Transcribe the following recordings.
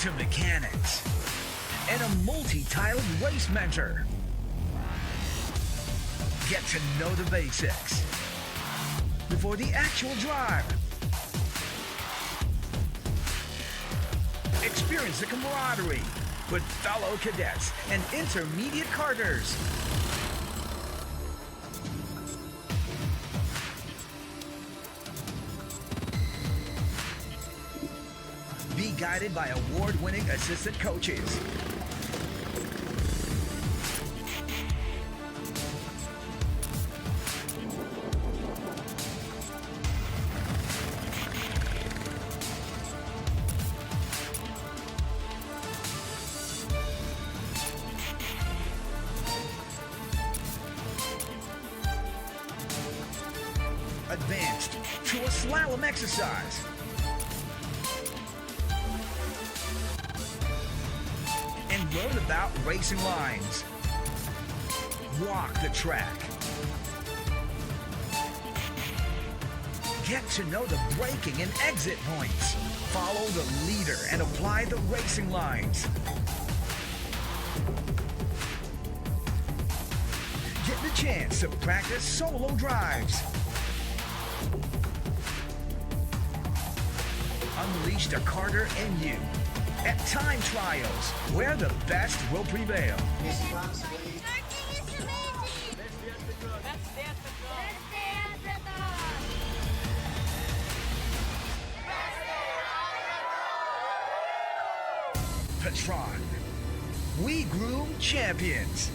to mechanics, and a multi-tiled race mentor. Get to know the basics before the actual drive. Experience the camaraderie with fellow cadets and intermediate karters. Be guided by award-winning assistant coaches. Advanced to a slalom exercise. And learn about racing lines. Walk the track. Get to know the braking and exit points. Follow the leader and apply the racing lines. Get the chance to practice solo drives. Unleash the karter in you at time trials, where the best will prevail. PETRON. We groom champions.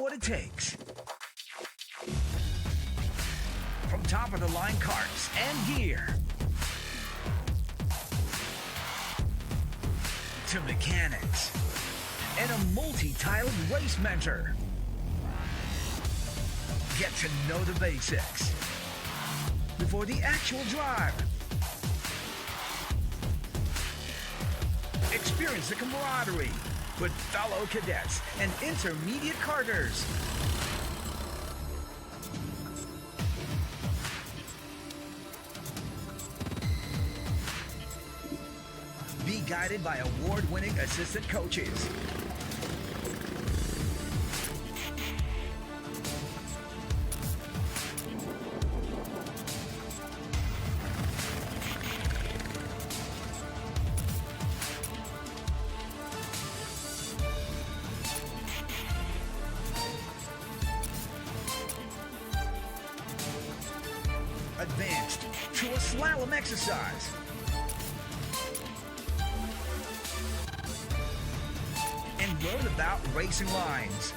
what it takes. From top-of-the-line carts and gear to mechanics and a multi-tiled race mentor. Get to know the basics before the actual drive. Experience the camaraderie with fellow cadets and intermediate karters. Be guided by award-winning assistant coaches. Advanced to a slalom exercise. And learn about racing lines.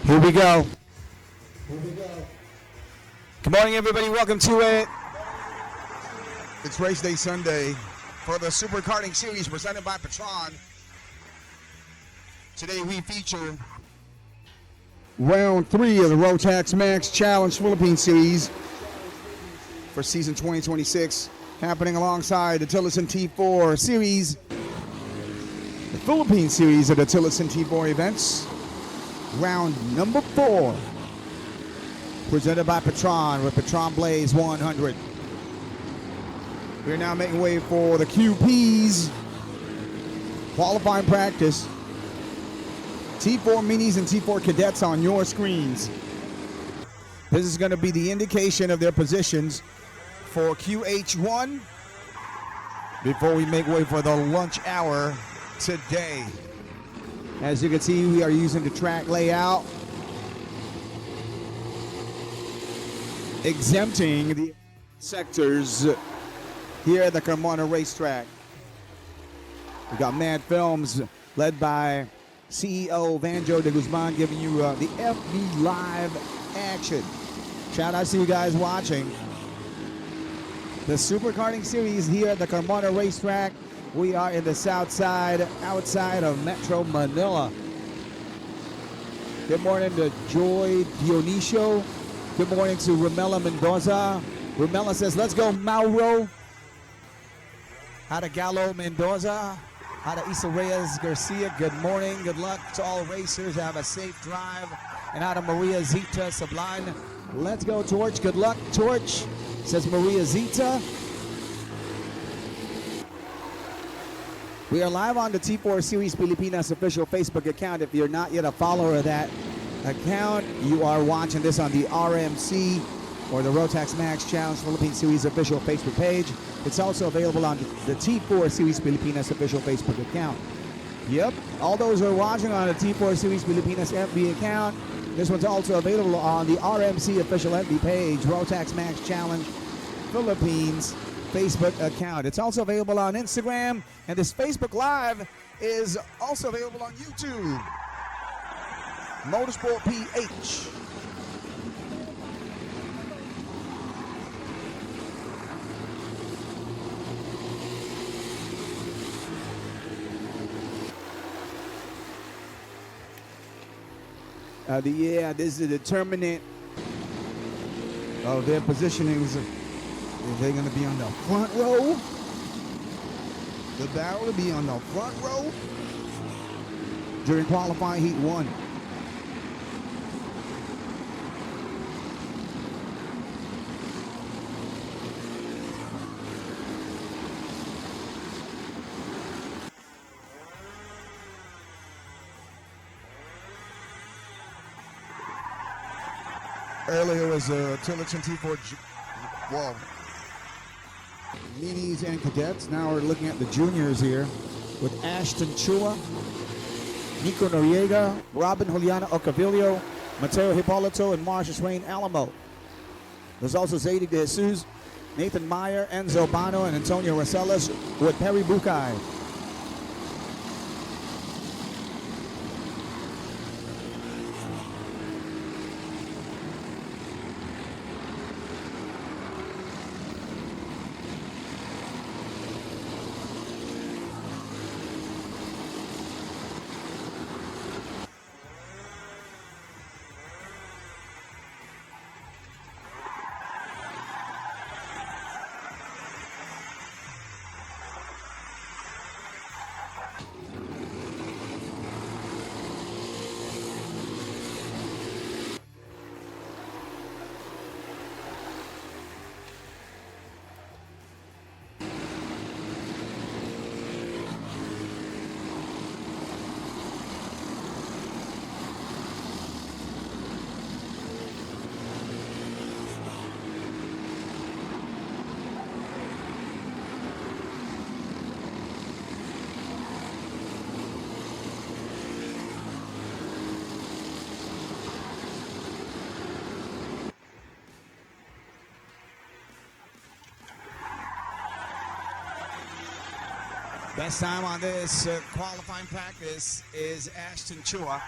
Here we go. Good morning, everybody. Welcome to it. It's race day Sunday for the Super Karting Series presented by PETRON. Today we feature round 3 of the Rotax Max Challenge Philippine Series for season 2026, happening alongside the TILLOTSON T4 Series, the Philippine Series of the TILLOTSON T4 events. Round number 4, presented by PETRON with PETRON Blaze 100. We're now making way for the QPs, qualifying practice. T4 minis and T4 cadets on your screens. This is going to be the indication of their positions for QH1 before we make way for the lunch hour today. As you can see, we are using the track layout, exempting the sectors here at the Carmona racetrack. We got Mad Films led by CEO Vanjo de Guzman giving you the FB Live action. Shout out to you guys watching the Super Karting Series here at the Carmona racetrack. We are in the south side, outside of Metro Manila. Good morning to Joy Dionisio. Good morning to Romela Mendoza. Romela says, let's go, Mauro. Hi to Gallo Mendoza. Hi to Isa Reyes Garcia. Good morning. Good luck to all racers. Have a safe drive. And hi to Maria Zita Sublime. Let's go, Torch. Good luck, Torch, says Maria Zita. We are live on the T4 Series Pilipinas official Facebook account. If you're not yet a follower of that account, you are watching this on the RMC or the Rotax Max Challenge Philippine Series official Facebook page. It's also available on the T4 Series Pilipinas official Facebook account. Yep, all those who are watching on the T4 Series Pilipinas FB account, this one's also available on the RMC official FB page, Rotax Max Challenge Philippines Facebook account. It's also available on Instagram, and this Facebook Live is also available on YouTube. Motorsport PH. This is the determinant of their positionings. Are they going to be on the front row? The barrel will be on the front row during qualifying heat 1. Earlier was Tillotson T4 Minis and cadets. Now we're looking at the juniors here with Ashton Chua, Nico Noriega, Robin Juliana Ocavillo, Mateo Hippolito, and Marcia Swain Alamo. There's also Zaidi De Jesus, Nathan Meyer, Enzo Bano, and Antonio Rosales with Perry Bukai. Best time on this qualifying practice is Ashton Chua.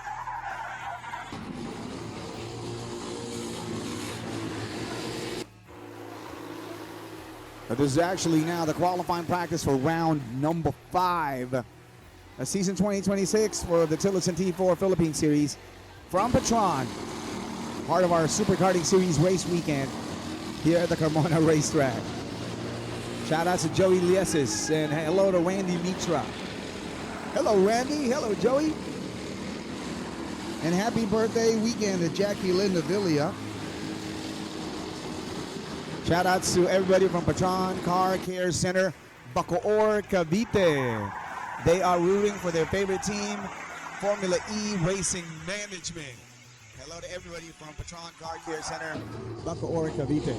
This is actually now the qualifying practice for round number 5. Season 2026 for the Tillotson T4 Philippine Series from PETRON, part of our Super Karting Series race weekend here at the Carmona Racetrack. Shout out to Joey Liesis and hello to Randy Mitra. Hello, Randy. Hello, Joey. And happy birthday weekend to Jackie Linda Villa. Shout outs to everybody from PETRON Car Care Center, Bacoor, Cavite. They are rooting for their favorite team, Formula E Racing Management. Hello to everybody from PETRON Car Care Center, Bacoor, Cavite.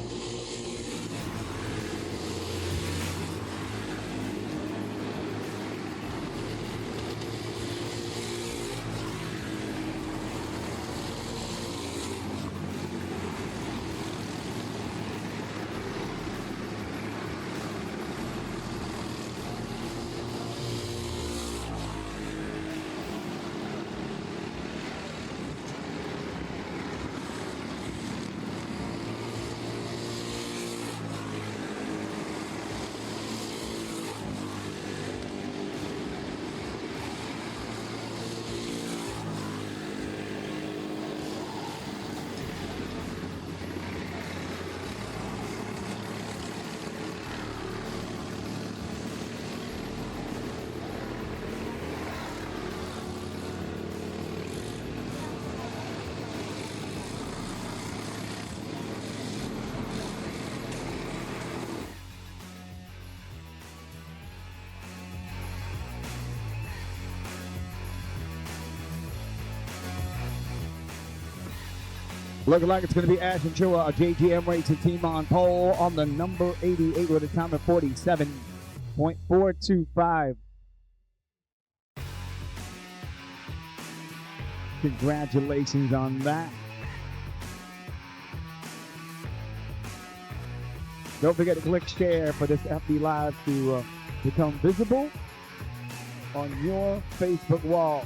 Looking like it's going to be Ashton Chua, a JGM Racing team on pole on the number 88 with a time of 47.425. Congratulations on that. Don't forget to click share for this FB Live to become visible on your Facebook wall.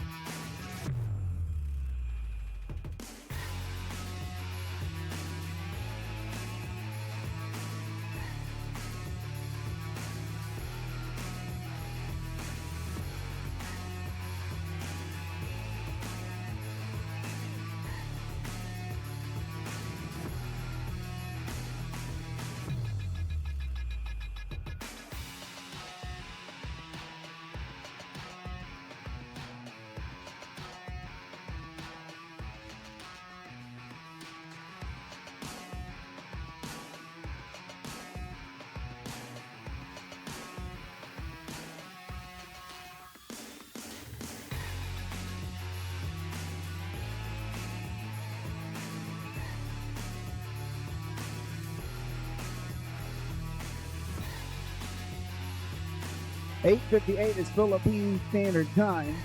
8:58 is Philippine Standard Time.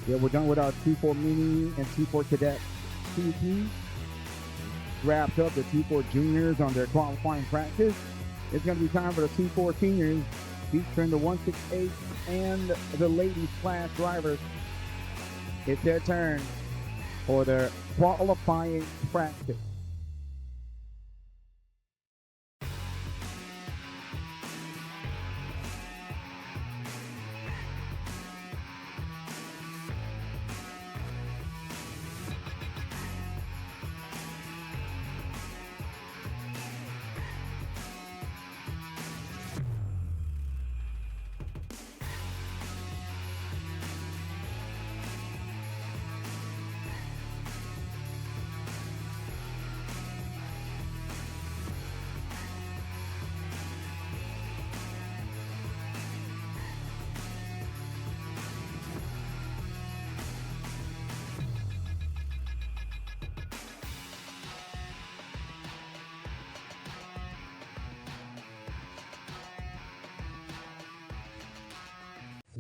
Yeah, we're done with our T4 Mini and T4 Cadet TP. Wrapped up the T4 Juniors on their qualifying practice. It's going to be time for the T4 Seniors, featuring the 168 and the ladies class drivers. It's their turn for their qualifying practice.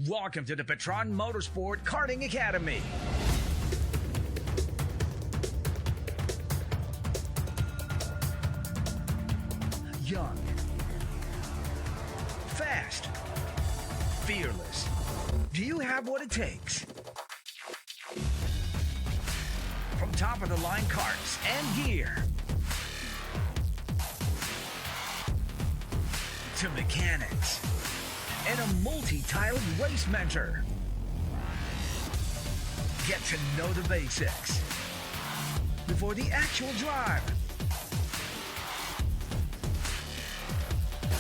Welcome to the PETRON Motorsport Karting Academy. Young, fast, fearless. Do you have what it takes? From top-of-the-line carts and gear to mechanics and a multi-titled race mentor. Get to know the basics before the actual drive.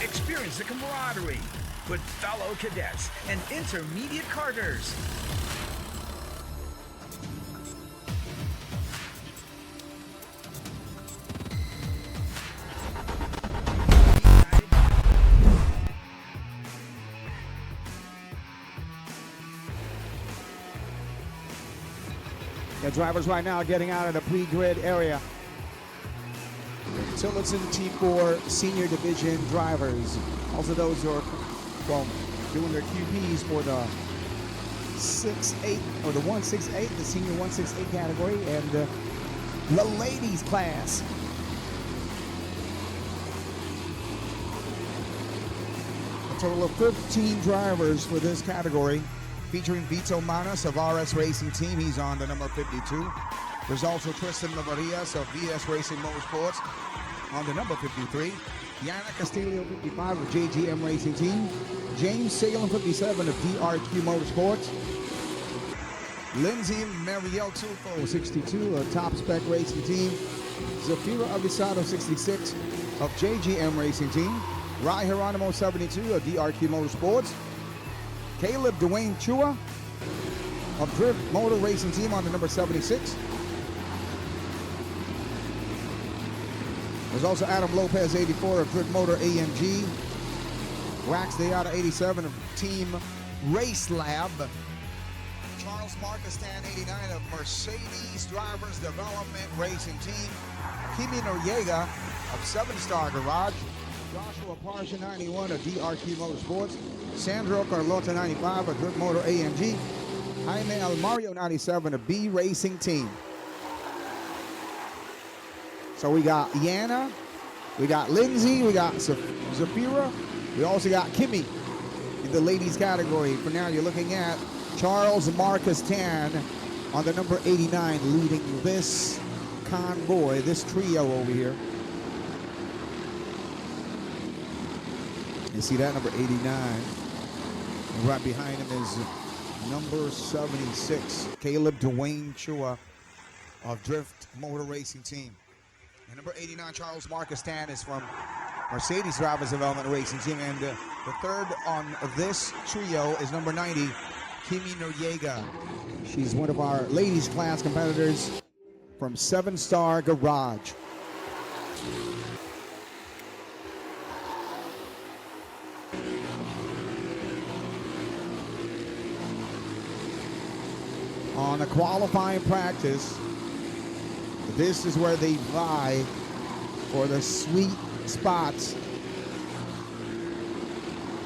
Experience the camaraderie with fellow cadets and intermediate karters. The drivers right now getting out of the pre-grid area. Tillotson T4 Senior Division drivers. Also those who are, well, doing their QPs for the 6-8 or the 168, the senior 168 category, and the ladies class. A total of 15 drivers for this category, featuring Vito Manas of RS Racing Team. He's on the number 52. There's also Tristan Lavarias of VS Racing Motorsports on the number 53. Yana Castillo, 55 of JGM Racing Team. James Salem, 57 of DRQ Motorsports. Lindsay Mariel Tufo, 62 of Top Spec Racing Team. Zafira Avisado, 66 of JGM Racing Team. Rai Geronimo, 72 of DRQ Motorsports. Caleb Dwayne Chua of Drift Motor Racing Team on the number 76. There's also Adam Lopez, 84 of Drift Motor AMG. Wax Deata, 87 of Team Race Lab. Charles Marcastan, 89 of Mercedes Drivers Development Racing Team. Kimi Noriega of 7-Star Garage. Joshua Parsha, 91 of DRQ Motorsports. Sandro Carlota, 95 of Drift Motor AMG. Jaime Almario, 97 of B Racing Team. So we got Yana, we got Lindsay, we got Zafira, we also got Kimmy in the ladies category. For now, you're looking at Charles Marcus Tan on the number 89 leading this convoy, this trio over here. You see that, number 89. And right behind him is number 76, Caleb Dwayne Chua of Drift Motor Racing Team. And number 89, Charles Marcus Tan, is from Mercedes Drivers Development Racing Team. And the third on this trio is number 90, Kimi Noriega. She's one of our ladies class competitors from 7-Star Garage. On a qualifying practice, this is where they vie for the sweet spots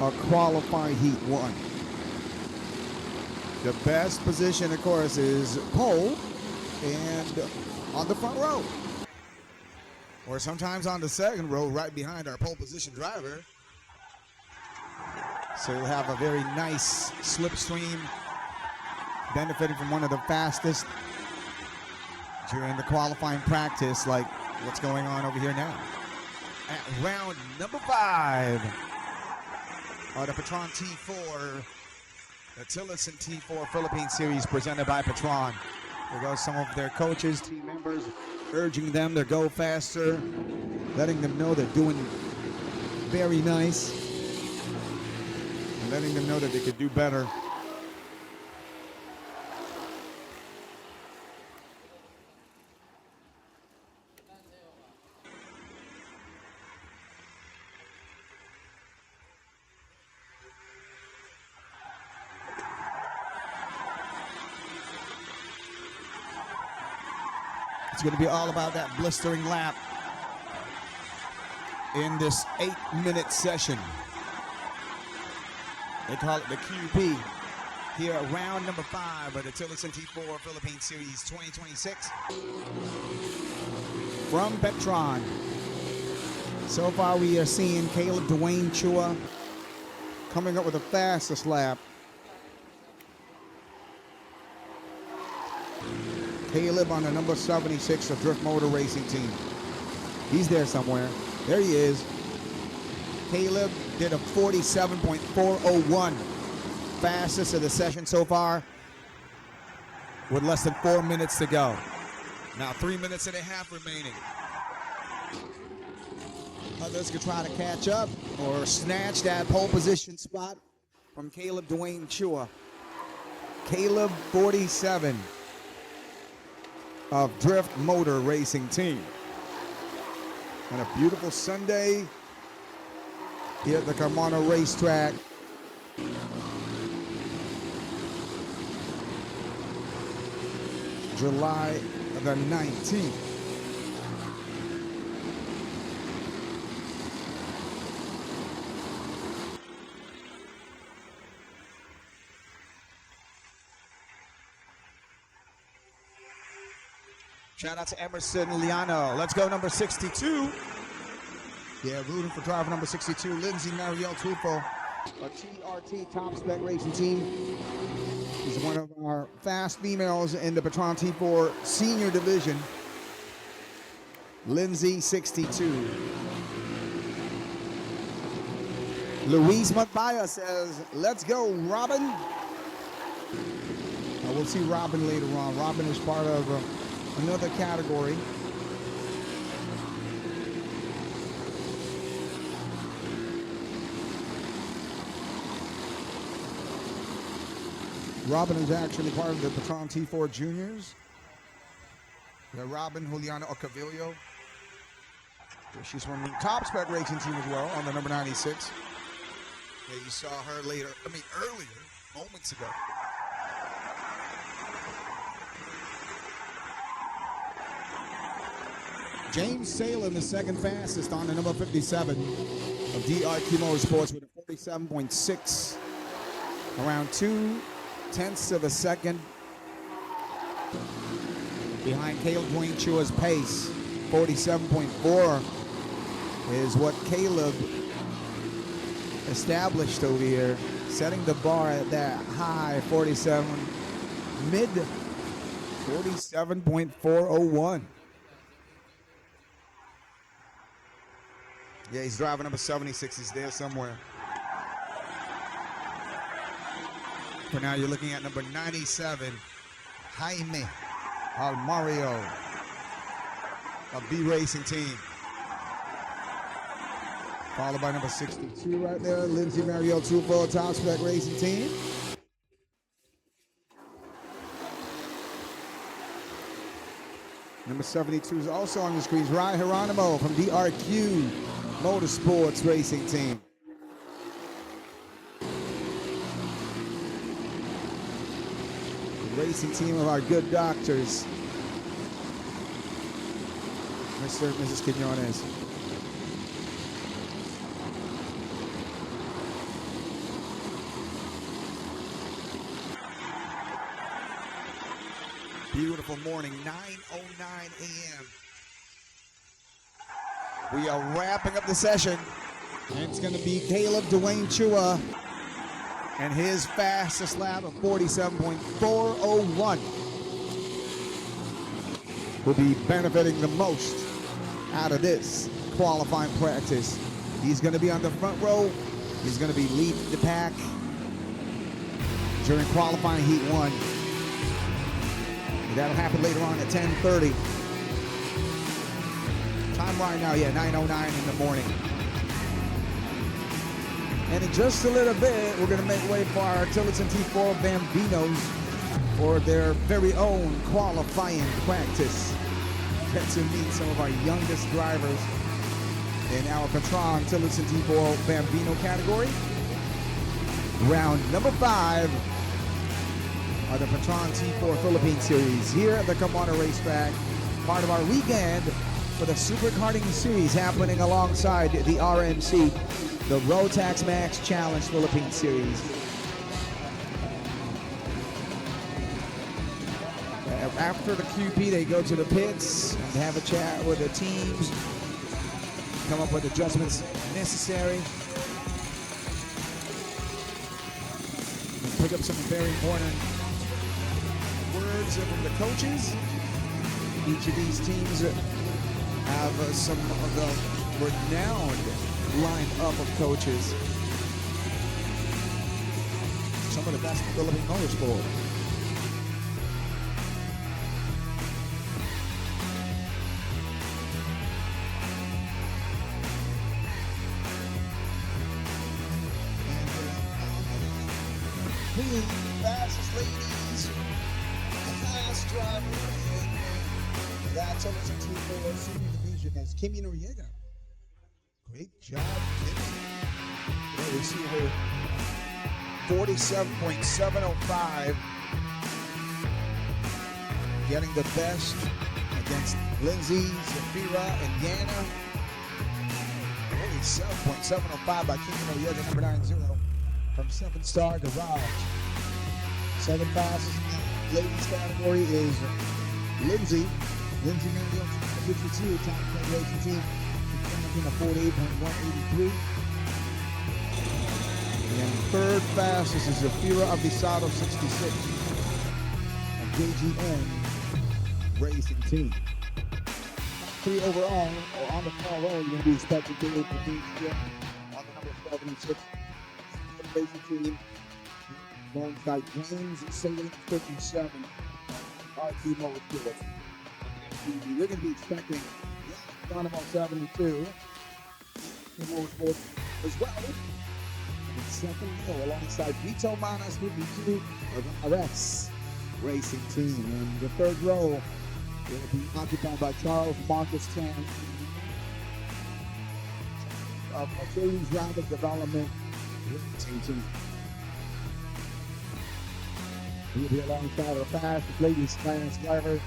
of qualifying heat 1. The best position, of course, is pole and on the front row. Or sometimes on the second row, right behind our pole position driver. So you'll have a very nice slipstream, benefiting from one of the fastest during the qualifying practice, like what's going on over here now. At round number 5 of the PETRON T4, the TILLOTSON T4 Philippine Series presented by PETRON. There goes some of their coaches, team members, urging them to go faster, letting them know they're doing very nice, and letting them know that they could do better. It's going to be all about that blistering lap in this 8-minute session. They call it the QP here at round number 5 of the TILLOTSON T4 Philippine Series 2026 from PETRON. So far we are seeing Caleb Dwayne Chua coming up with the fastest lap. Caleb on the number 76 of Drift Motor Racing Team. He's there somewhere. There he is. Caleb did a 47.401, fastest of the session so far, with less than 4 minutes to go. Now 3 minutes and a half remaining. Others could try to catch up or snatch that pole position spot from Caleb Dwayne Chua. Caleb 47 of Drift Motor Racing Team. And a beautiful Sunday here at the Carmona Racetrack. July the 19th. Shout out to Emerson Liano. Let's go number 62. Yeah, rooting for driver number 62, Lindsay Marielle Tufo, a TRT Top Spec Racing Team. She's one of our fast females in the PETRON T4 Senior Division. Lindsay 62. Luis Matbaya says, let's go, Robin. We'll see Robin later on. Robin is part of another category. Robin is actually part of the PETRON T4 Juniors. Robin Juliana Ocavillo. She's from the Top Spec Racing Team as well on the number 96. Yeah, you saw her earlier, moments ago. James Salem is second fastest on the number 57 of DRQ Motorsports with a 47.6, around 0.2 of a second behind Caleb Dwayne Chua's pace. 47.4 is what Caleb established over here, setting the bar at that high 47, mid 47.401. Yeah, he's driving number 76. He's there somewhere. For now, you're looking at number 97, Jaime Almario of B Racing Team. Followed by number 62 right there, Lindsay Marielle Tufo, Top Spec Racing Team. Number 72 is also on the screens, Rai Geronimo from DRQ Motorsports Racing Team. The racing team of our good doctors, Mr. and Mrs. Quinones. beautiful morning, 9:09 a.m. We are wrapping up the session. And it's going to be Caleb Dwayne Chua and his fastest lap of 47.401 will be benefiting the most out of this qualifying practice. He's going to be on the front row. He's going to be leading the pack during qualifying heat 1. That'll happen later on at 10:30. Time right now, 9:09 in the morning. And in just a little bit, we're going to make way for our Tillotson T4 Bambinos for their very own qualifying practice. Get to meet some of our youngest drivers in our PETRON Tillotson T4 Bambino category. Round number 5 of the PETRON T4 Philippine Series here at the Kamana Racetrack, part of our weekend for the Super Karting Series happening alongside the RMC, the Rotax Max Challenge Philippine Series. After the QP, they go to the pits and have a chat with the teams, come up with adjustments necessary, and pick up some very important words from the coaches. Each of these teams have some of the renowned lineup of coaches. Some of the best in Philippine motorsport. The fastest ladies, the fast driver in that Tillotson T4 Senior Division is Kimi Noriega. Great job, Kimi. There we see her 47.705, getting the best against Lindsay, Zafira, and Yana. 47.705 by Kimi Noriega, number 90. From 7-Star Garage. Second fastest ladies category is Lindsay. Lindsay Mandiel, 52, top racing team. She's a 48.183. And third fastest is Zafira Avisado, 66. A KGN racing team. 3 overall, on the far row, you're going to be expecting to be able to be on the number 76. Racing team alongside James Sailing 57 RT Motorsport. You're going to be expecting Donovan 72 Motorsport as well. And second row alongside Vito Manas 52 of RS Racing Team. And the third row will be occupied by Charles Marcus Chan of Mercedes Rapid Development. We'll be alongside our fastest ladies class driver,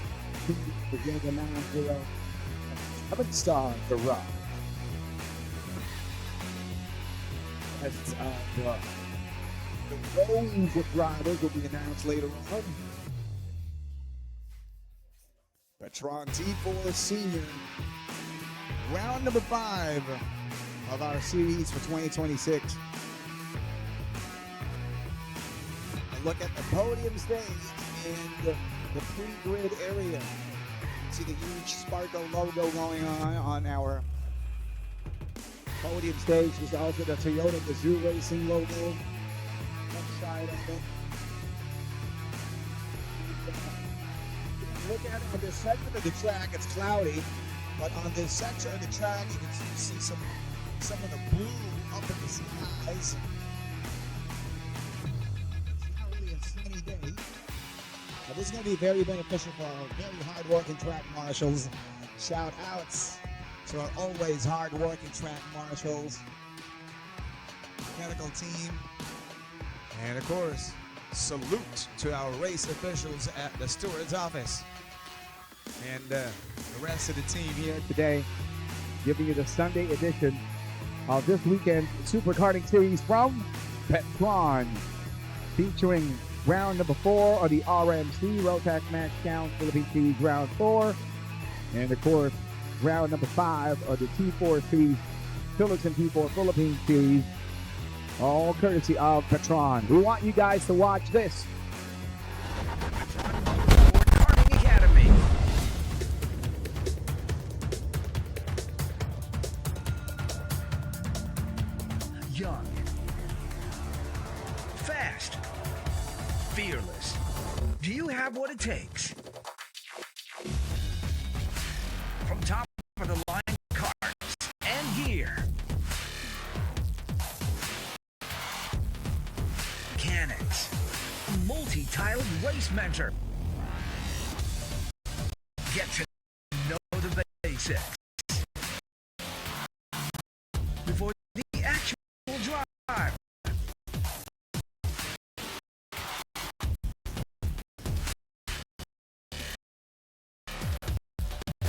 Virginia 90, 7-Star Garage. That's the rows of drivers will be announced later on. PETRON T4 Senior, round number 5 of our series for 2026. Look at the podium stage and the pre-grid area. See the huge Sparko logo going on our podium stage. There's also the Toyota Gazoo Racing logo. Left side of it. Look at it on this segment of the track, it's cloudy, but on this section of the track, you can see some of the blue up in the skies. Sunny day. Now, this is going to be very beneficial for our very hard-working track marshals. Shout outs to our always hard-working track marshals, mechanical team, and of course, salute to our race officials at the steward's office and the rest of the team here today, giving you the Sunday edition of this weekend Super Karting Series from PETRON, featuring Round number 4 of the RMC, Rotax Max Challenge Philippine Series Round 4. And of course, round number 5 of the T4 Series, TILLOTSON T4 Philippine Series, all courtesy of PETRON. We want you guys to watch this. Karting Academy. Young, fast, fearless. Do you have what it takes? From top of the line carts and gear, mechanics, multi-tiled race mentor. Get to know the basics before the actual drive.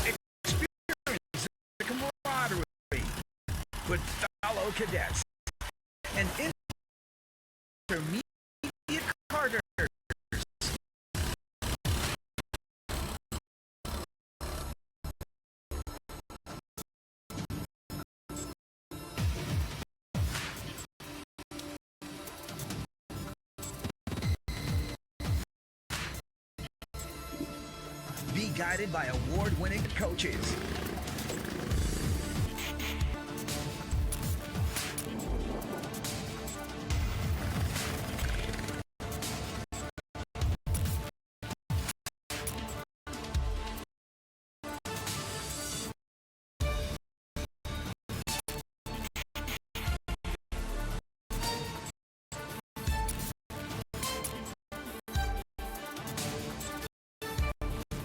Experience the camaraderie with fellow cadets and intermediate karters. Be guided by award-winning coaches.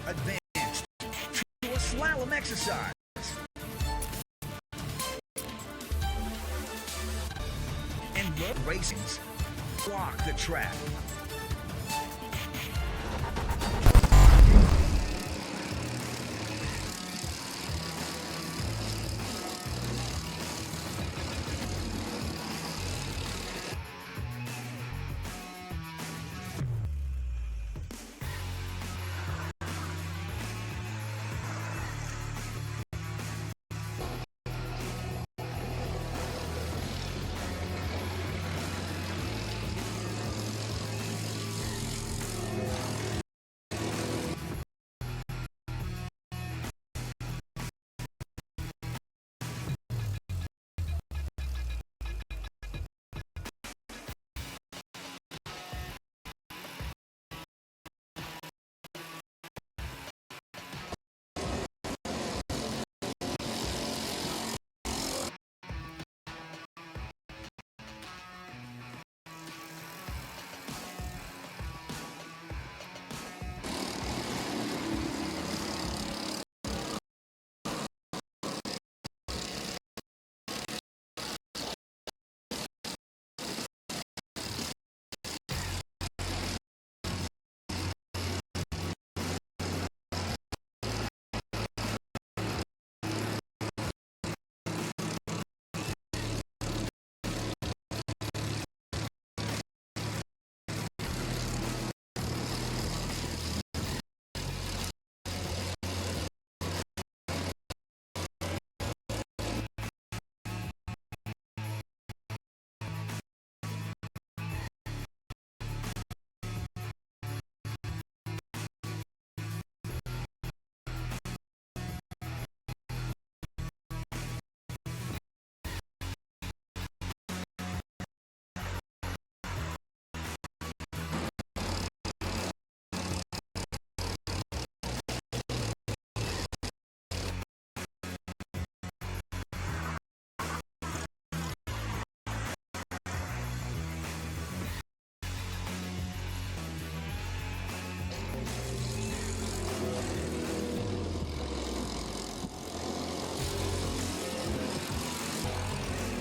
Advanced to a slalom exercise. And road racings block the track.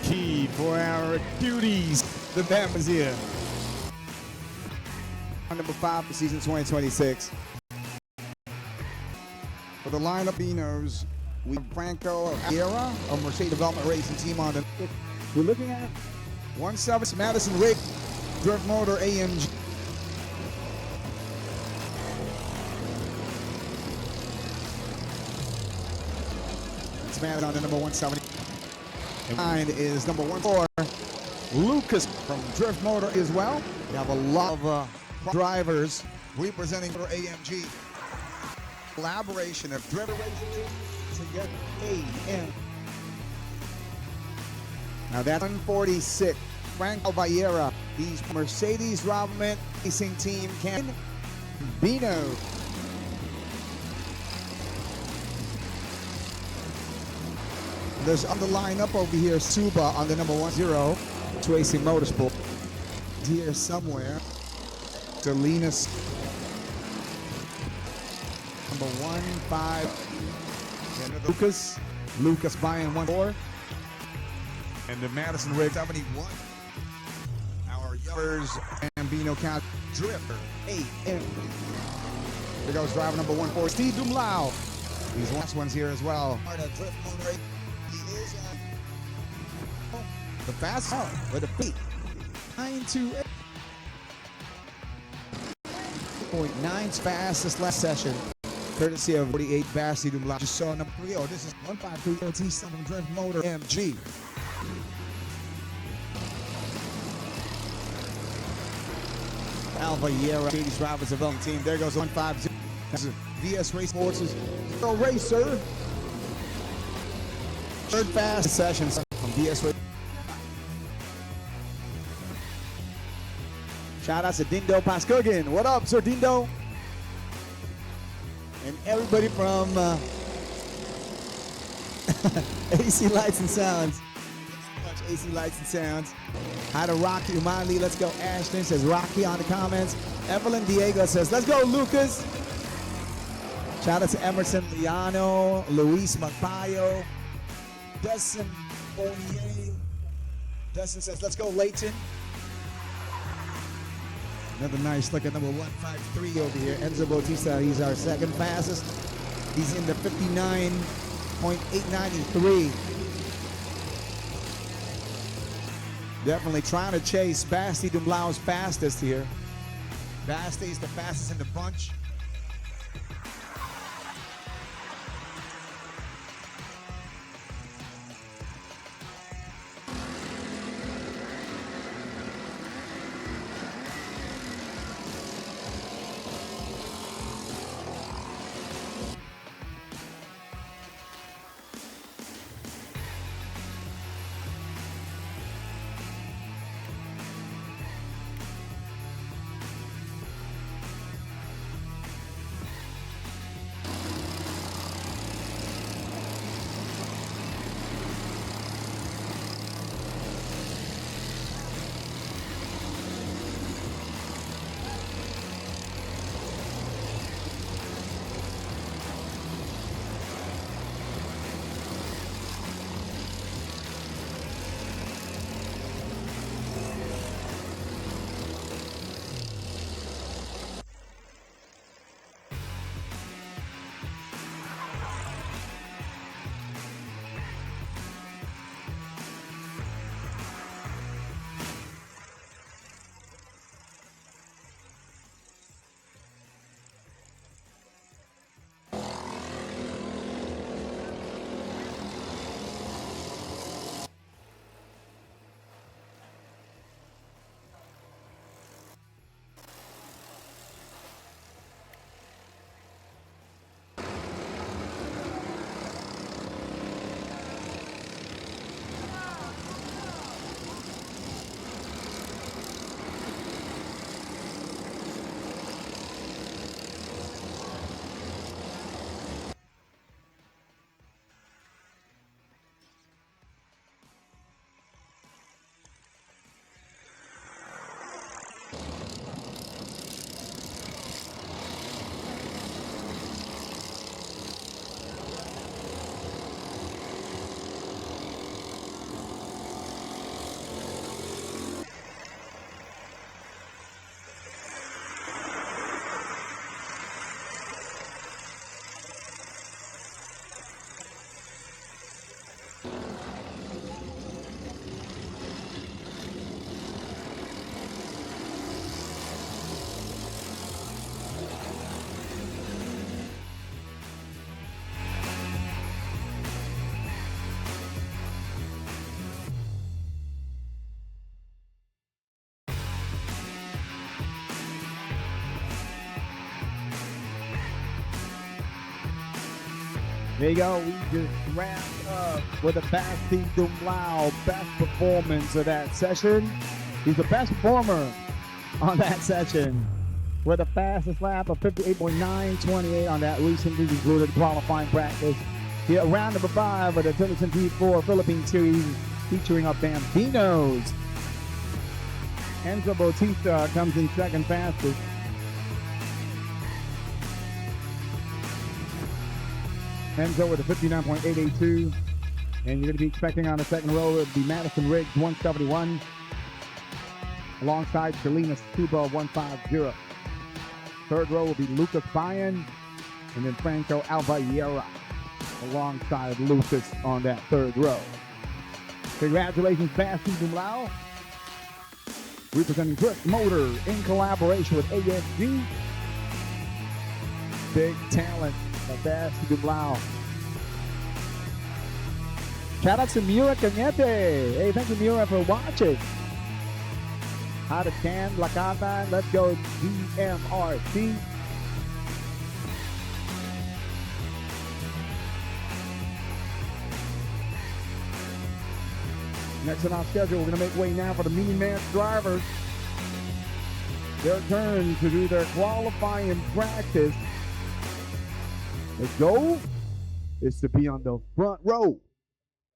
Key for our duties. The band was here. Number 5 for season 2026. For the lineup Beanos, we have Franco Era, a Mercedes Development Racing Team on the. We're looking at 1/7 Madison Rick, Drift Motor AMG. Alex Madden on the number 170. And 9 is number 14, Lucas from Drift Motor as well. We have a lot of drivers representing for AMG. Collaboration of driver racing teams to get AM. Now that's 146. Franco Vieira, the Mercedes Robin Racing Team Ken Bino. There's on the lineup over here, Suba on the number 10, Racing Motorsport. Here somewhere, Salinas, number 15, Lucas buying 1-4. And the Madison Rig 71. Our Youngers Bambino Count Drifter 8. There goes driver number 14, Steve Dumlau. These last ones here as well. Drift Motor. He is the fast with a beat. 928. 0.9's fastest last session. Courtesy of 48 Basti Dumlau. Just saw number 3. Oh, this is 153 LT7 Drift Motor MG. Alva Yera, Mercedes Roberts Development Team. There goes 150. VS Race Sports is a racer. Third fast sessions from VS Race. Shout out to Dindo Paskogin. What up, Sir Dindo? And everybody from AC Lights and Sounds. AC Lights and Sounds. Hi to Rocky Umali. Let's go. Ashton says Rocky on the comments. Evelyn Diego says, let's go, Lucas. Shout out to Emerson Liano, Luis Magpayo, Dustin Bonier. Dustin says, let's go, Leighton. Another nice look at number 153 over here. Enzo Bautista, he's our second fastest. He's in the 59.893. Definitely trying to chase Basti Dumblau's fastest here. Basti's the fastest in the bunch. There you go. We just wrapped up with the Basti Dumlau best performance of that session. He's the best performer on that session with the fastest lap of 58.928 on that recently concluded qualifying practice. Here, round number 5 of the TILLOTSON T4 Philippine Series featuring our Bambinos. Enzo Bautista comes in second fastest. Enzo with a 59.882. And you're going to be expecting on the second row, it would be Madison Riggs, 171. Alongside Selena Stuba, 150. Third row will be Lucas Bayan. And then Franco Albayera alongside Lucas on that third row. Congratulations, Basti Dumlau. Representing Drift Motor in collaboration with ASG. Big talent of Basti Dumlau. Shout out to Mura Cañete. Hey, thank you, Mura, for watching. Out of Can, Lakatan, let's go DMRC. Next on our schedule, we're going to make way now for the Mini Manx drivers. Their turn to do their qualifying practice. The goal is to be on the front row,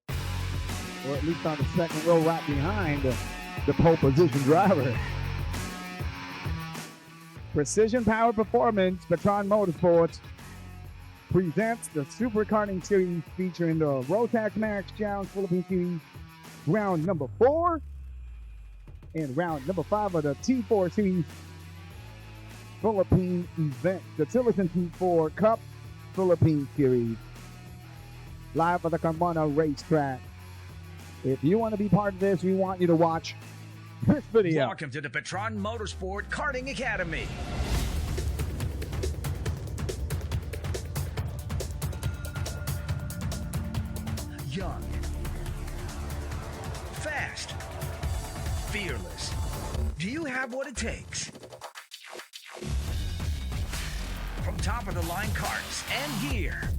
or at least on the second row right behind the pole position driver. Precision Power Performance, PETRON Motorsports presents the Super Karting Series featuring the Rotax Max Challenge Philippine Series round number 4 and round number 5 of the T4 Series Philippine event, the TILLOTSON T4 Cup Philippine Series, live at the Carmona racetrack. If you want to be part of this, we want you to watch this video. Welcome to the PETRON Motorsport Karting Academy. Young, fast, fearless. Do you have what it takes? From top of the line carts and gear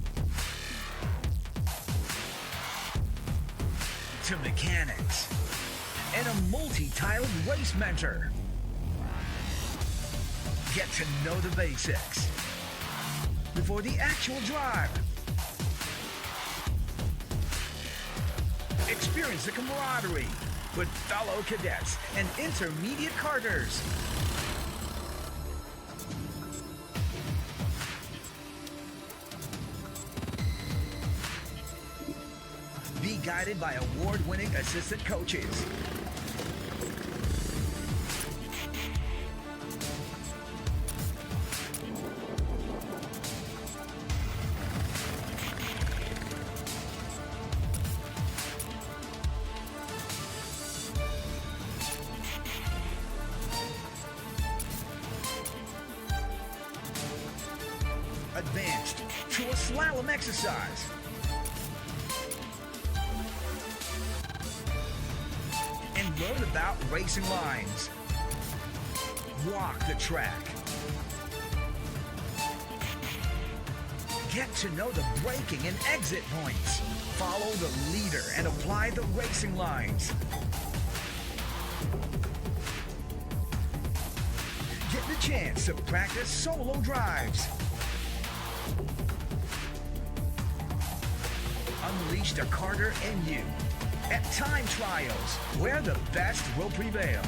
to mechanics and a multi-tiled race mentor. Get to know the basics before the actual drive. Experience the camaraderie with fellow cadets and intermediate karters. Be guided by award-winning assistant coaches. Advanced to a slalom exercise. And learn about racing lines. Walk the track. Get to know the braking and exit points. Follow the leader and apply the racing lines. Get the chance to practice solo drives. Unleash the karter in you at time trials, where the best will prevail.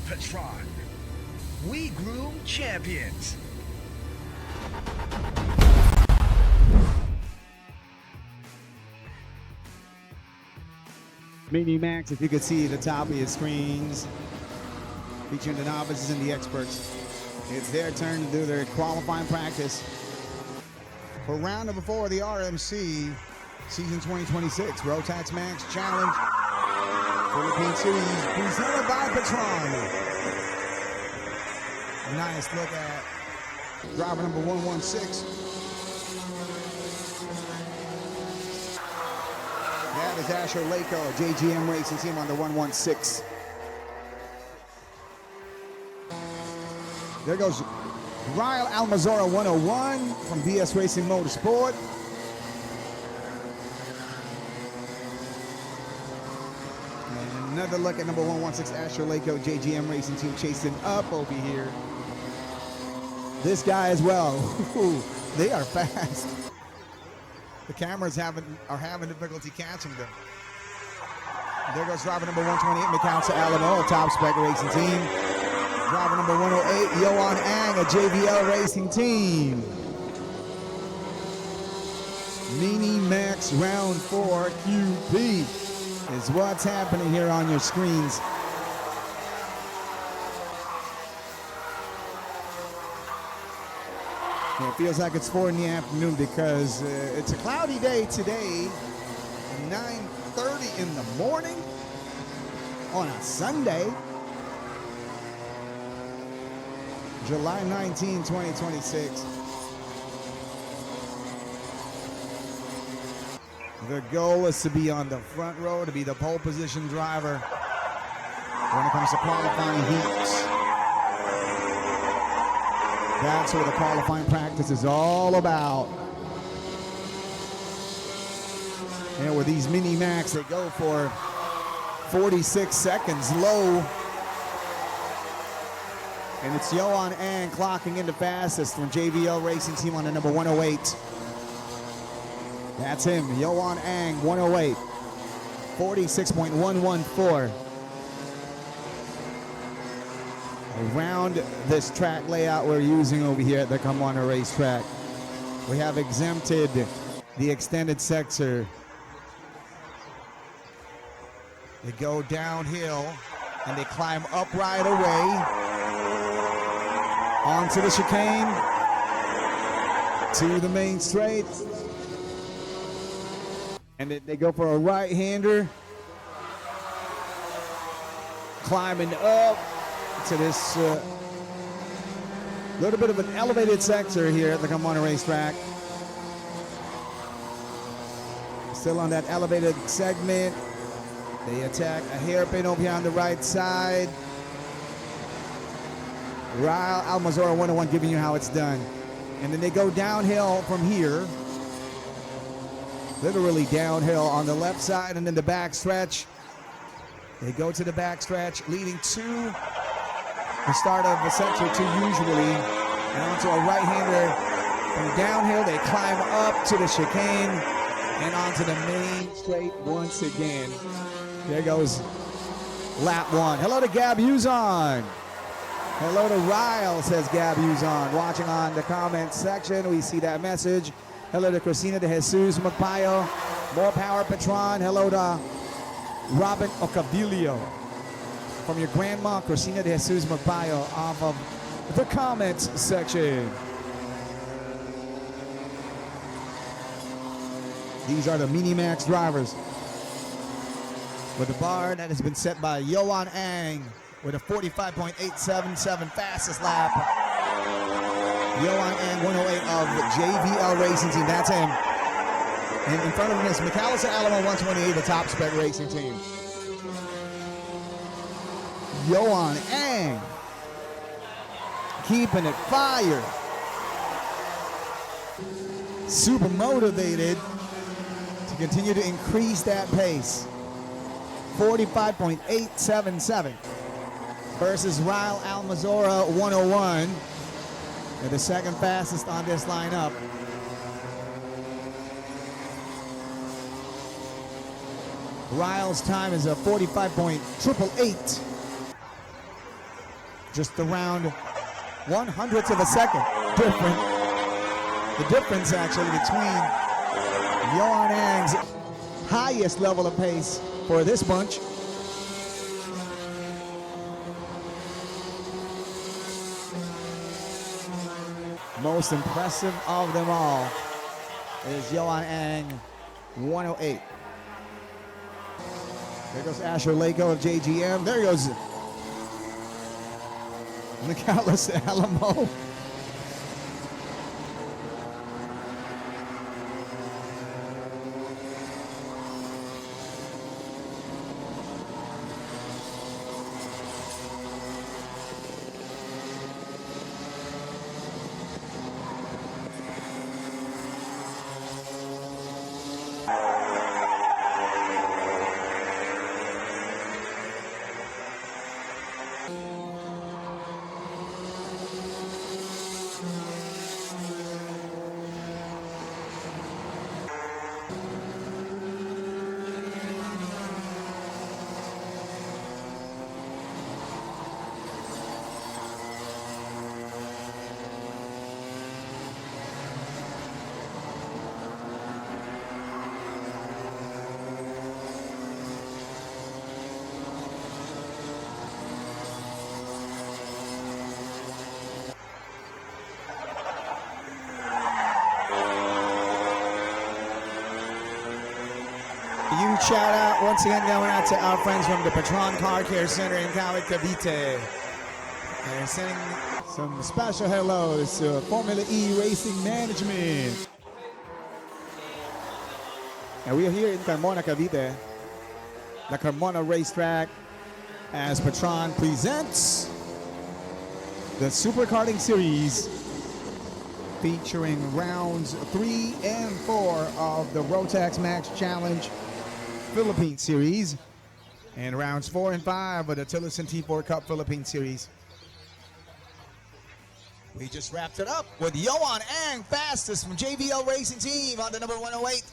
PETRON, we groom champions. Mini Max, if you could see the top of your screens, featuring the novices and the experts. It's their turn to do their qualifying practice for round number 4 of the RMC Season 2026 Rotax Max Challenge Philippine Series presented by PETRON. Nice look at driver number 116. That is goes Asher Lako, JGM Racing Team on the 116. There goes Ryle Almazora 101 from BS Racing Motorsport. And another look at number 116, Asher Lako, JGM Racing Team chasing up over here. This guy as well. Ooh, they are fast. The cameras are having difficulty catching them. There goes driver number 128, Mikasa Alamo, a top spec racing team. Driver number 108, Yoan Ang, a JVL racing team. Mini Max Round 4 QP is what's happening here on your screens. And it feels like it's 4 in the afternoon because it's a cloudy day today, 9:30 in the morning on a Sunday, July 19, 2026. The goal is to be on the front row, to be the pole position driver when it comes to qualifying heats. That's what the qualifying practice is all about. And with these Mini Max, they go for 46 seconds low. And it's Yoan Ang clocking in the fastest from JVL Racing Team on the number 108. That's him, Yoan Ang, 108. 46.114. Around this track layout we're using over here at the Kamwana Racetrack, we have exempted the extended sector. They go downhill and they climb up right away onto the chicane to the main straight, and they go for a right-hander, climbing up to this little bit of an elevated sector here at the Kamwana Racetrack. Still on that elevated segment. They attack a hairpin over here on the right side. Ryle Almazora 101 giving you how it's done. And then they go downhill from here. Literally downhill on the left side, and then the back stretch. They go to the back stretch, leading to the start of the sector 2 usually, and onto a right-hander. From downhill, they climb up to the chicane and onto the main straight once again. There goes lap 1. Hello to Gab Uzon. Hello to Ryle, says Gab Uzon. Watching on the comments section, we see that message. Hello to Cristina de Jesus Magpayo. More power, PETRON. Hello to Robin Ocavilio. From your grandma, Cristina de Jesus Magpayo, off of the comments section. These are the Mini Max drivers, with the bar that has been set by Yoan Ang with a 45.877 fastest lap. Yoan Ang, 108 of JVL Racing Team, that's him. And in front of him is Mikasa Alamo, 128, the top spec racing team. Yoan Ang keeping it fire. Super motivated to continue to increase that pace. 45.877 versus Ryle Almazora 101. They're the second fastest on this lineup. Ryle's time is a 45.888. Just around 1/100th of a second different. The difference actually between Yoan Ang's highest level of pace for this bunch most impressive of them all is Yoan Ang, 108. There goes Asher Lako of JGM. There goes Mikasa Alamo. huge shout out once again going out to our friends from the PETRON Car Care Center in Cavite. They're sending Some special hellos to Formula E Racing Management. And we are here in Carmona, Cavite, the Carmona Racetrack, as PETRON presents the Super Karting Series, featuring rounds 3 and 4 of the Rotax Max Challenge Philippine Series, and rounds 4 and 5 of the TILLOTSON T4 Cup Philippine Series. We just wrapped it up with Yohan Ang, fastest from JVL Racing Team on the number 108,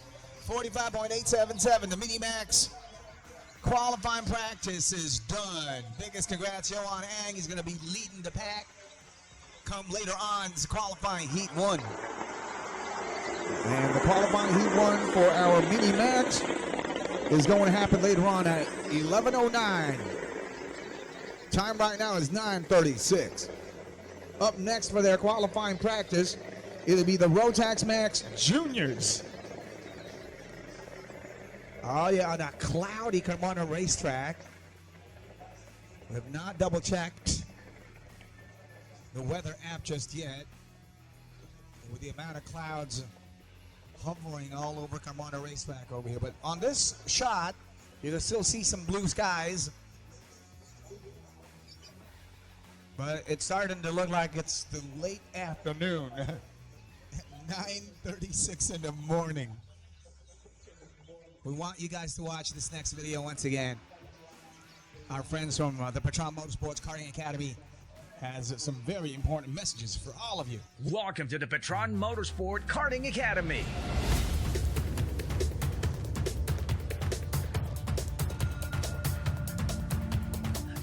45.877. The Mini Max qualifying practice is done. Biggest congrats, Yohan Ang. He's going to be leading the pack come later on. It's qualifying Heat 1. And the qualifying Heat 1 for our Mini Max is going to happen later on at 11:09. Time right now is 9:36. Up next for their qualifying practice, it'll be the Rotax Max Juniors. Oh yeah, on a cloudy Carmona racetrack. We have not double checked the weather app just yet. With the amount of clouds hovering all over Carmona racetrack over here. But on this shot, you can still see some blue skies. But it's starting to look like it's the late afternoon. 9:36 in the morning. We want you guys to watch this next video once again. Our friends from the PETRON Motorsports Karting Academy has some very important messages for all of you. Welcome to the PETRON Motorsport Karting Academy.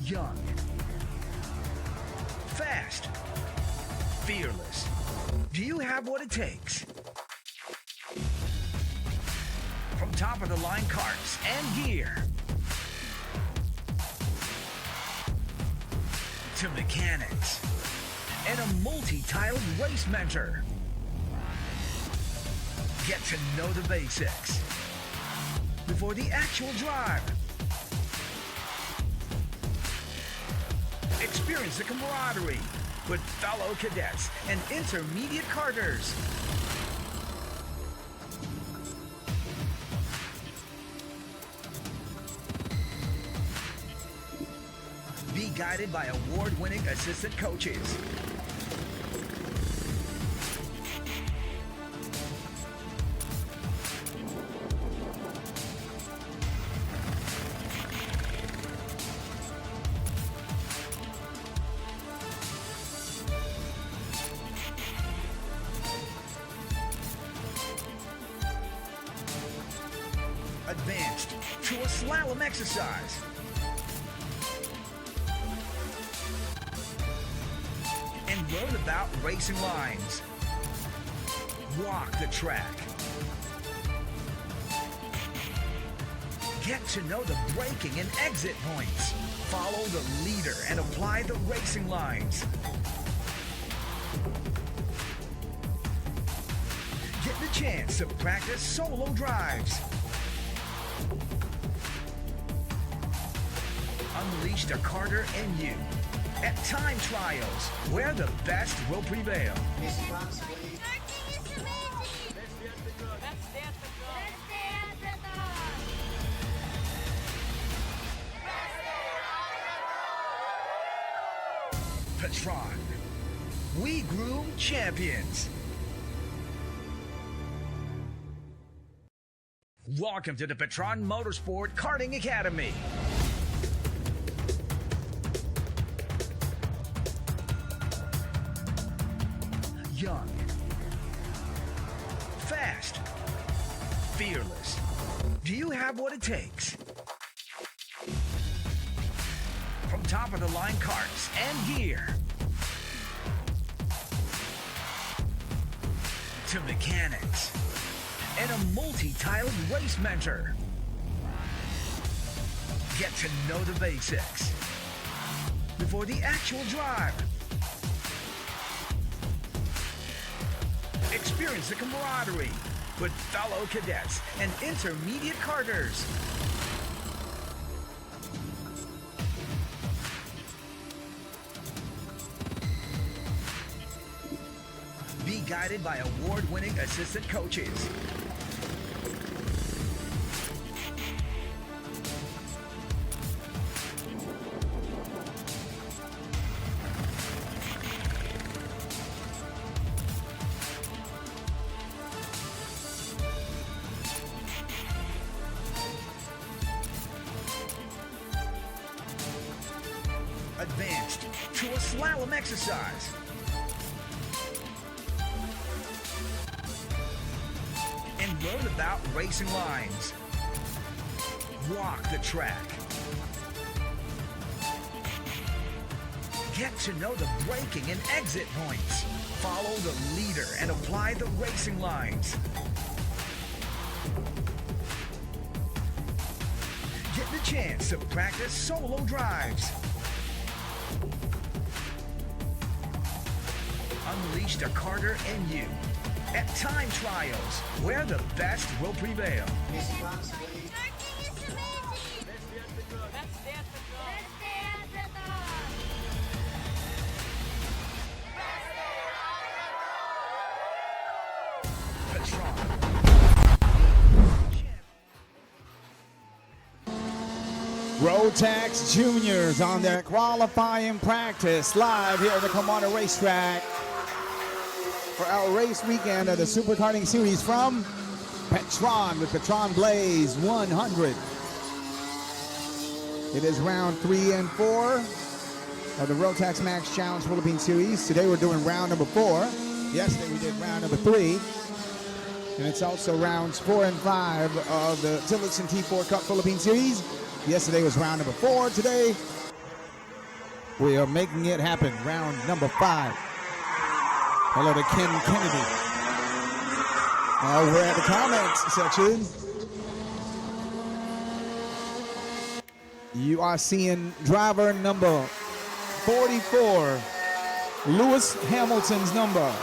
Young, fast, fearless. Do you have what it takes? From top of the line carts and gear to mechanics and a multi-tiled race mentor. Get to know the basics before the actual drive. Experience the camaraderie with fellow cadets and intermediate karters. Be guided by award-winning assistant coaches. Advanced to a slalom exercise. And learn about racing lines. Walk the track. Get to know the braking and exit points. Follow the leader and apply the racing lines. Get the chance to practice solo drives. Unleash the karter in you at time trials, where the best will prevail. PETRON, we groom champions. Welcome to the PETRON Motorsport Karting Academy. Young, fast, fearless. Do you have what it takes? From top of the line carts and gear to mechanics and a multi-tiled race mentor. Get to know the basics before the actual drive. Experience the camaraderie with fellow cadets and intermediate karters. Be guided by award-winning assistant coaches. Advanced to a slalom exercise. And learn about racing lines. Walk the track. Get to know the braking and exit points. Follow the leader and apply the racing lines. Get the chance to practice solo drives. Unleash the karter in you at time trials, where the best will prevail. PETRON. Rotax Juniors on their qualifying practice live here at the Commander Racetrack for our race weekend of the Super Karting Series from PETRON with PETRON Blaze 100. It is round 3 and 4 of the Rotax Max Challenge Philippine Series. Today we're doing round number 4. Yesterday we did round number 3. And it's also rounds 4 and 5 of the TILLOTSON T4 Cup Philippine Series. Yesterday was round number 4. Today we are making it happen. Round number 5. Hello to Ken Kennedy. Over at the comments section. You are seeing driver number 44, Lewis Hamilton's number.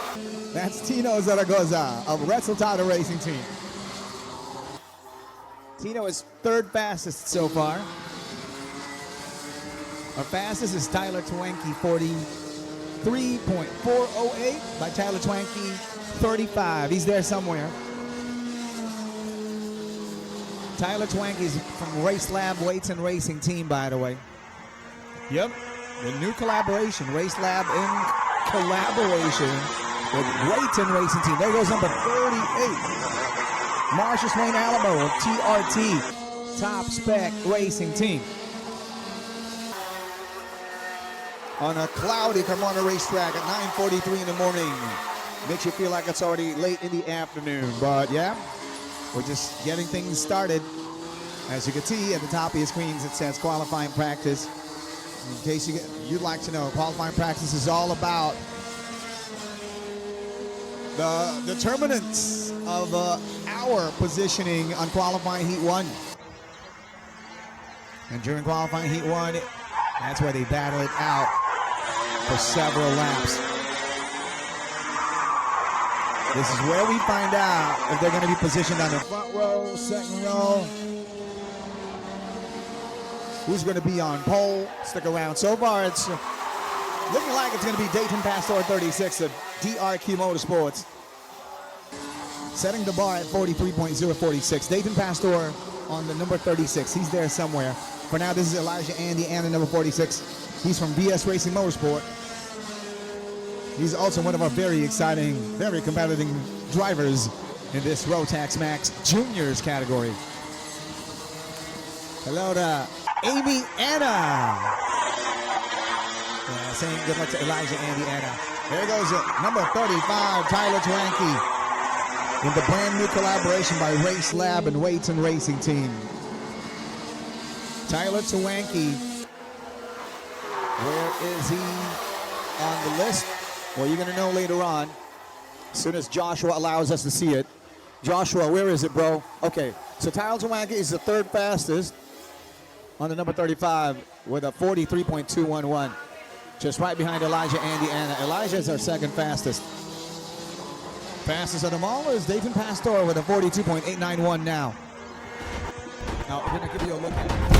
That's Tino Zaragoza of Wrestle-Tada Racing Team. Tino is third fastest so far. Our fastest is Tyler Twanky, 43.408 by Tyler Twanky, 35. He's there somewhere. Tyler Twanky is from Race Lab Weights and Racing Team, by the way. Yep, the new collaboration, Race Lab in collaboration with Weights and Racing Team. There goes number 38. Marcia Swain Alamo of TRT, Top Spec Racing Team. On a cloudy Carmona racetrack at 9:43 in the morning. Makes you feel like it's already late in the afternoon. But yeah, we're just getting things started. As you can see at the top of your screens, it says qualifying practice. In case you'd like to know, qualifying practice is all about the determinants of our positioning on qualifying heat 1. And during qualifying heat 1, that's where they battle it out for several laps. This is where we find out if they're going to be positioned on the front row, second row. Who's going to be on pole? Stick around. So far, it's looking like it's going to be Dayton Pastor 36 of DRQ Motorsports. Setting the bar at 43.046. Dayton Pastor on the number 36. He's there somewhere. For now, this is Elijah Andy Anna, number 46. He's from BS Racing Motorsport. He's also one of our very exciting, very competitive drivers in this Rotax Max Juniors category. Hello to Amy Anna. Yeah, saying good luck to Elijah Andy Anna. There goes number 35, Tyler Twanky, in the brand new collaboration by Race Lab and Weights and Racing Team. Tyler Twanky, where is he on the list? Well, you're going to know later on, as soon as Joshua allows us to see it. Joshua, where is it, bro? Okay, so Tyler Twanky is the third fastest on the number 35 with a 43.211. Just right behind Elijah Andy Anna. Elijah is our second fastest. Fastest of them all is Dayton Pastor with a 42.891 now. Now, we're going to give you a look at it.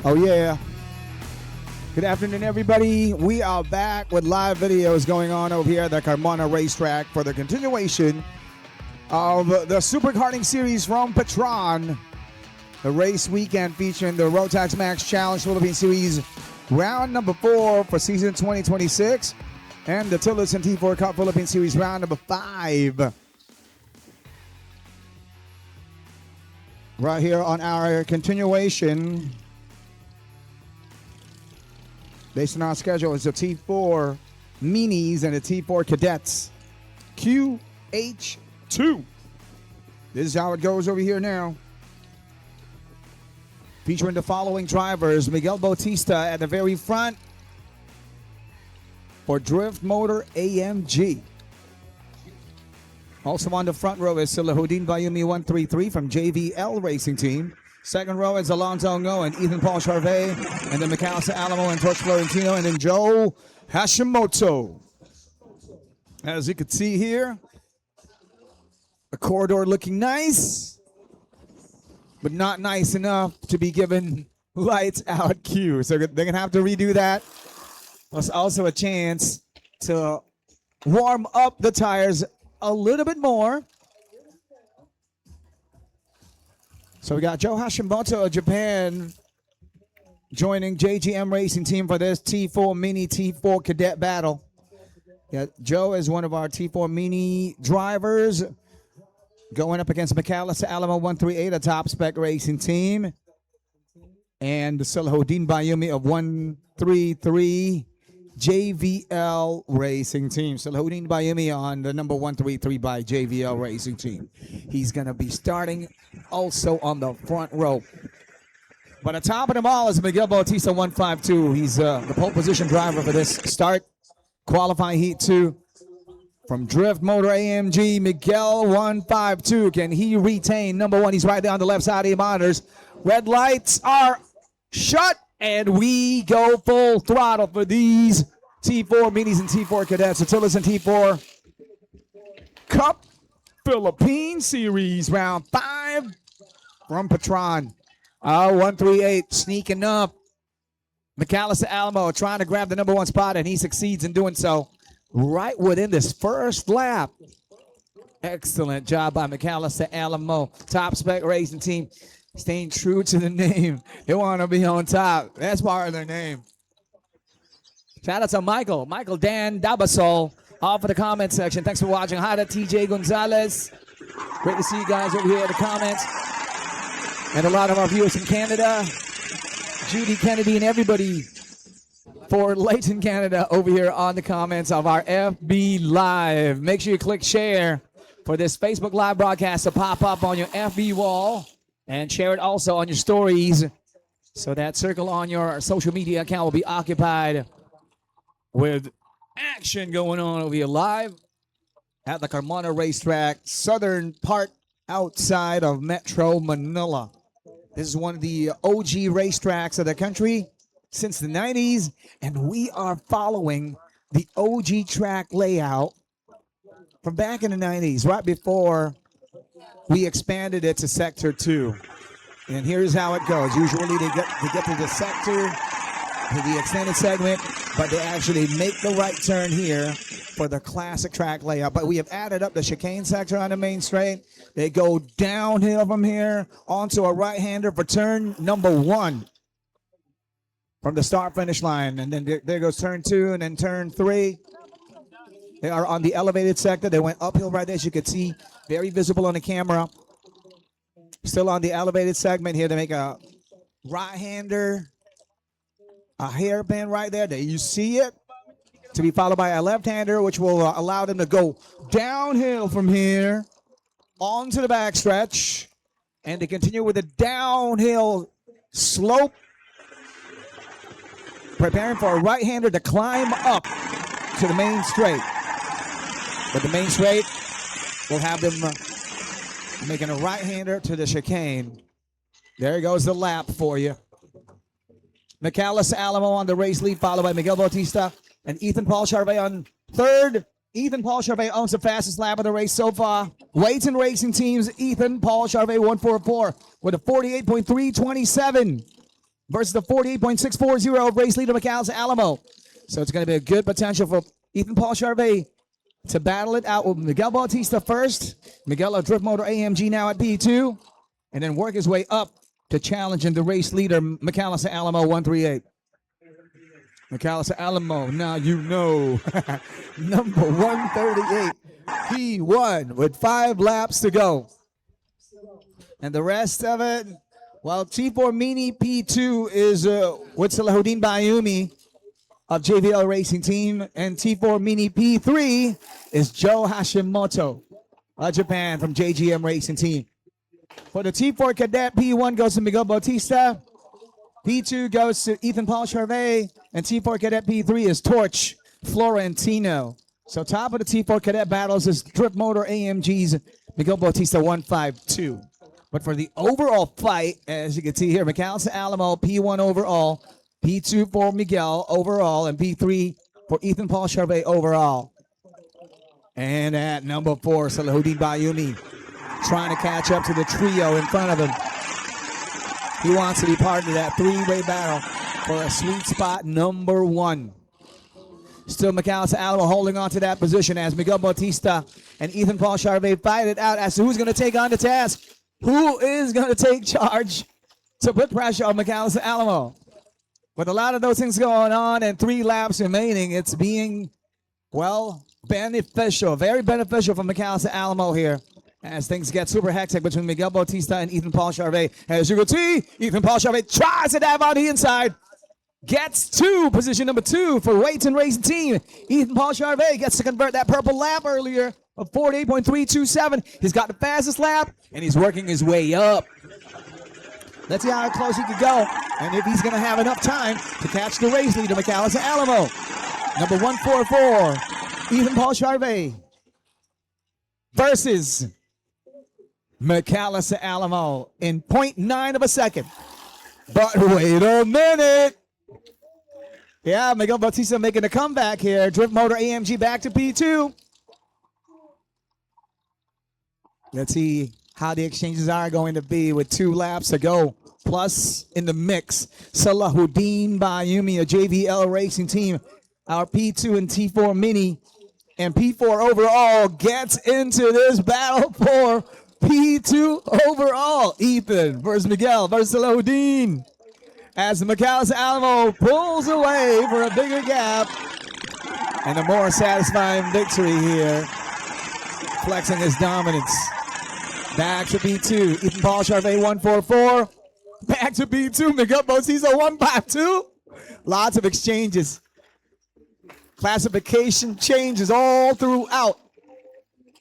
Oh, yeah. Good afternoon, everybody. We are back with live videos going on over here at the Carmona Racetrack for the continuation of the Super Karting Series from PETRON. The race weekend featuring the Rotax Max Challenge Philippine Series round number 4 for season 2026 and the TILLOTSON T4 Cup Philippine Series round number 5. Right here on our continuation. Based on our schedule, is the T4 Minis and the T4 Cadets. QH2. This is how it goes over here now. Featuring the following drivers. Miguel Bautista at the very front for Drift Motor AMG. Also on the front row is Silahudin Bayumi 133 from JVL Racing Team. Second row is Alonso Ngo and Ethan Paul Charvet, and then Mikasa Alamo and Torch Florentino, and then Joe Hashimoto. As you can see here, the corridor looking nice, but not nice enough to be given lights out cue. So they're going to have to redo that. Plus also a chance to warm up the tires a little bit more. So we got Joe Hashimoto of Japan joining JGM Racing Team for this T4 Mini T4 Cadet battle. Yeah, Joe is one of our T4 Mini drivers going up against McAllister Alamo 138, a top spec racing team. And Salahuddin Bayumi of 133 JVL Racing Team. Salahuddin Bayumi on the number 133 by JVL Racing Team. He's going to be starting also on the front row. But on top of them all is Miguel Bautista 152. He's the pole position driver for this start. Qualifying Heat 2 from Drift Motor AMG. Miguel 152. Can he retain number 1? He's right there on the left side of the monitors. Red lights are shut, and we go full throttle for these T4 Minis and T4 Cadets. The TILLOTSON T4 Cup Philippine Series, round 5 from PETRON. 138 sneaking up. McAllister Alamo trying to grab the number 1 spot, and he succeeds in doing so right within this first lap. Excellent job by McAllister Alamo. Top spec racing team. Staying true to the name. They want to be on top. That's part of their name. Shout out to Michael Dan Dabasol off of the comment section. Thanks for watching. Hi to TJ Gonzalez. Great to see you guys over here in the comments. And a lot of our viewers from Canada. Judy Kennedy and everybody for Leighton, Canada over here on the comments of our FB Live. Make sure you click share for this Facebook Live broadcast to pop up on your FB wall. And share it also on your stories so that circle on your social media account will be occupied with action going on over here live at the Carmona Racetrack, southern part outside of Metro Manila. This is one of the OG racetracks of the country since the 90s, and we are following the OG track layout from back in the 90s, right before we expanded it to Sector 2. And here's how it goes. Usually they get to the sector, to the extended segment, but they actually make the right turn here for the classic track layout. But we have added up the chicane sector on the main straight. They go downhill from here onto a right-hander for turn number 1 from the start-finish line. And then there goes turn 2 and then turn 3. They are on the elevated sector. They went uphill right there, as you can see. Very visible on the camera. Still on the elevated segment here. They make a right-hander, a hairpin right there. There you see it. To be followed by a left-hander, which will allow them to go downhill from here onto the backstretch. And to continue with a downhill slope. Preparing for a right-hander to climb up to the main straight. But the main straight will have them making a right-hander to the chicane. There goes the lap for you. McAllister Alamo on the race lead, followed by Miguel Bautista and Ethan Paul Charvet on third. Ethan Paul Charvet owns the fastest lap of the race so far. Weights and racing teams, Ethan Paul Charvet 144 with a 48.327 versus the 48.640 of race leader McAllister Alamo. So it's going to be a good potential for Ethan Paul Charvet to battle it out with Miguel Bautista first. Miguel of Drift Motor AMG now at P2. And then work his way up to challenging the race leader, McAllister Alamo 138. McAllister Alamo, now you know. Number 138. He won with 5 laps to go. And the rest of it, well, T4 Mini P2 is with Salahuddin Bayumi of JVL Racing Team, and T4 Mini P3 is Joe Hashimoto of Japan from JGM Racing Team. For the T4 Cadet, P1 goes to Miguel Bautista, P2 goes to Ethan Paul Charvet, and T4 Cadet P3 is Torch Florentino. So top of the T4 Cadet battles is Drift Motor AMG's Miguel Bautista 152. But for the overall fight, as you can see here, McAllister Alamo P1 overall, P2 for Miguel overall, and P3 for Ethan Paul Charvet overall. And at number 4, Salahuddin Bayumi trying to catch up to the trio in front of him. He wants to be part of that 3-way battle for a sweet spot number 1. Still McAllister Alamo holding on to that position as Miguel Bautista and Ethan Paul Charvet fight it out as to who's going to take on the task Who is going to take charge to put pressure on McAllister Alamo? With a lot of those things going on and 3 laps remaining, it's being, well, beneficial, very beneficial for McAllister Alamo here as things get super hectic between Miguel Bautista and Ethan Paul Charvet. As you can see, Ethan Paul Charvet tries to dive on the inside, gets to position number 2 for Waiton Racing Team. Ethan Paul Charvet gets to convert that purple lap earlier of 48.327. He's got the fastest lap, and he's working his way up. Let's see how close he can go, and if he's going to have enough time to catch the race leader, McAllister Alamo. Number 144, Ethan Paul Charvet versus McAllister Alamo in 0.9 of a second. But wait a minute. Yeah, Miguel Bautista making a comeback here. Drift Motor AMG back to P2. Let's see how the exchanges are going to be with 2 laps to go. Plus, in the mix, Salahuddin Bayumi, a JVL Racing Team, our P2 and T4 Mini, and P4 overall gets into this battle for P2 overall. Ethan versus Miguel versus Salahuddin. As McAllister Alamo pulls away for a bigger gap and a more satisfying victory here, flexing his dominance. Back to B2, Ethan Paul Charvet 144. Back to B2, Miguel Bautista 152. Lots of exchanges. Classification changes all throughout.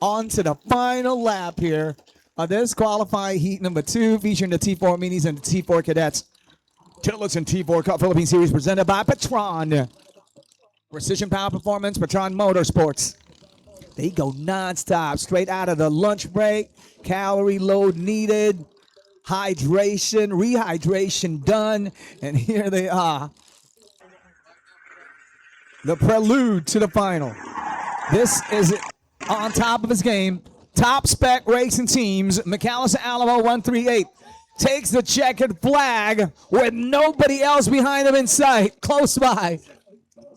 On to the final lap here of this qualifying heat number 2, featuring the T4 Minis and the T4 Cadets. TILLOTSON T4 Cup Philippine Series presented by PETRON. Precision Power Performance, PETRON Motorsports. They go non-stop, straight out of the lunch break. Calorie load needed. Hydration, rehydration done. And here they are. The prelude to the final. This is on top of his game. Top spec racing teams. McAllister Alamo 138 takes the checkered flag with nobody else behind him in sight. Close by.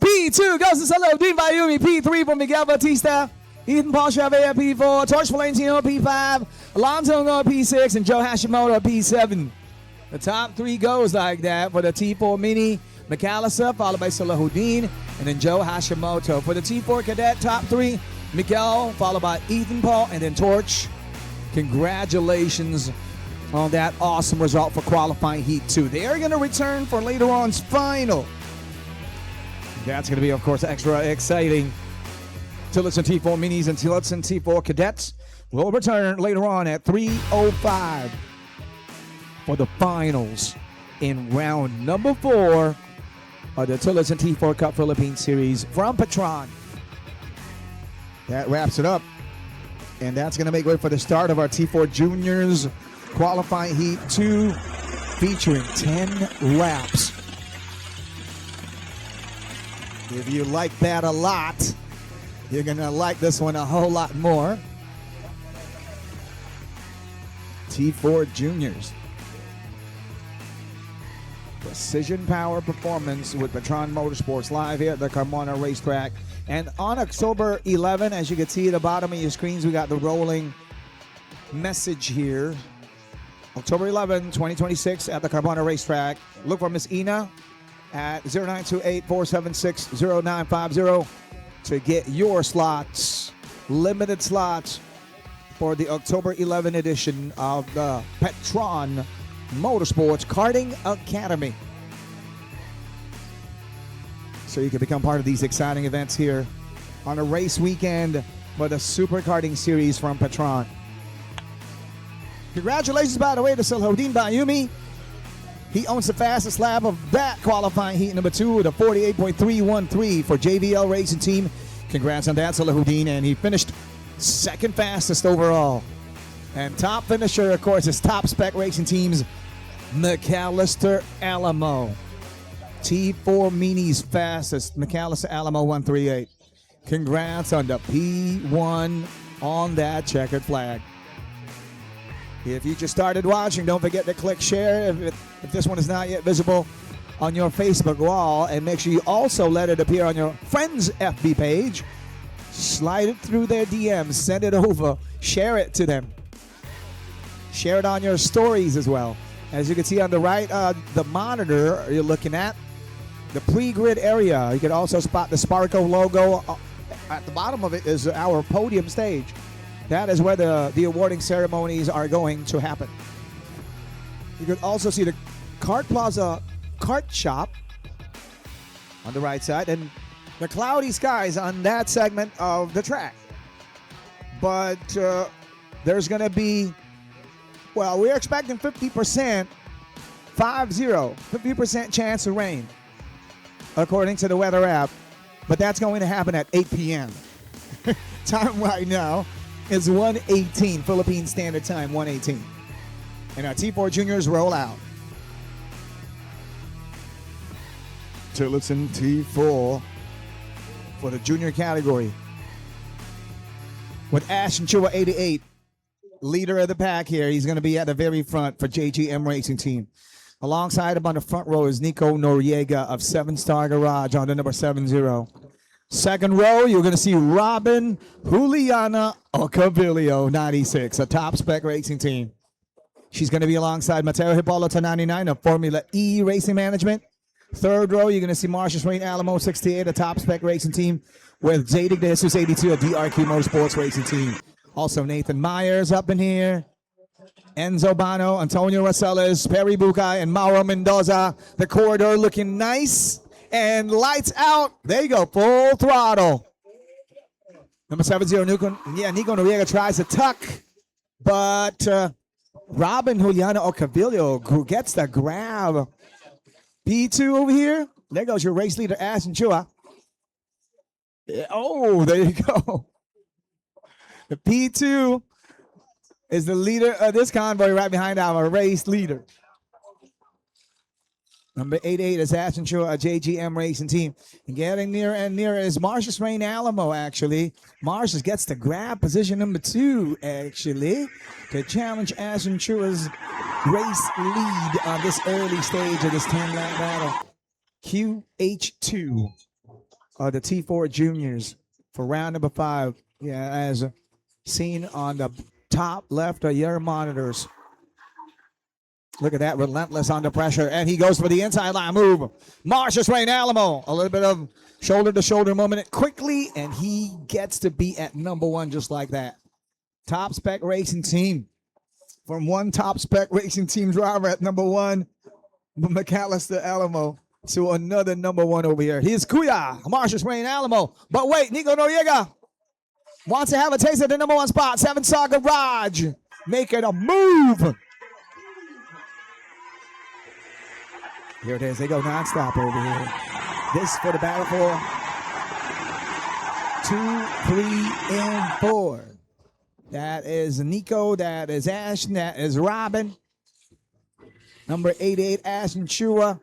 P2 goes to Salahuddin Bayumi. P3 for Miguel Bautista. Ethan Paul Charvet at P4, Torch Valentino at P5, Alonso at P6, and Joe Hashimoto at P7. The top 3 goes like that for the T4 Mini. McAllister, followed by Salahuddin, and then Joe Hashimoto. For the T4 Cadet, top 3, Miguel, followed by Ethan Paul, and then Torch. Congratulations on that awesome result for qualifying Heat 2. They are going to return for later on's final. That's going to be, of course, extra exciting. TILLOTSON T4 Minis and TILLOTSON T4 Cadets will return later on at 3:05 for the finals in round number 4 of the TILLOTSON T4 Cup Philippine Series from PETRON. That wraps it up, and that's going to make way for the start of our T4 Juniors qualifying Heat 2 featuring 10 laps. If you like that a lot, you're going to like this one a whole lot more. T4 Juniors. Precision Power Performance with PETRON Motorsports live here at the Carmona Racetrack. And on October 11, as you can see at the bottom of your screens, we got the rolling message here. October 11, 2026 at the Carmona Racetrack. Look for Miss Ina at 0928-476-0950 to get your slots, limited slots for the October 11 edition of the PETRON Motorsports Karting Academy. So you can become part of these exciting events here on a race weekend for the Super Karting Series from PETRON. Congratulations, by the way, to Salahuddin Bayumi. He owns the fastest lap of that qualifying heat number 2 with a 48.313 for JVL Racing Team. Congrats on that, Salahuddin. And he finished second fastest overall. And top finisher, of course, is Top Spec Racing Team's McAllister Alamo. T4 Mini's fastest, McAllister Alamo 138. Congrats on the P1 on that checkered flag. If you just started watching, don't forget to click share if this one is not yet visible on your Facebook wall, and make sure you also let it appear on your friend's FB page. Slide it through their DMs, send it over, share it to them. Share it on your stories as well. As you can see on the right, the monitor you're looking at, the pre-grid area. You can also spot the Sparko logo. At the bottom of it is our podium stage. That is where the awarding ceremonies are going to happen. You can also see the Kart Plaza Kart Shop on the right side and the cloudy skies on that segment of the track. But there's going to be, well, we're expecting 50%, 50% chance of rain, according to the weather app. But that's going to happen at 8 p.m. Time right now is 1:18, Philippine Standard Time, 1:18. And our T4 juniors roll out. Tillotson T4 for the junior category. With Ashton Chua, 88, leader of the pack here. He's going to be at the very front for JGM Racing Team. Alongside him on the front row is Nico Noriega of 7-Star Garage on the number 70. Second row, you're going to see Robin Juliana Ocabilio, 96, a top spec racing team. She's going to be alongside Mateo Hippolyta, 99, of Formula E Racing Management. Third row, you're going to see Marcius Rain Alamo, 68, a top spec racing team, with Zadig De Jesus, 82, a DRQ Motorsports racing team. Also Nathan Myers up in here. Enzo Bano, Antonio Rosales, Perry Bucay, and Mauro Mendoza. The corridor looking nice. And lights out. There you go, full throttle. Number 70, Nico Noriega tries to tuck. But Robin Juliana Ocabilio, who gets the grab. P2 over here. There goes your race leader, Ashton Chua. Oh, there you go. The P2 is the leader of this convoy right behind our race leader. Number 88 is Ashton Chua, a JGM Racing Team. And getting nearer and nearer is Marcius Rain Alamo, actually. Marcius gets to grab position number 2, actually, to challenge Ashton Chua's race lead on this early stage of this 10-lap battle. QH2 are the T4 juniors for round number 5. Yeah, as seen on the top left of your monitors. Look at that, relentless under pressure, and he goes for the inside line move. Marcius Rain Alamo, a little bit of shoulder-to-shoulder movement quickly, and he gets to be at number 1 just like that. Top spec racing team. From one top spec racing team driver at number 1, McAllister Alamo, to another number 1 over here. Here's Kuya, Marcius Rain Alamo. But wait, Nico Noriega wants to have a taste of the number 1 spot. 7-Star Garage making a move. Here it is. They go nonstop over here. This for the battle for 2, 3, and 4. That is Nico. That is Ashton. That is Robin. Number 88, Ashton Chua,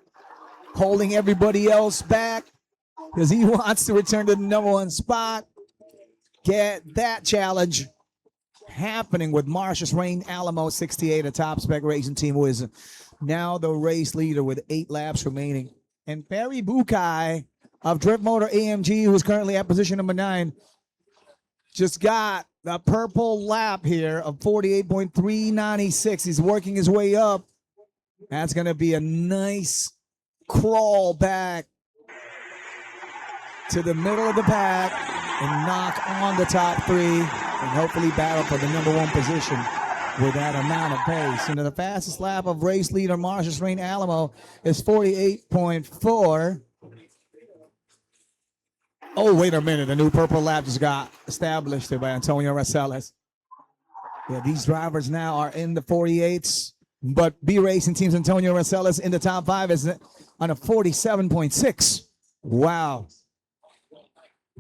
holding everybody else back because he wants to return to the number 1 spot. Get that challenge happening with Marcius Rain Alamo, 68, a top spec racing team, who is now the race leader with 8 laps remaining. And Perry Bucay of Drift Motor AMG, who is currently at position number 9, just got the purple lap here of 48.396. He's working his way up. That's going to be a nice crawl back to the middle of the pack and knock on the top 3 and hopefully battle for the number 1 position with that amount of pace. And the fastest lap of race leader Marcius Rain Alamo is 48.4. Oh, wait a minute. A new purple lap just got established here by Antonio Rosales. Yeah, these drivers now are in the 48s, but B Racing Team's Antonio Rosales in the top 5 is on a 47.6. Wow.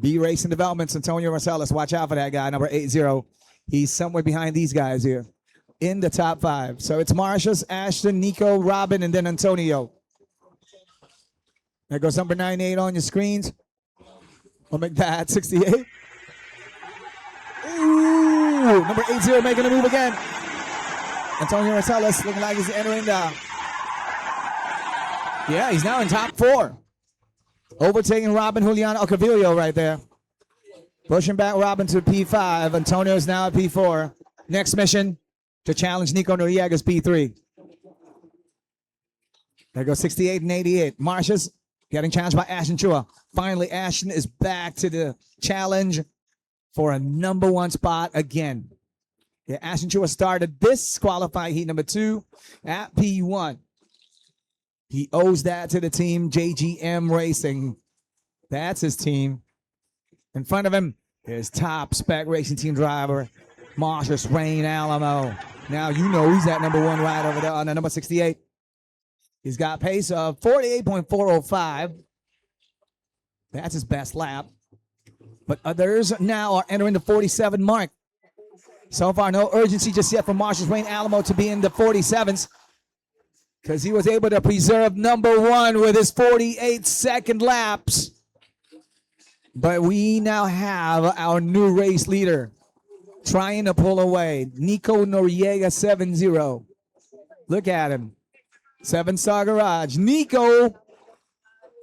B Racing Developments, Antonio Rosales. Watch out for that guy, number 80. He's somewhere behind these guys here in the top 5. So it's Marcius, Ashton, Nico, Robin, and then Antonio. There goes number 98 on your screens. We'll make that 68. Ooh, number 80 making a move again. Antonio Rosales looking like he's entering the... Yeah, he's now in top 4. Overtaking Robin Juliana Ocabilio right there. Pushing back Robin to P5. Antonio's now at P4. Next mission, to challenge Nico Noriega's P3. There goes 68 and 88. Marcia's getting challenged by Ashton Chua. Finally, Ashton is back to the challenge for a number 1 spot again. Yeah, Ashton Chua started this qualifying heat number 2 at P1. He owes that to the team JGM Racing. That's his team. In front of him is top spec racing team driver Marcius Rain Alamo. Now you know he's at number 1 right over there on the number 68. He's got pace of 48.405. That's his best lap. But others now are entering the 47 mark. So far, no urgency just yet for Marcius Rain Alamo to be in the 47s, because he was able to preserve number 1 with his 48-second laps. But we now have our new race leader trying to pull away. Nico Noriega 7-0. Look at him. 7-star garage. Nico,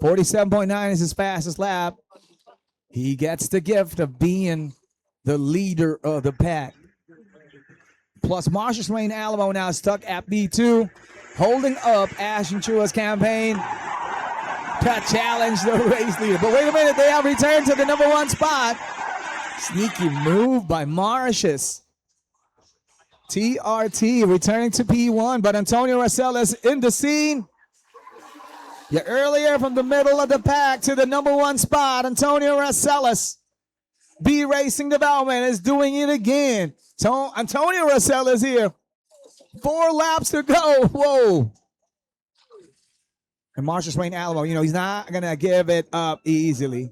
47.9 is his fastest lap. He gets the gift of being the leader of the pack. Plus, Marcius Rain Alamo now stuck at B2, holding up Ashton Chua's campaign to challenge the race leader. But wait a minute, they have returned to the number 1 spot. Sneaky move by Marcius. TRT returning to P1, but Antonio Russell is in the scene. Yeah, earlier from the middle of the pack to the number 1 spot, Antonio Rosales. B Racing Development is doing it again. Antonio Russell is here. 4 laps to go. Whoa. And Marcius Rain Alamo, you know, he's not going to give it up easily.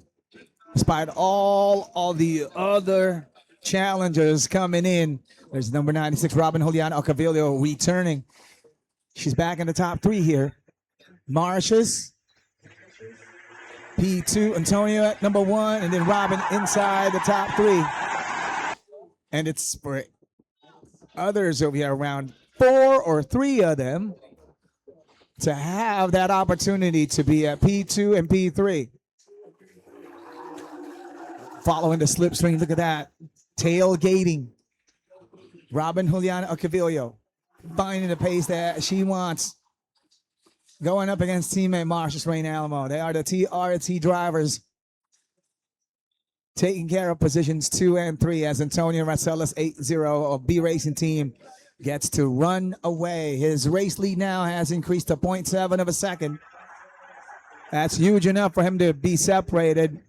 Despite all the other challengers coming in. There's number 96, Robin Juliana Ocavillo returning. She's back in the top 3 here. Marcius, P2, Antonio at number 1, and then Robin inside the top 3. And it's for others over here, around 4 or 3 of them, to have that opportunity to be at P2 and P3. Following the slipstream, look at that. Tailgating. Robin Juliana Ocavillo finding the pace that she wants. Going up against teammate Marcius Rain Alamo. They are the TRT drivers taking care of positions 2 and 3 as Antonio Rosales 8-0 of B Racing Team gets to run away. His race lead now has increased to 0.7 of a second. That's huge enough for him to be separated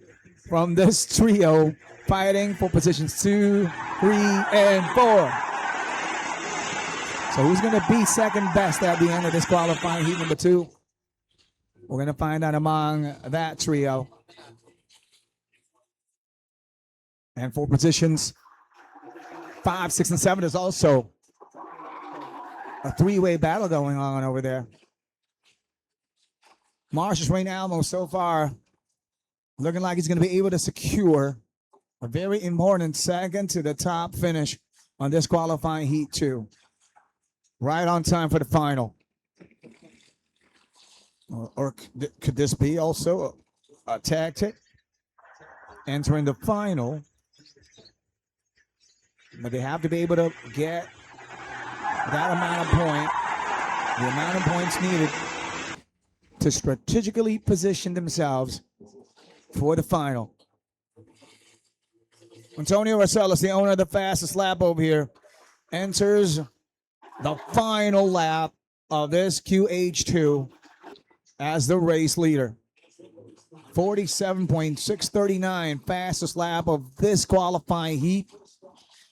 from this trio fighting for positions 2, 3, and 4. So who's going to be second best at the end of this qualifying heat number 2? We're going to find out among that trio. And for positions 5, 6, and 7, there's also a 3-way battle going on over there. Marcius Rain Alamo so far looking like he's going to be able to secure a very important second to the top finish on this qualifying heat 2. Right on time for the final. Or could this be also a tactic? Entering the final. But they have to be able to get that amount of the amount of points needed to strategically position themselves for the final. Antonio Rosales, the owner of the fastest lap over here, enters the final lap of this QH2 as the race leader. 47.639, fastest lap of this qualifying heat.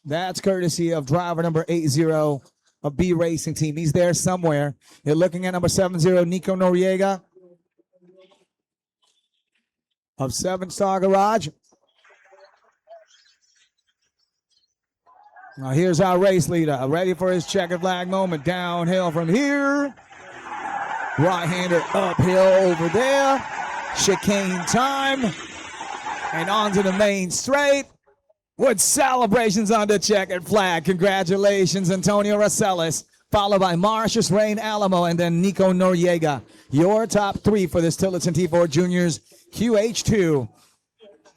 That's courtesy of driver number 80 of B Racing Team. He's there somewhere. You're looking at number 70, Nico Noriega of 7-Star Garage. Now here's our race leader, ready for his checkered flag moment. Downhill from here. Right-hander uphill over there. Chicane time. And onto the main straight with celebrations on the checkered flag. Congratulations, Antonio Rosales, followed by Marcius Rain Alamo and then Nico Noriega. Your top 3 for this Tillotson T4 Juniors QH2.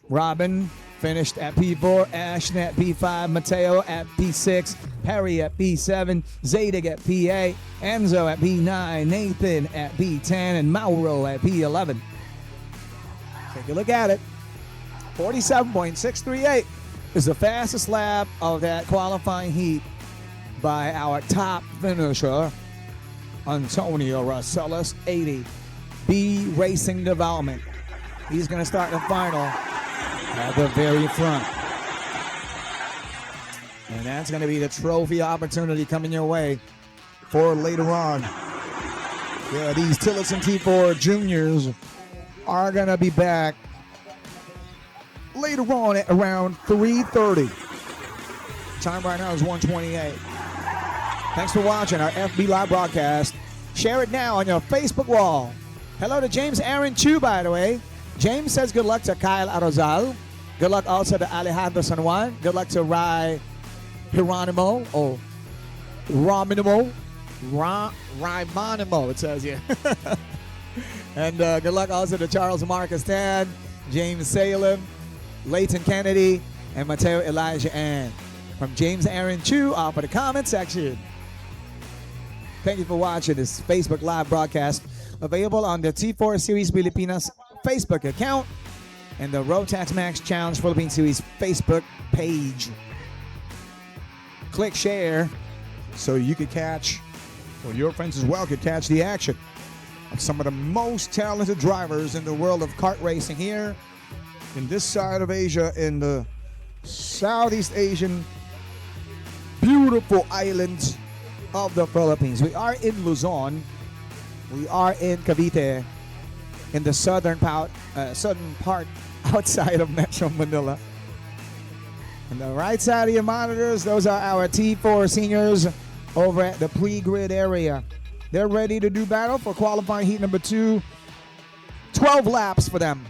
Robin finished at P4, Ashton at P5, Mateo at P6, Perry at P7, Zadig at P8, Enzo at P9, Nathan at P10, and Mauro at P11. Take a look at it. 47.638 is the fastest lap of that qualifying heat by our top finisher, Antonio Rossellis, 80. B Racing Development. He's going to start the final at the very front. And that's going to be the trophy opportunity coming your way for later on. Yeah, these Tillotson T4 juniors are going to be back later on at around 3:30. Time right now is 1:28. Thanks for watching our FB Live broadcast. Share it now on your Facebook wall. Hello to James Aaron Chu, by the way. James says good luck to Kyle Arozal. Good luck also to Alejandro San Juan. Good luck to Rai Hieronimo or Ramonimo. Raimonimo, it says here. And good luck also to Charles Marcus Tan, James Salem, Leighton Kennedy, and Mateo Elijah Ann. From James Aaron Chu off of the comment section. Thank you for watching this Facebook Live broadcast, available on the T4 Series Pilipinas Facebook account and the Rotax Max Challenge Philippines Series Facebook page. Click share so you could catch, or your friends as well could catch the action of some of the most talented drivers in the world of kart racing here in this side of Asia, in the Southeast Asian beautiful island of the Philippines. We are in Luzon. We are in Cavite, in the southern part outside of Metro Manila. On the right side of your monitors, those are our T4 seniors over at the pre-grid area. They're ready to do battle for qualifying heat number 2. 12 laps for them.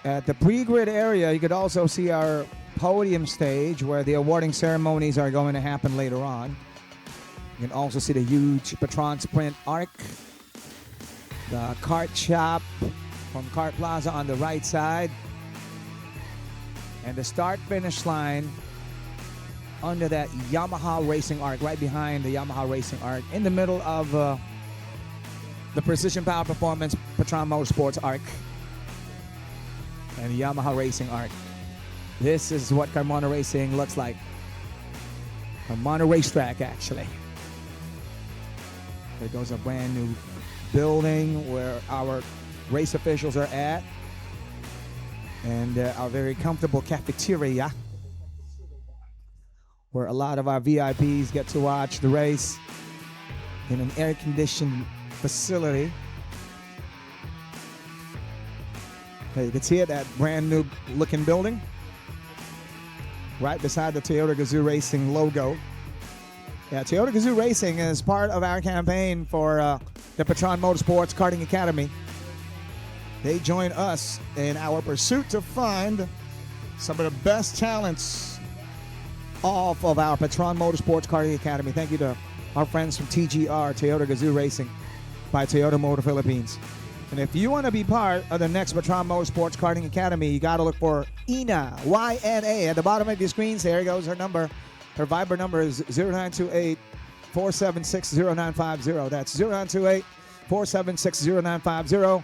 At the pre-grid area, you could also see our podium stage where the awarding ceremonies are going to happen later on. You can also see the huge PETRON Sprint Arc, the kart shop from Kart Plaza on the right side, and the start-finish line under that Yamaha Racing Arc, right behind the Yamaha Racing Arc, in the middle of the Precision Power Performance PETRON Motorsports Arc and the Yamaha Racing Arc. This is what Carmona Racing looks like. Carmona Racetrack, actually. There goes a brand new building where our race officials are at, and our very comfortable cafeteria where a lot of our VIPs get to watch the race in an air-conditioned facility. You can see it, that brand new looking building right beside the Toyota Gazoo Racing logo. Yeah, Toyota Gazoo Racing is part of our campaign for the PETRON Motorsports Karting Academy. They join us in our pursuit to find some of the best talents off of our PETRON Motorsports Karting Academy. Thank you to our friends from TGR, Toyota Gazoo Racing, by Toyota Motor Philippines. And if you want to be part of the next PETRON Motorsports Karting Academy, you got to look for Ina, Y-N-A. At the bottom of your screens, there goes her number. Her Viber number is 0928-476-0950. That's 0928-476-0950.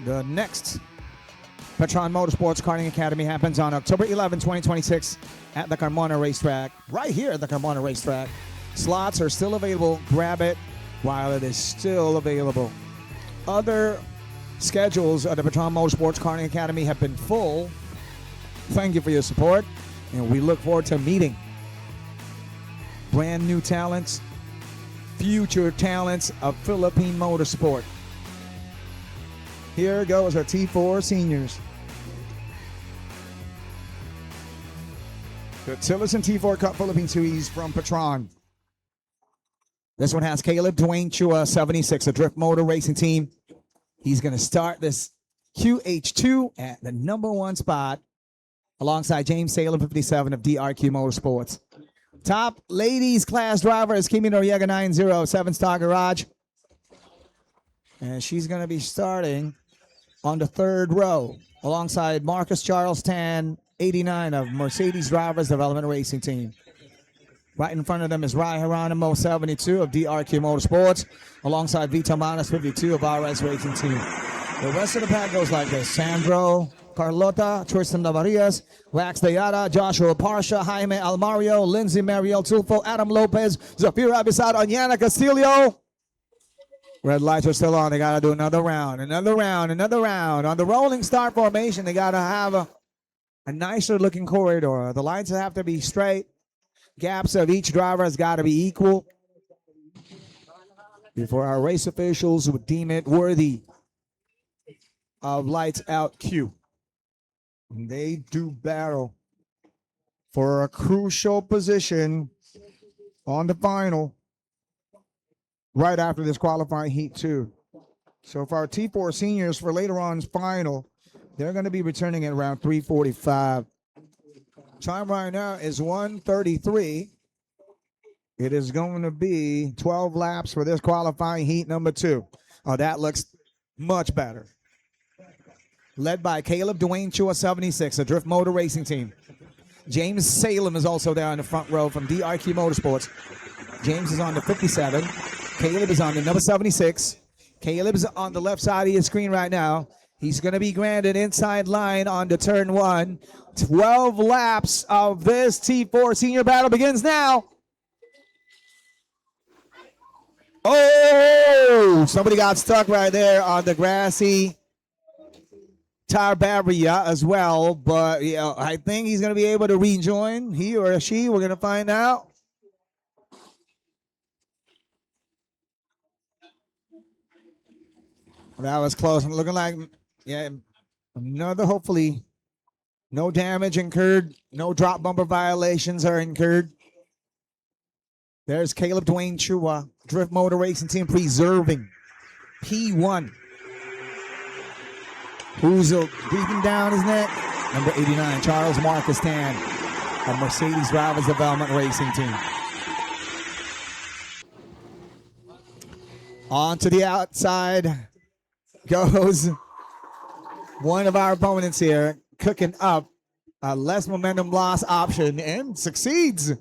The next PETRON Motorsports Karting Academy happens on October 11, 2026 at the Carmona Racetrack, right here at the Carmona Racetrack. Slots are still available. Grab it while it is still available. Other schedules of the PETRON Motorsports Karting Academy have been full. Thank you for your support, and we look forward to meeting brand new talents, future talents of Philippine motorsport. Here goes our T4 seniors. The Tillotson T4 Cup Philippine Series from PETRON. This one has Caleb Dwayne Chua, 76, a Drift Motor Racing Team. He's going to start this QH2 at the #1 spot alongside James Salem, 57, of DRQ Motorsports. Top ladies class driver is Kimi Noriega, 90, 7-star garage. And she's going to be starting on the 3rd row alongside Marcus Charles Tan 89 of Mercedes Drivers Development Racing Team. Right in front of them is Rai Geronimo, 72 of DRQ Motorsports, alongside Vito Manas, 52 of RS Racing Team. The rest of the pack goes like this: Sandro, Carlota, Tristan Navarias, Wax Deada, Joshua Parsha, Jaime Almario, Lindsay Mariel Tufo, Adam Lopez, Zafir Abisad, Onyana Castillo. Red lights are still on. They got to do another round, another round, another round. On the rolling start formation, they got to have a nicer looking corridor. The lines have to be straight. Gaps of each driver has got to be equal before our race officials would deem it worthy of lights out cue. And they do battle for a crucial position on the final right after this qualifying heat 2. So for our T4 seniors, for later on's final, they're going to be returning at around 3:45. Time right now is 1:33. It is going to be 12 laps for this qualifying heat number 2. Oh, that looks much better. Led by Caleb Dwayne Chua, 76, a Drift Motor Racing Team. James Salem is also there in the front row from DRQ Motorsports. James is on the 57. Caleb is on the number 76. Caleb is on the left side of your screen right now. He's going to be granted inside line on the turn 1. 12 laps of this T4 senior battle begins now. Oh, somebody got stuck right there on the grassy tire barrier as well, but I think he's going to be able to rejoin. He or she, we're going to find out. That was close. Looking like, another, hopefully, no damage incurred. No drop bumper violations are incurred. There's Caleb Dwayne Chua, Drift Motor Racing Team, preserving P1. Who's breathing down his neck? Number 89, Charles Marcus Tan, of Mercedes Drivers Development Racing Team. On to the outside goes one of our opponents here, cooking up a less momentum loss option and succeeds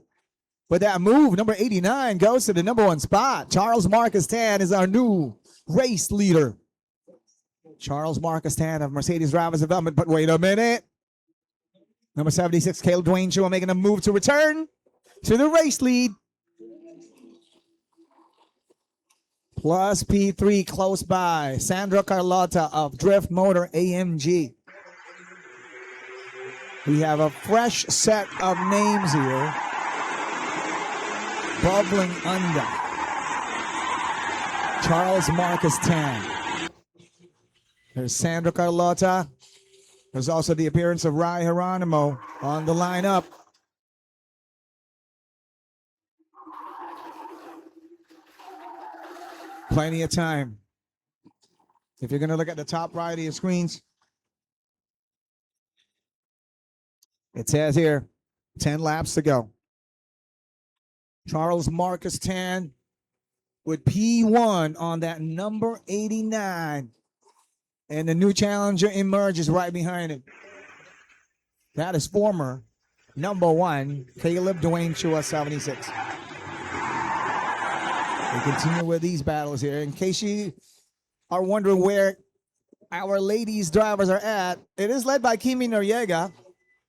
with that move. Number 89 goes to the number 1 spot. Charles Marcus Tan is our new race leader. Charles Marcus Tan of Mercedes Drivers Development. But wait a minute. Number 76, Caleb Dwayne Chua, making a move to return to the race lead. Plus P3 close by. Sandra Carlotta of Drift Motor AMG. We have a fresh set of names here. Bubbling under. Charles Marcus Tan. There's Sandra Carlotta. There's also the appearance of Rai Geronimo on the lineup. Plenty of time. If you're going to look at the top right of your screens, it says here, 10 laps to go. Charles Marcus Tan with P1 on that number 89. And the new challenger emerges right behind it. That is former number 1, Caleb Dwayne Chua, 76. We continue with these battles here. In case you are wondering where our ladies drivers are at, it is led by Kimi Noriega.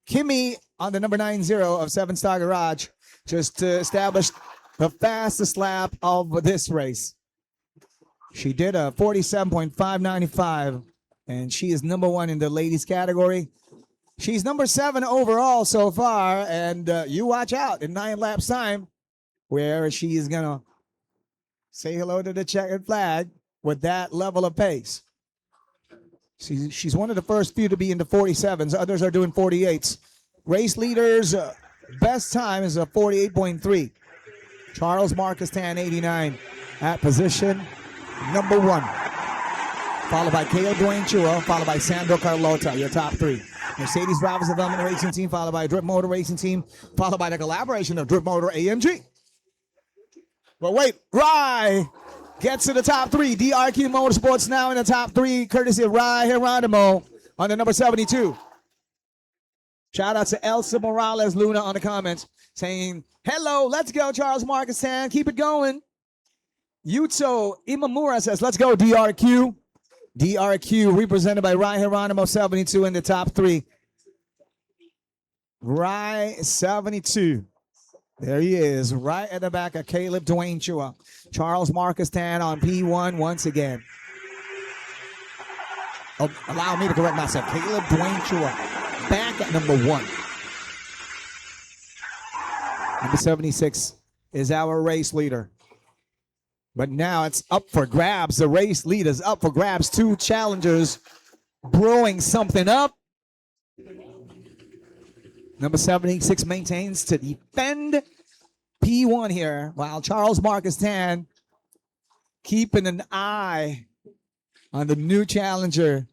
Kimi on the number 90 of 7 Star Garage, just to establish the fastest lap of this race. She did a 47.595, and she is number 1 in the ladies category. She's number 7 overall so far, and you watch out in 9 laps time where she is going to say hello to the checkered flag with that level of pace. She's one of the first few to be in the 47s. Others are doing 48s. Race leaders' best time is a 48.3. Charles Marcus Tan, 89, at position number 1. Followed by Caleb Dwayne Chua, followed by Sandro Carlota, your top 3. Mercedes Drivers Development Racing Team, followed by Drift Motor Racing Team, followed by the collaboration of Drift Motor AMG. But wait, Rai gets to the top 3. DRQ Motorsports now in the top 3, courtesy of Rai Geronimo on the number 72. Shout out to Elsa Morales Luna on the comments saying, hello, let's go, Charles Marcus Tan. Keep it going. Yuto Imamura says, let's go, DRQ. DRQ represented by Rai Hieronimo 72 in the top 3. Rai 72. There he is, right at the back of Caleb Dwayne Chua. Charles Marcus Tan on P1 once again. Oh, allow me to correct myself. Caleb Dwayne Chua back at number 1. Number 76 is our race leader. But now it's up for grabs. The race lead is up for grabs. 2 challengers brewing something up. Number 76 maintains to defend P1 here, while Charles Marcus Tan keeping an eye on the new challenger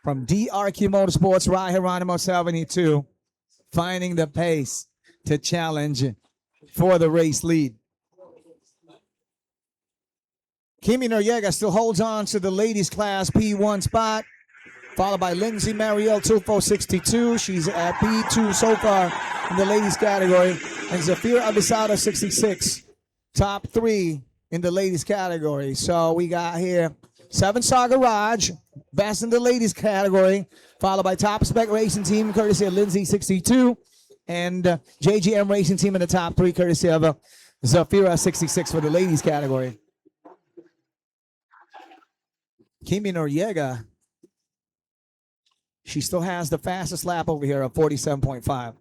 from DRQ Motorsports, Rai Hieronimo 72, finding the pace to challenge for the race lead. Kimi Noriega still holds on to the ladies class P1 spot, followed by Lindsay Marielle Tufo 62. She's at P2 so far in the ladies category. And Zafira Abisada 66, top 3 in the ladies category. So we got here 7-Star Garage, best in the ladies category, followed by Top Spec Racing Team, courtesy of Lindsay 62, and JGM Racing Team in the top 3, courtesy of Zafira 66 for the ladies category. Kimi Noriega, she still has the fastest lap over here of 47.5.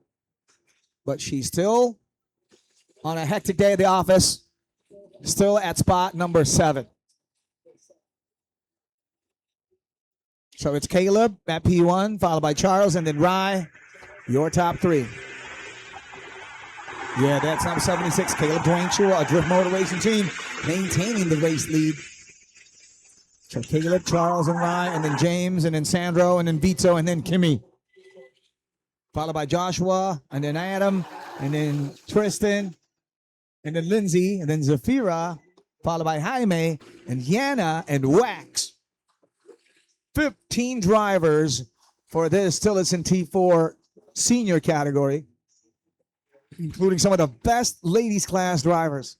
But she's still on a hectic day at the office, still at spot number 7. So it's Caleb at P1, followed by Charles, and then Rai, your top 3. Yeah, that's number 76, Caleb Dwayne Chua, a Drift Motor Racing Team, maintaining the race lead. So Caleb, Charles, and Rai, and then James, and then Sandro, and then Vito, and then Kimmy. Followed by Joshua, and then Adam, and then Tristan, and then Lindsay, and then Zafira, followed by Jaime, and Yana, and Wax. 15 drivers for this Tillotson T4 senior category, including some of the best ladies class drivers.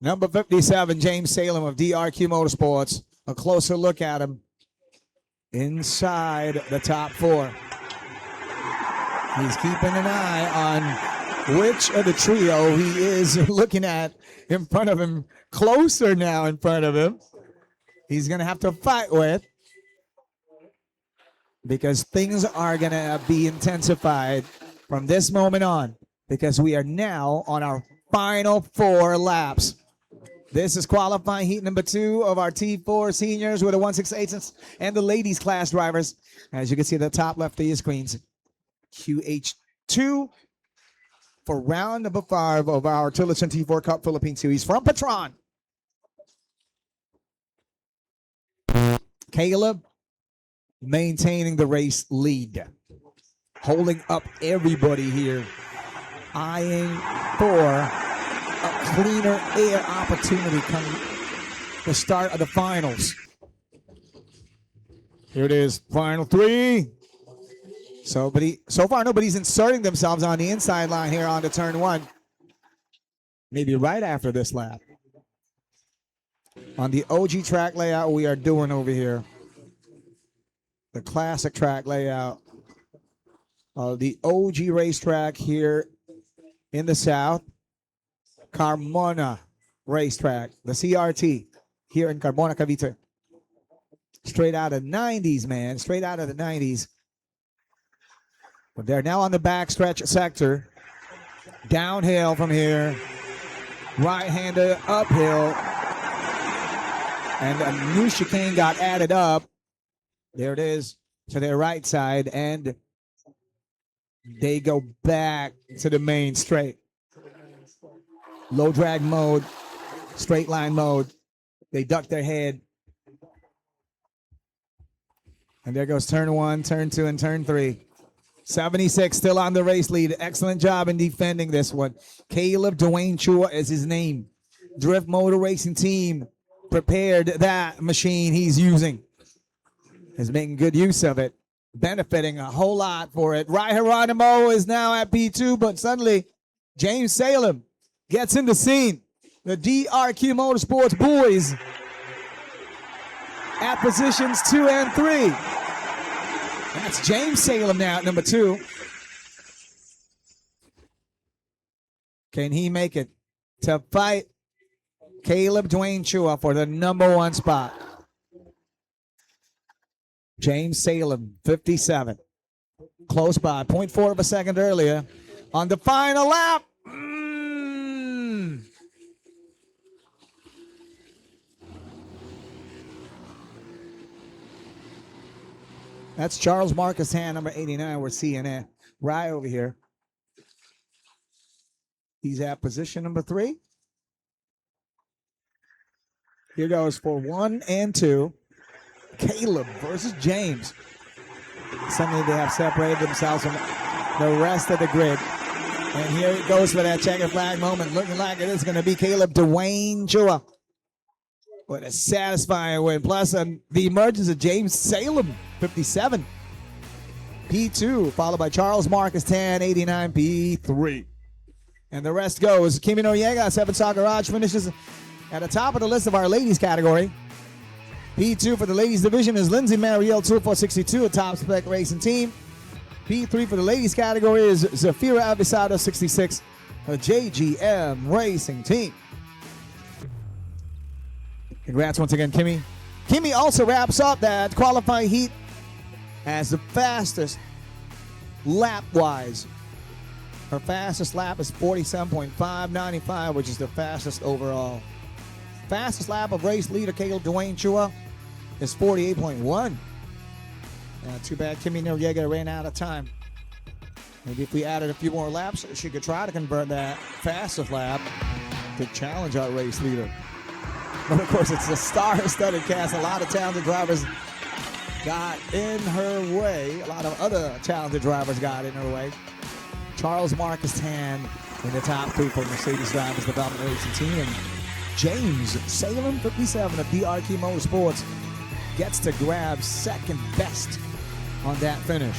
Number 57, James Salem of DRQ Motorsports. A closer look at him inside the top 4. He's keeping an eye on which of the trio he is looking at in front of him, closer now in front of him. He's going to have to fight with, because things are going to be intensified from this moment on, because we are now on our final 4 laps. This is qualifying heat number 2 of our T4 seniors with the 168s and the ladies class drivers. As you can see at the top left of your screens, QH2 for round number 5 of our Tillotson T4 Cup Philippine Series from PETRON. Caleb maintaining the race lead, holding up everybody here, eyeing for a cleaner air opportunity coming the start of the finals. Here it is, final 3. So far nobody's inserting themselves on the inside line here on the turn 1. Maybe right after this lap. On the OG track layout we are doing over here, the classic track layout, the OG racetrack here in the south, Carmona racetrack, the CRT here in Carmona, Cavite. Straight out of the 90s, man. Straight out of the 90s. But they're now on the backstretch sector. Downhill from here. Right-hander uphill. And a new chicane got added up. There it is to their right side. And they go back to the main straight. Low drag mode, straight line mode. They duck their head. And there goes turn 1, turn 2, and turn 3. 76 still on the race lead. Excellent job in defending this one. Caleb Dwayne Chua is his name. Drift Motor Racing Team prepared that machine he's using. Is making good use of it, benefiting a whole lot for it. Rai Geronimo is now at P2, but suddenly James Salem gets in the scene. The DRQ Motorsports boys at positions 2 and 3. That's James Salem now at number 2. Can he make it to fight Caleb Dwayne Chua for the number 1 spot? James Salem, 57. Close by, 0.4 of a second earlier. On the final lap. That's Charles Marcus Hand, number 89. We're seeing it right over here. He's at position number 3. Here goes for 1 and 2. Caleb versus James. Suddenly they have separated themselves from the rest of the grid. And here it goes for that checkered flag moment. Looking like it is going to be Caleb Dwayne Chua. What a satisfying win. Plus the emergence of James Salem, 57. P2, followed by Charles Marcus, 10, 89, P3. And the rest goes. Kimi Noriega, 7 Star Garage, finishes at the top of the list of our ladies category. P2 for the ladies division is Lindsay Marielle, 2462, a top spec racing team. P3 for the ladies category is Zafira Avisado, 66, a JGM racing team. Congrats once again, Kimi. Kimi also wraps up that qualifying heat as the fastest lap-wise. Her fastest lap is 47.595, which is the fastest overall. Fastest lap of race leader Caleb Dwayne Chua is 48.1. Too bad Kimi Noriega ran out of time. Maybe if we added a few more laps, she could try to convert that fastest lap to challenge our race leader. But of course, it's a star-studded cast. A lot of talented drivers got in her way. A lot of other talented drivers got in her way. Charles Marcus Tan in the top 3 for Mercedes Drivers Development Racing Team. And James Salem, 57 of DRQ Motorsports, gets to grab second best on that finish.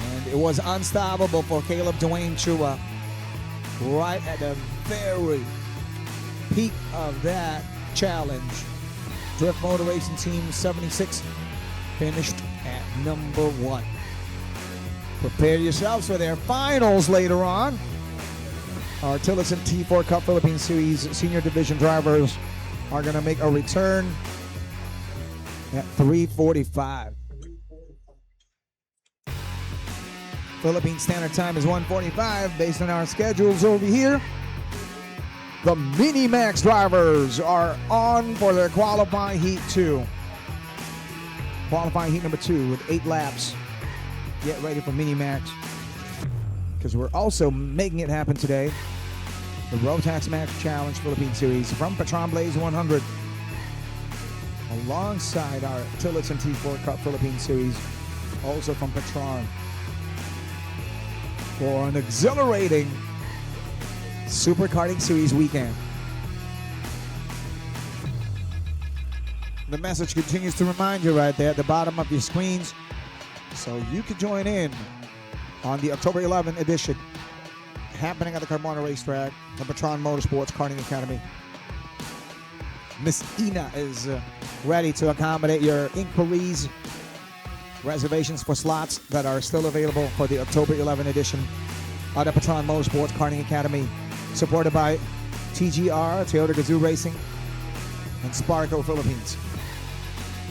And it was unstoppable for Caleb Dwayne Chua right at the very peak of that challenge. Drift Motor Racing Team 76 finished at number 1. Prepare yourselves for their finals later on. Our Tillotson T4 Cup Philippine Series Senior Division drivers are going to make a return at 3:45. Philippine Standard Time is 1:45 based on our schedules over here. The Mini-Max drivers are on for their qualifying heat 2. Qualifying heat number 2 with 8 laps. Get ready for Mini-Max, because we're also making it happen today. The Rotax Max Challenge Philippine Series from PETRON Blaze 100, alongside our Tillotson T4 Cup Philippine Series, also from PETRON, for an exhilarating Super Karting Series weekend. The message continues to remind you right there at the bottom of your screens, so you can join in on the October 11th edition happening at the Carmona Racetrack, the PETRON Motorsports Karting Academy. Miss Ina is ready to accommodate your inquiries, reservations for slots that are still available for the October 11th edition of the PETRON Motorsports Karting Academy, supported by TGR, Toyota Gazoo Racing, and Sparco Philippines.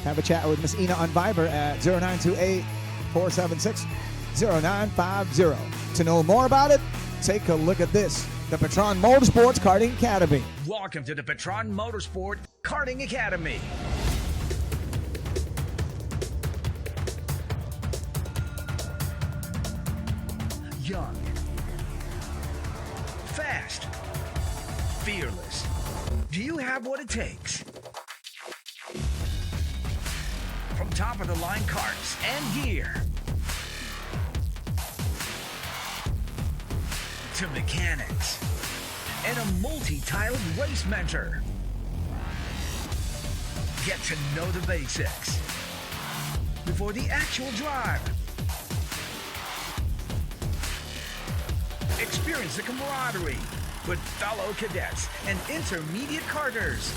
Have a chat with Miss Ina on Viber at 0928-476-0950. To know more about it, take a look at this, the PETRON Motorsports Karting Academy. Welcome to the PETRON Motorsport Karting Academy. Young, fast, fearless. Do you have what it takes? From top-of-the-line carts and gear to mechanics and a multi-tiled race mentor, Get to know the basics before the actual drive. Experience the camaraderie with fellow cadets and intermediate karters.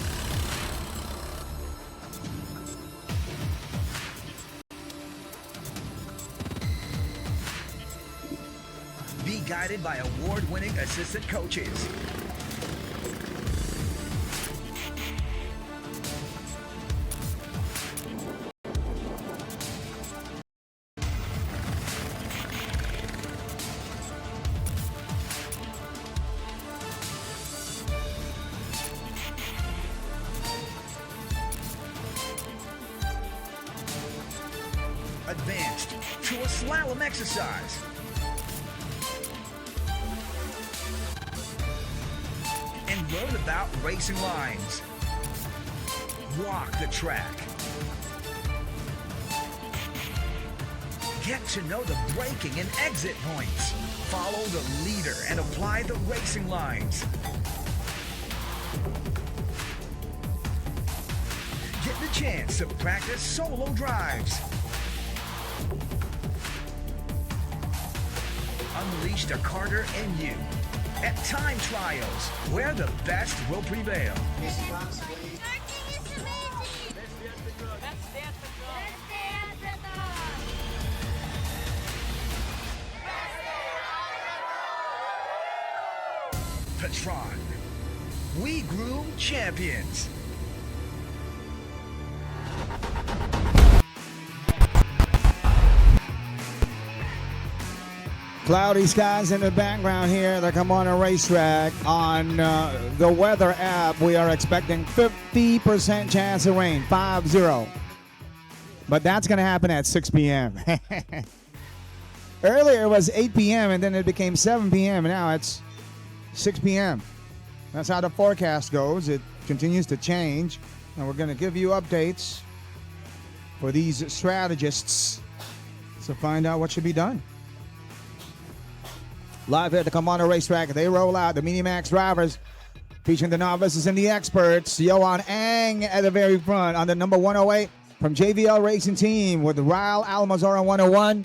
Be guided by award-winning assistant coaches. Advanced to a slalom exercise. And learn about racing lines. Walk the track. Get to know the braking and exit points. Follow the leader and apply the racing lines. Get the chance to practice solo drives. Unleash the karter in you at time trials, where the best will prevail. PETRON, we groom champions. Cloudy skies in the background here. They come on a racetrack. On the weather app, we are expecting 50% chance of rain, 5-0. But that's going to happen at 6 p.m. Earlier it was 8 p.m. and then it became 7 p.m. and now it's 6 p.m. That's how the forecast goes. It continues to change. And we're going to give you updates for these strategists to find out what should be done. Live here at the Kamana Racetrack, they roll out the Mini-Max drivers, featuring the novices and the experts. Johan Ang at the very front on the number 108 from JVL Racing Team with Ryle Almazor on 101.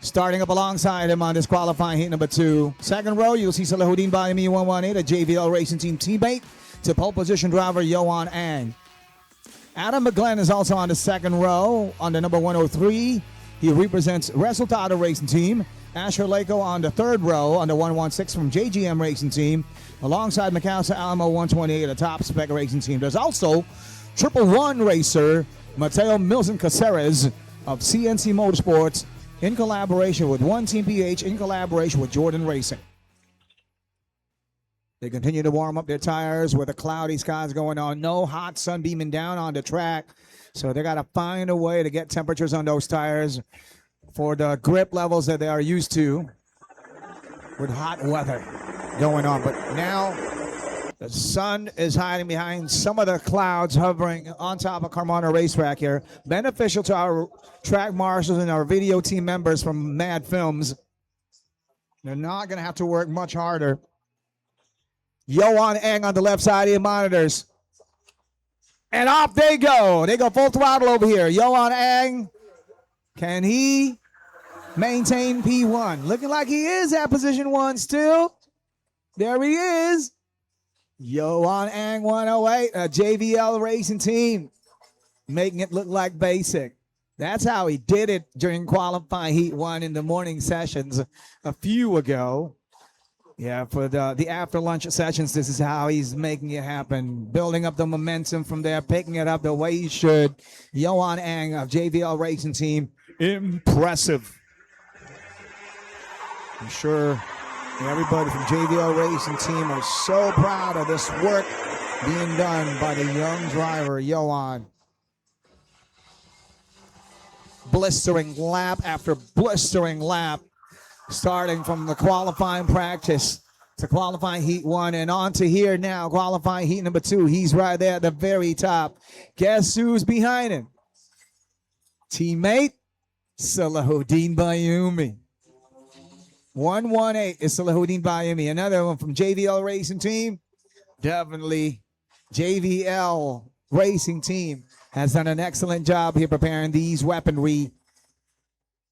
Starting up alongside him on this qualifying heat number 2. Second row, you'll see Salahuddin Bayami 118, a JVL Racing Team teammate to pole position driver Johan Ang. Adam McGlenn is also on the second row on the number 103. He represents Resultado Racing Team. Asher Lako on the third row on the 116 from JGM Racing Team, alongside Mikasa Alamo 128, a top spec racing team. There's also Triple One racer Mateo Milson Caceres of CNC Motorsports in collaboration with One Team PH, in collaboration with Jordan Racing. They continue to warm up their tires with the cloudy skies going on. No hot sun beaming down on the track, so they got to find a way to get temperatures on those tires for the grip levels that they are used to with hot weather going on. But now the sun is hiding behind some of the clouds hovering on top of Carmona Racetrack here. Beneficial to our track marshals and our video team members from Mad Films. They're not going to have to work much harder. Johan Eng on the left side of your monitors. And off they go. They go full throttle over here. Johan Eng, can he maintain P1? Looking like he is at position 1 still. There he is. Johan Ang 108, a JVL Racing Team, making it look like basic. That's how he did it during qualifying heat 1 in the morning sessions a few ago. Yeah, for the after lunch sessions, this is how he's making it happen. Building up the momentum from there, picking it up the way he should. Johan Ang of JVL Racing Team, impressive. I'm sure everybody from JVL Racing Team are so proud of this work being done by the young driver, Johan. Blistering lap after blistering lap, starting from the qualifying practice to qualifying heat 1 and on to here now, qualifying heat number 2. He's right there at the very top. Guess who's behind him? Teammate Salahuddin Bayumi. 118 is Salahuddin Bayumi. Another one from JVL Racing Team. Definitely JVL Racing Team has done an excellent job here preparing these weaponry,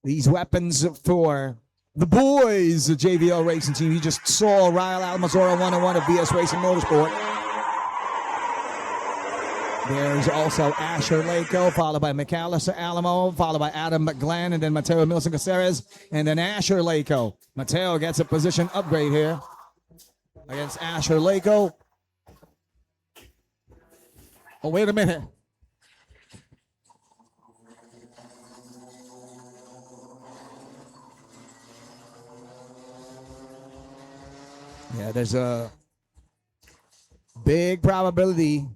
these weapons for the boys, the JVL Racing Team. You just saw Ryle Almazora 101 of VS Racing Motorsport. There's also Asher Lako, followed by McAllister Alamo, followed by Adam McGlenn, and then Mateo Milson Caceres, and then Asher Lako. Mateo gets a position upgrade here against Asher Lako. Oh, wait a minute. Yeah, there's a big probability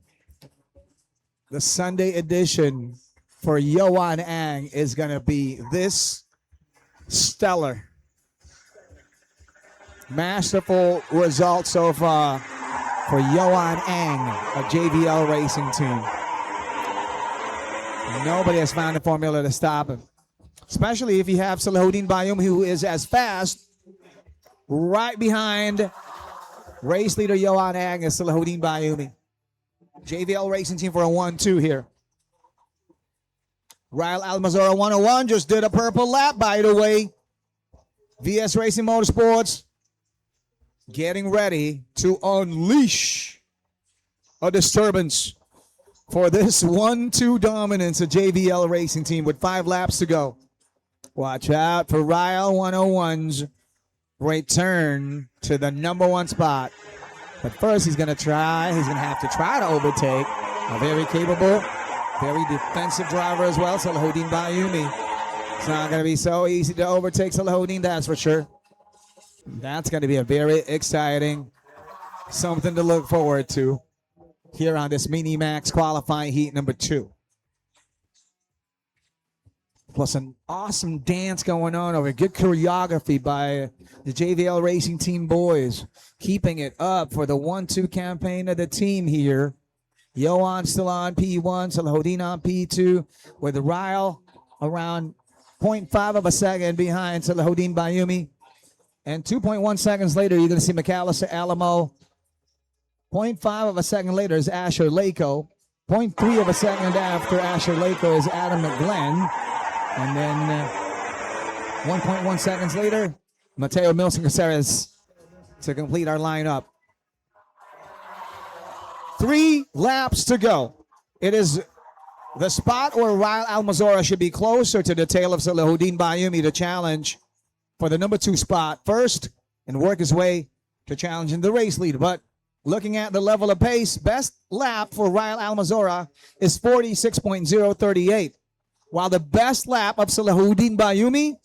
the Sunday edition for Yoan Ang is going to be this stellar. Masterful result so far for Yoan Ang of JVL Racing Team. Nobody has found a formula to stop him, especially if you have Salahuddin Bayum, who is as fast right behind race leader Yoan Ang as Salahuddin Bayumi. JVL Racing Team for a 1-2 here. Ryle Almazora 101 just did a purple lap, by the way. VS Racing Motorsports getting ready to unleash a disturbance for this 1-2 dominance of JVL Racing Team with 5 laps to go. Watch out for Ryle 101's return to the #1 spot. But first, he's going to have to try to overtake a very capable, very defensive driver as well, Salahuddin Bayumi. It's not going to be so easy to overtake Salahuddin, that's for sure. That's going to be a very exciting, something to look forward to here on this Mini Max qualifying heat number 2. Plus an awesome dance going on over. Good choreography by the JVL Racing Team boys. Keeping it up for the 1-2 campaign of the team here. Yoan still on P1, Salahuddin on P2, with Ryle around 0.5 of a second behind Salahuddin Bayumi. And 2.1 seconds later, you're going to see McAllister Alamo. 0.5 of a second later is Asher Lako. 0.3 of a second after Asher Lako is Adam McGlenn. And then 1.1 seconds later, Mateo Milson Caceres to complete our lineup. 3 laps to go. It is the spot where Ryle Almazora should be closer to the tail of Salahuddin Bayumi to challenge for the #2 spot first and work his way to challenging the race lead. But looking at the level of pace, best lap for Ryle Almazora is 46.038. While the best lap of Salahuddin Bayumi,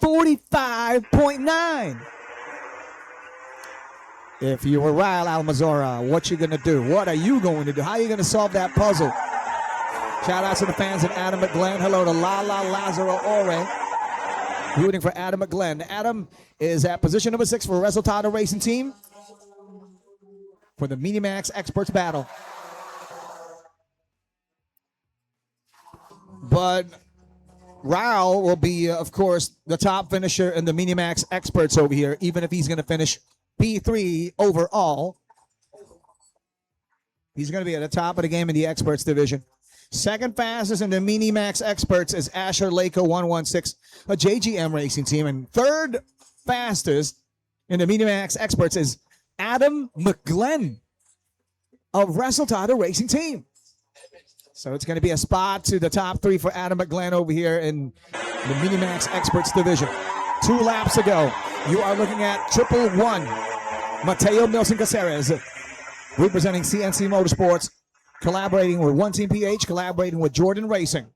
45.9. If you were Ryle Almazora, what you gonna do? What are you going to do? How are you gonna solve that puzzle? Shout out to the fans of Adam McGlenn. Hello to Lala Lazaro Ore, rooting for Adam McGlenn. Adam is at position number 6 for Resultado Racing Team for the Minimax Experts Battle. But Ryle will be, of course, the top finisher in the Minimax Experts over here, even if he's going to finish P3 overall. He's going to be at the top of the game in the Experts division. Second fastest in the Minimax Experts is Asher Lako 116, a JGM Racing Team. And third fastest in the Minimax Experts is Adam McGlenn of Resultado Racing Team. So it's going to be a spot to the top 3 for Adam McGlenn over here in the Minimax Experts division. 2 laps to go. You are looking at 111. Mateo Milson Caceres representing CNC Motorsports, collaborating with One Team PH, collaborating with Jordan Racing.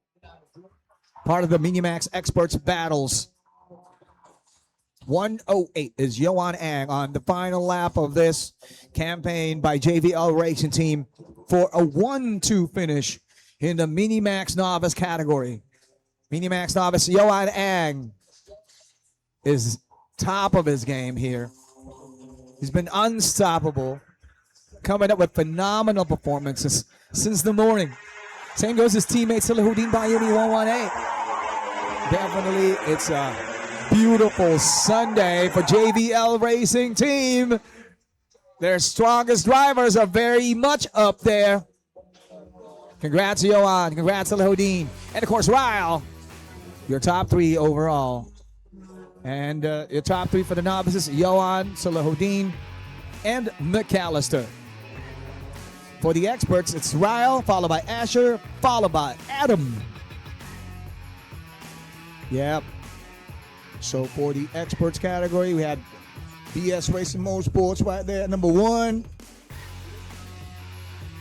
Part of the Minimax Experts battles. 108 is Yoan Ang on the final lap of this campaign by JVL Racing Team for a 1-2 finish in the Minimax Novice category. Minimax Novice Yoan Ang is top of his game here. He's been unstoppable, coming up with phenomenal performances since the morning. Same goes his teammate Salahuddin Bayumi 118. Definitely, it's a beautiful Sunday for JVL Racing Team. Their strongest drivers are very much up there. Congrats, Johan. Congrats, Salahuddin. And, of course, Ryle, your top 3 overall. And your top 3 for the novices, Johan, Salahuddin, and McAllister. For the experts, it's Ryle, followed by Asher, followed by Adam. Yep. So for the experts category, we had BS Racing Motorsports right there at number 1.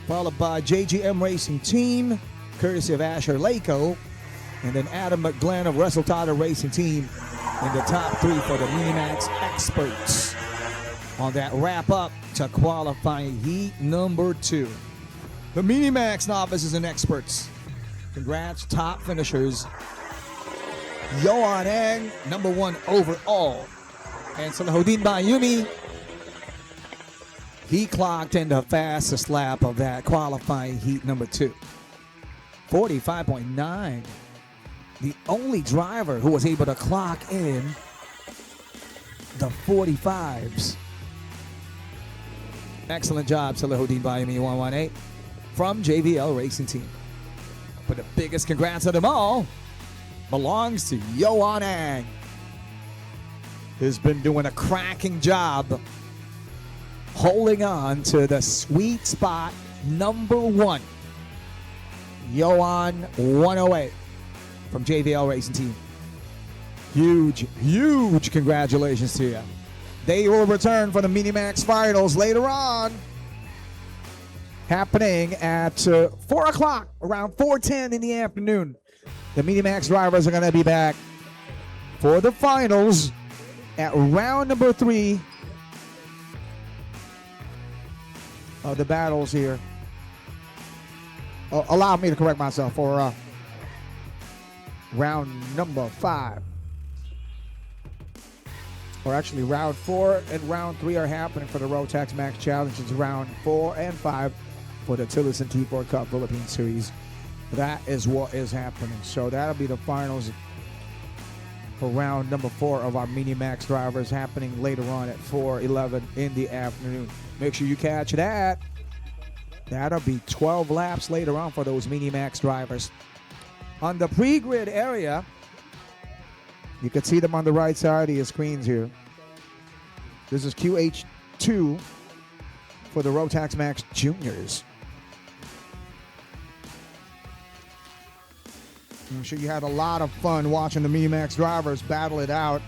Followed by JGM Racing Team, courtesy of Asher Lako. And then Adam McGlenn of Russell Tyler Racing Team in the top 3 for the Minimax experts. On that wrap up to qualifying heat number 2. The Minimax novices and experts. Congrats, top finishers. Johan Ang, number 1 overall. And Salahuddin Bayumi, he clocked in the fastest lap of that qualifying heat number 2. 45.9. The only driver who was able to clock in the 45s. Excellent job, Salahuddin Bayumi 118 from JVL Racing Team. But the biggest congrats of them all belongs to Johan Ang, who's been doing a cracking job holding on to the sweet spot number 1. Johan 108 from JVL Racing Team. Huge congratulations to you. They will return for the Minimax Finals later on, happening at 4 o'clock, around 4:10 in the afternoon. The Minimax drivers are going to be back for the finals at round number 3 of the battles here. Allow me to correct myself, for round number 5. Or actually, round 4 and round 3 are happening for the Rotax Max Challenge. It's round 4 and 5 for the TILLOTSON T4 Cup Philippine Series. That is what is happening. So that'll be the finals for round number 4 of our Minimax drivers, happening later on at 4:11 in the afternoon. Make sure you catch that. That'll be 12 laps later on for those Minimax drivers. On the pre-grid area, you can see them on the right side of your screens here. This is QH2 for the Rotax Max Juniors. I'm sure you had a lot of fun watching the Minimax drivers battle it out.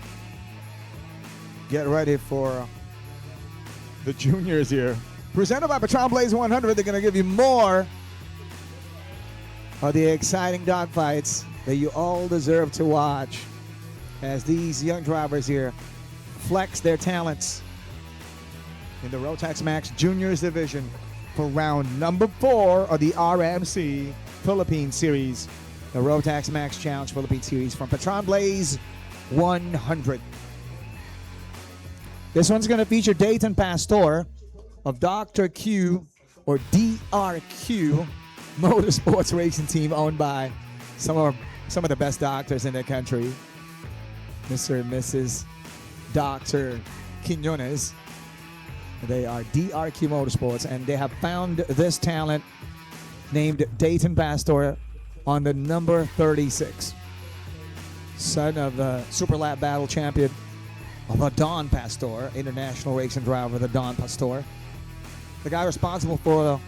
Get ready for the juniors here. Presented by PETRON Blaze 100, they're going to give you more of the exciting dogfights that you all deserve to watch as these young drivers here flex their talents in the Rotax Max Juniors Division for round number 4 of the RMC Philippine Series, the Rotax Max Challenge Philippine Series from PETRON Blaze 100. This one's going to feature Dayton Pastor of Dr. Q, or DRQ Motorsports Racing Team, owned by some of the best doctors in the country, Mr. and Mrs. Dr. Quinones. They are DRQ Motorsports, and they have found this talent named Dayton Pastor on the number 36, son of the Super Lap Battle champion of the Don Pastor, international racing driver, the Don Pastor. The guy responsible for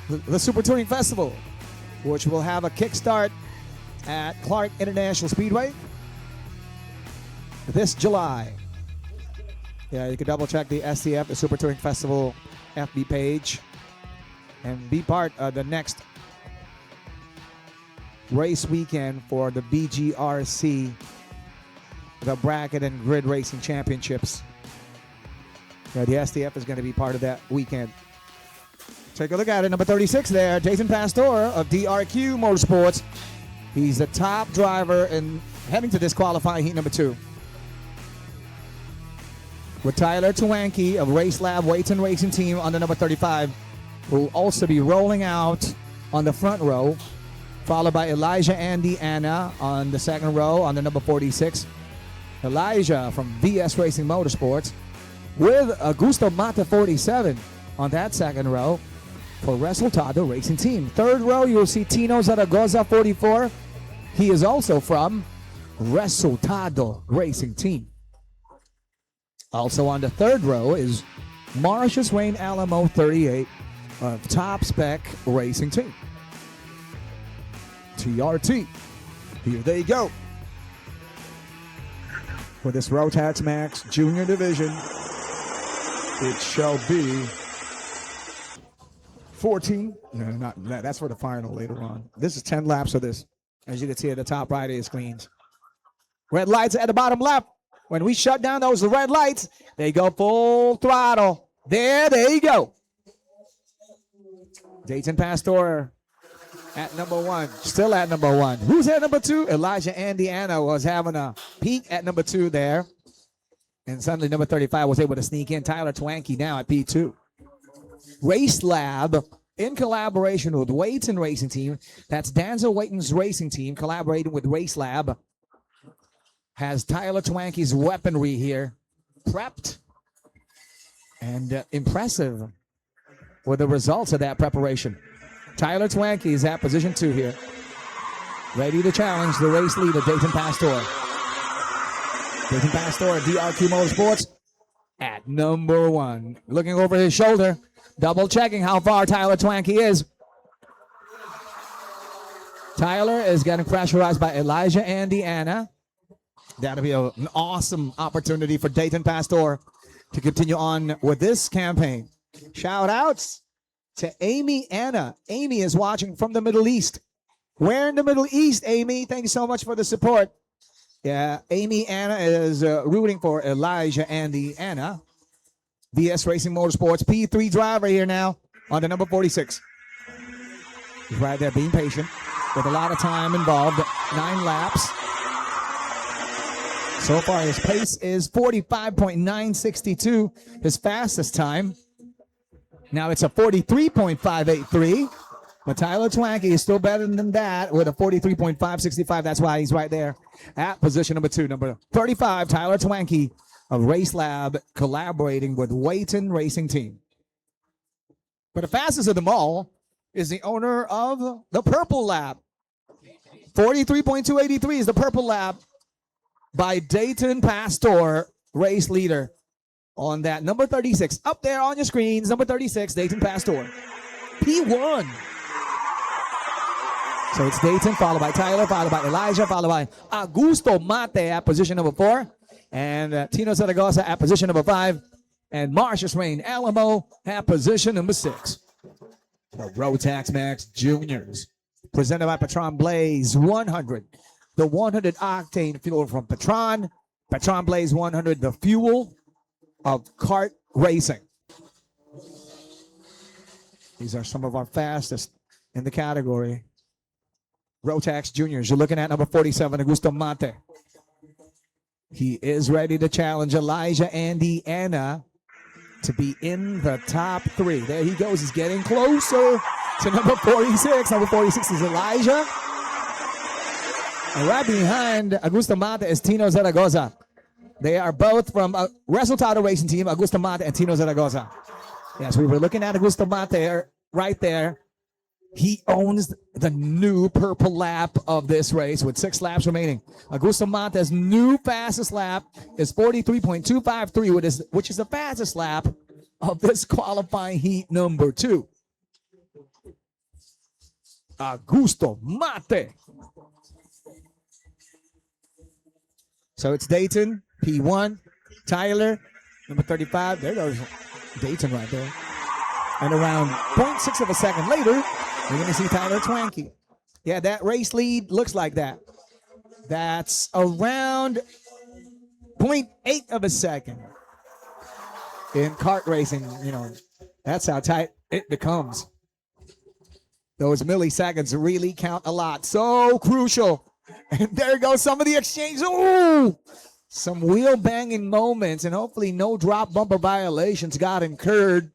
the Super Touring Festival, which will have a kickstart at Clark International Speedway this July. Yeah, you can double check the STF, the Super Touring Festival FB page, and be part of the next race weekend for the BGRC, the Bracket and Grid Racing Championships. Yeah, the STF is going to be part of that weekend. Take a look at it. Number 36 there, Dayton Pastor of DRQ Motorsports. He's the top driver in heading to this qualifying heat number 2. With Tyler Tuanke of Race Lab Weighton Racing Team on the number 35, who will also be rolling out on the front row, followed by Elijah Andy Anna on the second row on the number 46. Elijah from VS Racing Motorsports with Augusto Mata 47 on that second row. for Resultado Racing Team. Third row, you'll see Tino Zaragoza, 44. He is also from Resultado Racing Team. Also on the third row is Marcius Wayne Alamo, 38, of Top Spec Racing Team. TRT. Here they go. For this Rotax Max Junior Division, it shall be 14. No, not that. That's for the final later on. This is 10 laps of this. As you can see at the top right of the screens. Red lights at the bottom left. When we shut down those red lights, they go full throttle. There they go. Dayton Pastor at number 1. Still at number 1. Who's at number 2? Elijah Andiana was having a peak at number 2 there. And suddenly number 35 was able to sneak in. Tyler Twanky now at P2. Race Lab, in collaboration with Wayton Racing Team, that's Danzo Wayton's racing team, collaborating with Race Lab, has Tyler Twanky's weaponry here, prepped and impressive with the results of that preparation. Tyler Twanky is at position 2 here, ready to challenge the race leader, Dayton Pastor. Dayton Pastor, DRQ Motorsports, at number 1. Looking over his shoulder, double checking how far Tyler Twanky is. Tyler is getting pressurized by Elijah Andiana. That'll be an awesome opportunity for Dayton Pastor to continue on with this campaign. Shout outs to Amy Anna. Amy is watching from the Middle East. Where in the Middle East, Amy? Thank you so much for the support. Yeah, Amy Anna is rooting for Elijah Andiana. VS Racing Motorsports, P3 driver here now on the number 46. He's right there being patient with a lot of time involved. 9 laps. So far, his pace is 45.962, his fastest time. Now it's a 43.583, but Tyler Twanky is still better than that with a 43.565. That's why he's right there at position number 2. Number 35, Tyler Twanky of Race Lab, collaborating with Wayton Racing Team. But the fastest of them all is the owner of the Purple Lab. 43.283 is the Purple Lab by Dayton Pastor, race leader, on that number 36. Up there on your screens, number 36, Dayton Pastor. P1. So it's Dayton, followed by Tyler, followed by Elijah, followed by Augusto Mate at position number 4. And Tino Zaragoza at position number 5. And Marcius Wayne Alamo at position number 6. The Rotax Max Juniors, presented by PETRON Blaze 100. The 100 octane fuel from PETRON. PETRON Blaze 100, the fuel of kart racing. These are some of our fastest in the category. Rotax Juniors, you're looking at number 47, Augusto Mate. He is ready to challenge Elijah Andiana to be in the top 3. There he goes. He's getting closer to number 46. Number 46 is Elijah. And right behind Augusto Mate is Tino Zaragoza. They are both from Resultado Racing Team, Augusto Mate and Tino Zaragoza. Yes, we were looking at Augusto Mate right there. He owns the new purple lap of this race with 6 laps remaining. Augusto Mate's new fastest lap is 43.253, which is the fastest lap of this qualifying heat number 2. Augusto Mate. So it's Dayton, P1, Tyler, number 35. There goes Dayton right there. And around 0.6 of a second later, you're going to see Tyler Twanky. Yeah, that race lead looks like that. That's around 0.8 of a second. In kart racing, you know, that's how tight it becomes. Those milliseconds really count a lot. So crucial. And there goes some of the exchange. Ooh! Some wheel banging moments, and hopefully no drop bumper violations got incurred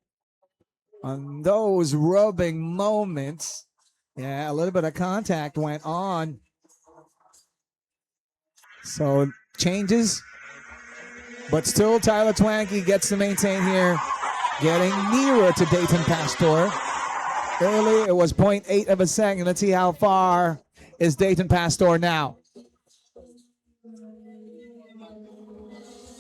on those rubbing moments. Yeah, a little bit of contact went on. So changes, but still Tyler Twanky gets to maintain here, getting nearer to Dayton Pastor. Early, it was 0.8 of a second. Let's see how far is Dayton Pastor now.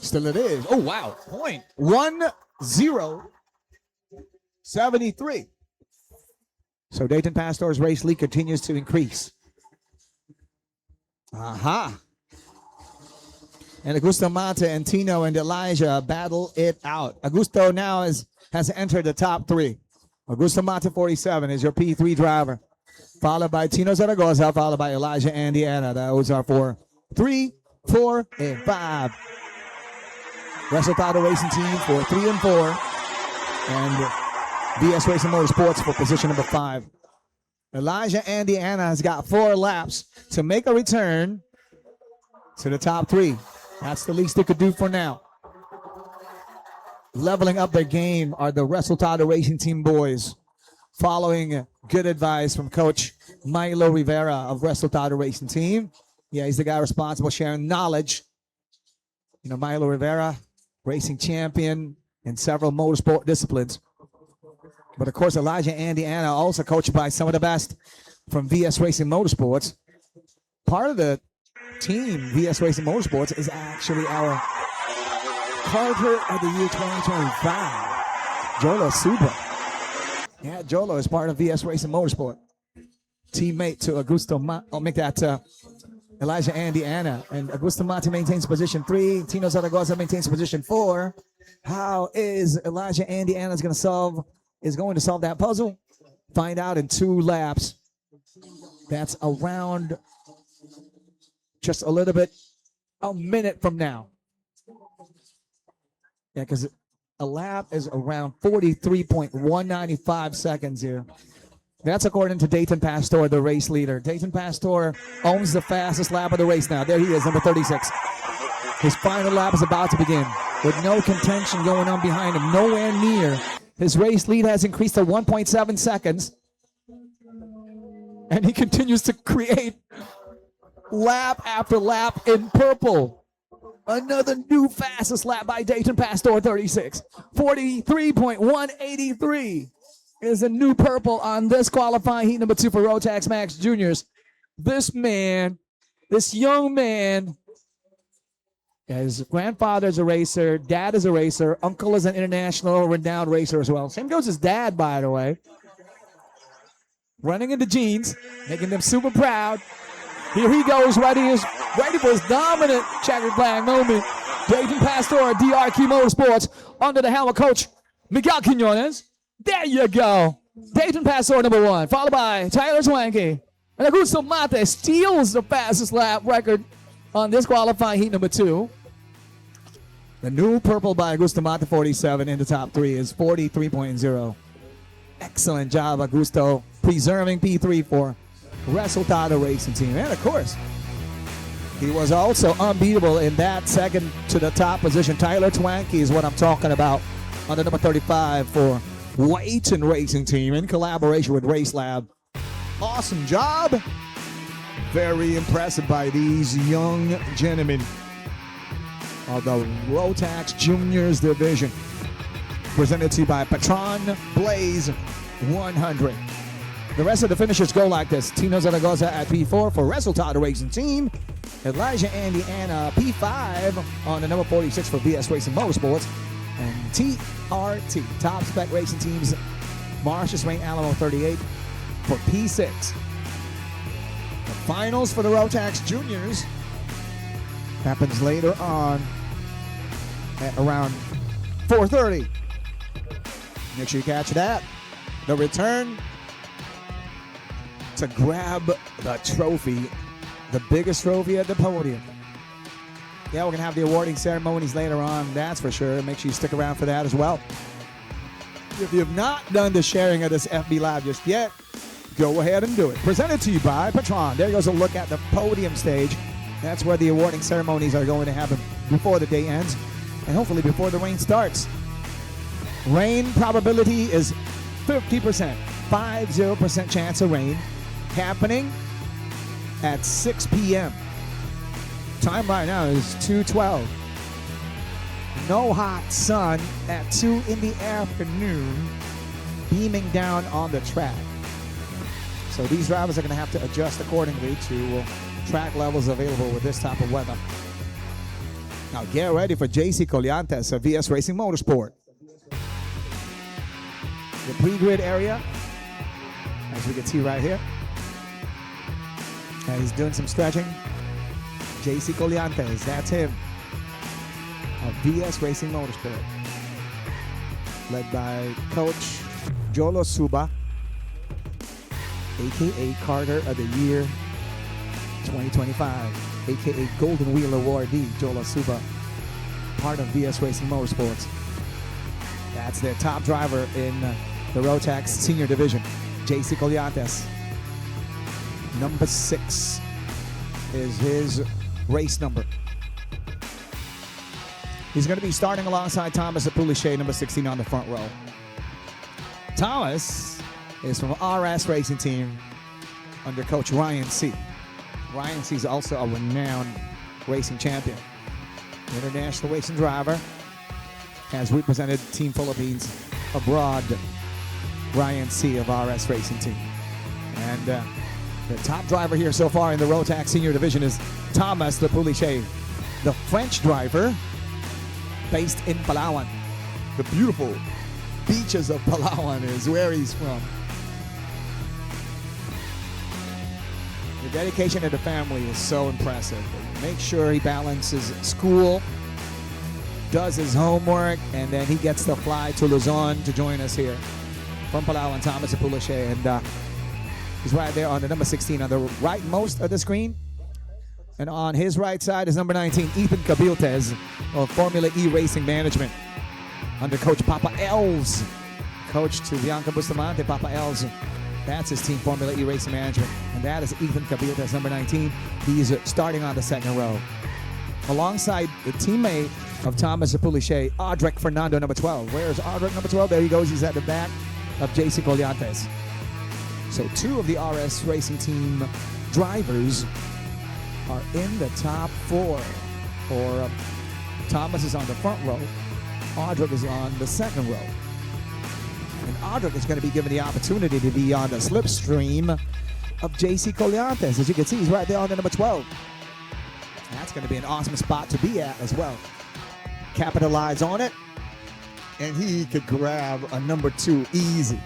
Still it is. Oh, wow. 0.1073. So Dayton Pastor's race lead continues to increase. Aha. And Augusto Mate and Tino and Elijah battle it out. Augusto now has entered the top 3. Augusto Mate 47 is your P3 driver. Followed by Tino Zaragoza, followed by Elijah Andiana. Those are for 3, 4, and 5. Resultado Racing Team for 3 and 4. And VS Racing Motorsports for position number 5. Elijah Andiana has got 4 laps to make a return to the top 3. That's the least they could do for now. Leveling up their game are the Resultado Racing Team boys, following good advice from Coach Milo Rivera of Resultado Racing Team. Yeah, he's the guy responsible sharing knowledge. You know, Milo Rivera, racing champion in several motorsport disciplines. But of course, Elijah Andiana, also coached by some of the best from VS Racing Motorsports. Part of the team, VS Racing Motorsports, is actually our Carter of the Year 2025, Jolo Suba. Yeah, Jolo is part of VS Racing Motorsport. Teammate to Augusto Mate. I'll make that Elijah Andiana. And Augusto Mate maintains position 3. Tino Zaragoza maintains position 4. How is Elijah Andiana going to solve that puzzle? Find out in 2 laps. That's around just a little bit, a minute from now. Yeah, because a lap is around 43.195 seconds here. That's according to Dayton Pastor, the race leader. Dayton Pastor owns the fastest lap of the race now. There he is, number 36. His final lap is about to begin with no contention going on behind him, nowhere near. His race lead has increased to 1.7 seconds. And he continues to create lap after lap in purple. Another new fastest lap by Dayton Pastor, 36. 43.183 is a new purple on this qualifying heat number 2 for Rotax Max Juniors. This young man, his grandfather is a racer, dad is a racer, uncle is an international renowned racer as well. Same goes his dad, by the way. Running in the jeans, making them super proud. Here he goes, ready for his dominant checkered flag moment. Dayton Pastor, DRQ Motorsports, under the helm of Coach Miguel Quinones. There you go. Dayton Pastor, number 1, followed by Tyler Swanky. And Augusto Mate steals the fastest lap record on this qualifying heat number 2. The new purple by Augusto Mate, 47, in the top 3 is 43.0. Excellent job, Augusto, preserving P3 for Resultado Racing Team. And of course, he was also unbeatable in that second to the top position. Tyler Twanky is what I'm talking about on the number 35 for Waiton Racing Team in collaboration with Race Lab. Awesome job. Very impressive by these young gentlemen of the Rotax Juniors Division. Presented to you by PETRON Blaze 100. The rest of the finishers go like this. Tino Zaragoza at P4 for Resultado Racing Team. Elijah Andiana P5 on the number 46 for VS Racing Motorsports. And TRT, Top Spec Racing Team's Marcius Rain Alamo 38 for P6. The finals for the Rotax Juniors happens later on at around 4:30. Make sure you catch that. The return to grab the trophy, the biggest trophy at the podium. Yeah, we're going to have the awarding ceremonies later on, that's for sure. Make sure you stick around for that as well. If you have not done the sharing of this FB Live just yet, go ahead and do it. Presented to you by PETRON. There goes a look at the podium stage. That's where the awarding ceremonies are going to happen before the day ends and hopefully before the rain starts. Rain probability is 50%, 50% chance of rain happening at 6 p.m. Time right now is 2:12. No hot sun at 2 in the afternoon beaming down on the track. So these drivers are going to have to adjust accordingly to track levels available with this type of weather. Now get ready for JC Collantes of VS Racing Motorsport. The pre-grid area, as we can see right here. And he's doing some stretching. JC Collantes, that's him, of VS Racing Motorsport. Led by Coach Jolo Suba, a.k.a. Carter of the Year 2025, a.k.a. Golden Wheel awardee, Jolo Suba, part of VS Racing Motorsports. That's their top driver in the Rotax Senior Division, JC Collantes. Number 6 is his race number. He's going to be starting alongside Thomas Apulichet, number 16 on the front row. Thomas is from RS Racing Team under Coach Ryan C. Ryan C is also a renowned racing champion. International racing driver, has represented Team Philippines abroad. Ryan C of RS Racing Team. And the top driver here so far in the Rotax Senior Division is Thomas Apulichet, the French driver based in Palawan. The beautiful beaches of Palawan is where he's from. The dedication of the family is so impressive. Make sure he balances school, does his homework, and then he gets to fly to Luzon to join us here. From Palawan, Thomas Apulichet, and he's right there on the number 16 on the rightmost of the screen. And on his right side is number 19, Ethan Cabiltes of Formula E Racing Management under Coach Papa Els. Coach to Bianca Bustamante, Papa Els. That's his team, Formula E Racing Management. And that is Ethan Cabiltes, number 19. He's starting on the second row. Alongside the teammate of Thomas Apulichet, Audrek Fernando, number 12. Where's Audrek, number 12? There he goes. He's at the back of JC Collantes. So 2 of the RS Racing Team drivers are in the top 4. Or Thomas is on the front row. Audrek is on the second row. And Audrek is going to be given the opportunity to be on the slipstream of JC Collantes. As you can see, he's right there on the number 12. And that's going to be an awesome spot to be at as well. Capitalize on it, and he could grab a number 2 easy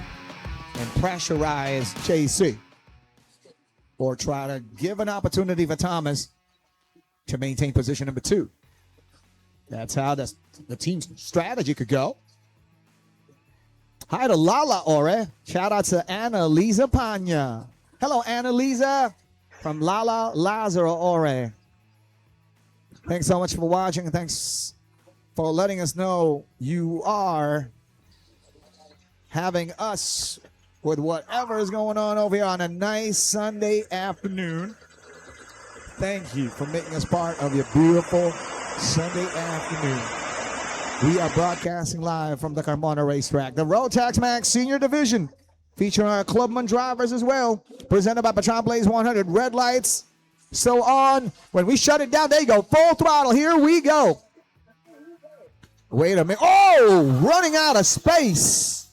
and pressurize JC, or try to give an opportunity for Thomas to maintain position number 2. That's how the team's strategy could go. Hi to Lala Ore. Shout out to Ana Lisa Panya. Hello, Ana Lisa from Lala Lazaro Ore. Thanks so much for watching, and thanks for letting us know you are having us with whatever is going on over here on a nice Sunday afternoon. Thank you for making us part of your beautiful Sunday afternoon. We are broadcasting live from the Carmona Racetrack, the Rotax Max Senior Division, featuring our Clubman drivers as well, presented by Petron Blaze 100. Red lights still on. When we shut it down, there you go, full throttle. Here we go. Wait a minute. Oh, running out of space.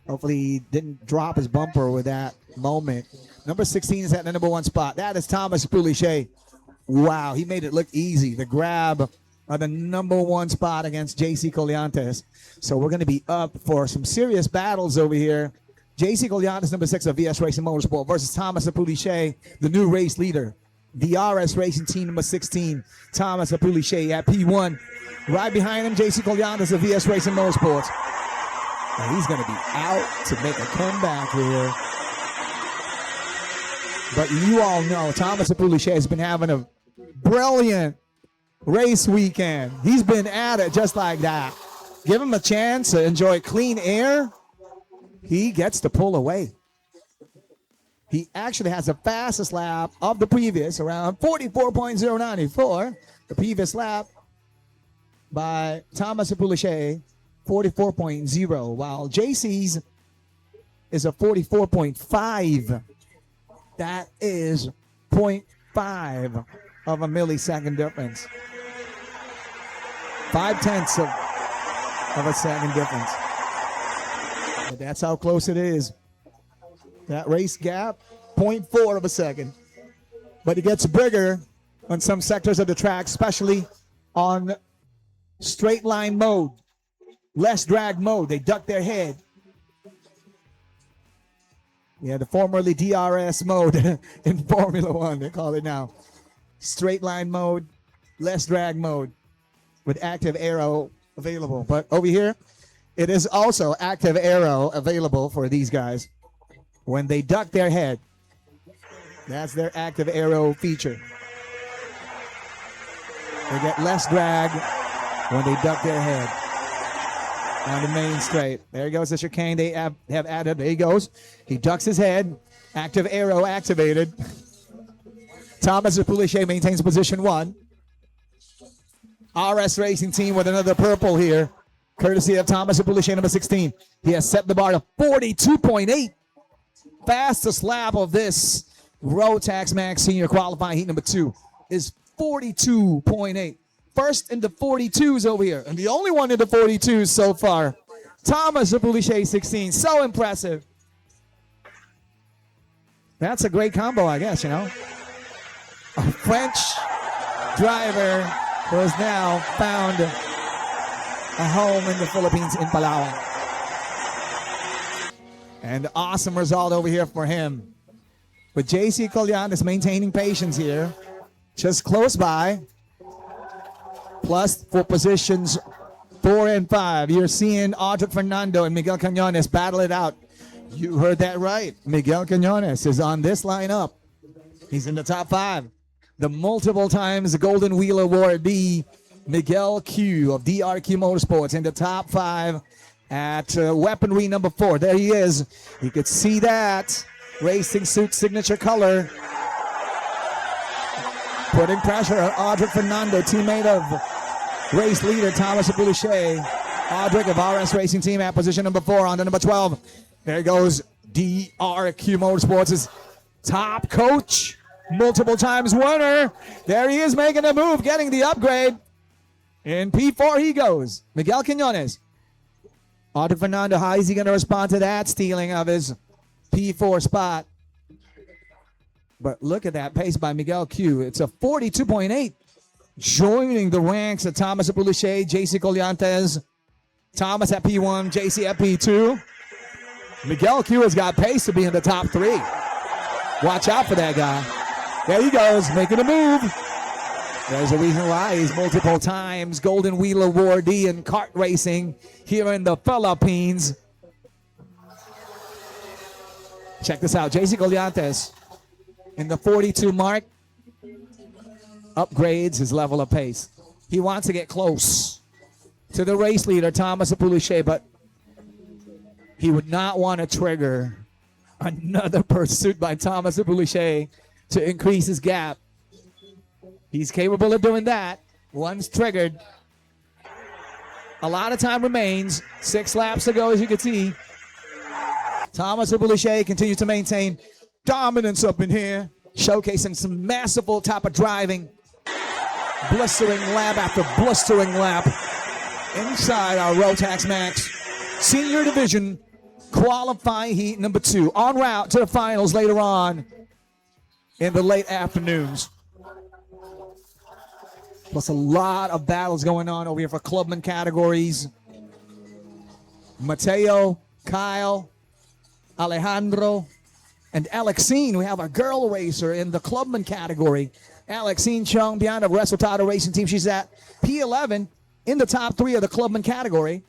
Hopefully he didn't drop his bumper with that moment. Number 16 is at the number 1 spot. That is Thomas Apulichet. Wow, he made it look easy. The grab of the number 1 spot against JC Collantes. So we're going to be up for some serious battles over here. JC Collantes, number 6 of VS Racing Motorsport, versus Thomas Apulichet, the new race leader. The RS Racing Team, number 16, Thomas Apulichet at P1. Right behind him, JC Collantes of VS Racing Motorsports. And he's going to be out to make a comeback here. But you all know Thomas Apulichet has been having a brilliant race weekend. He's been at it just like that. Give him a chance to enjoy clean air. He gets to pull away. He actually has the fastest lap of the previous, around 44.094. The previous lap by Thomas Apulichet, 44.0, while JC's is a 44.5. That is 0.5 of a millisecond difference. 0.5 of a second difference. But that's how close it is. That race gap, 0.4 of a second. But it gets bigger on some sectors of the track, especially on straight line mode, less drag mode. They duck their head. Yeah, the formerly DRS mode in Formula One, they call it now. Straight line mode, less drag mode with active aero available. But over here, it is also active aero available for these guys. When they duck their head, that's their active aero feature. They get less drag when they duck their head on the main straight. There he goes, the chicane they have added. There he goes. He ducks his head. Active aero activated. Thomas Poulichet maintains position 1. RS Racing Team with another purple here, courtesy of Thomas Poulichet, number 16. He has set the bar to 42.8. Fastest lap of this Rotax Max Senior qualifying heat number 2 is 42.8. First in the 42s over here, and the only one in the 42s so far. Thomas Poulichet, 16. So impressive. That's a great combo, I guess, you know. A French driver who has now found a home in the Philippines in Palawan. And awesome result over here for him. But JC Collian is maintaining patience here. Just close by. Plus for positions 4 and 5. You're seeing Audric Fernando and Miguel Cañones battle it out. You heard that right. Miguel Cañones is on this lineup. He's in the top 5. The multiple times Golden Wheel awardee Miguel Q of DRQ Motorsports in the top 5 at weaponry number 4. There he is. You could see that racing suit signature color. Putting pressure on Audric Fernando, teammate of race leader Thomas Poulichet. Audric of RS Racing Team at position number 4 on the number 12. There goes DRQ Motorsports' top coach, multiple times winner. There he is making a move, getting the upgrade. In P4 he goes. Miguel Cañones. Audric Fernando, how is he going to respond to that stealing of his P4 spot? But look at that pace by Miguel Q. It's a 42.8. Joining the ranks of Thomas Poulichet, JC Colliantes, Thomas at P1, JC at P2. Miguel Q has got pace to be in the top 3. Watch out for that guy. There he goes, making a move. There's a reason why he's multiple times Golden Wheel awardee in kart racing here in the Philippines. Check this out, JC Colliantes in the 42 mark upgrades his level of pace. He wants to get close to the race leader, Thomas Poulichet, but he would not want to trigger another pursuit by Thomas Poulichet to increase his gap. He's capable of doing that once triggered. A lot of time remains. 6 laps to go, as you can see. Thomas Poulichet continues to maintain dominance up in here, showcasing some masterful type of driving. Blistering lap after blistering lap inside our Rotax Max Senior Division qualifying heat number 2, en route to the finals later on in the late afternoons. Plus a lot of battles going on over here for clubman categories. Mateo, Kyle, Alejandro, and Alexine. We have a girl racer in the clubman category. Alexine Chung beyond of Resultado Racing Team. She's at P11 in the top 3 of the clubman category.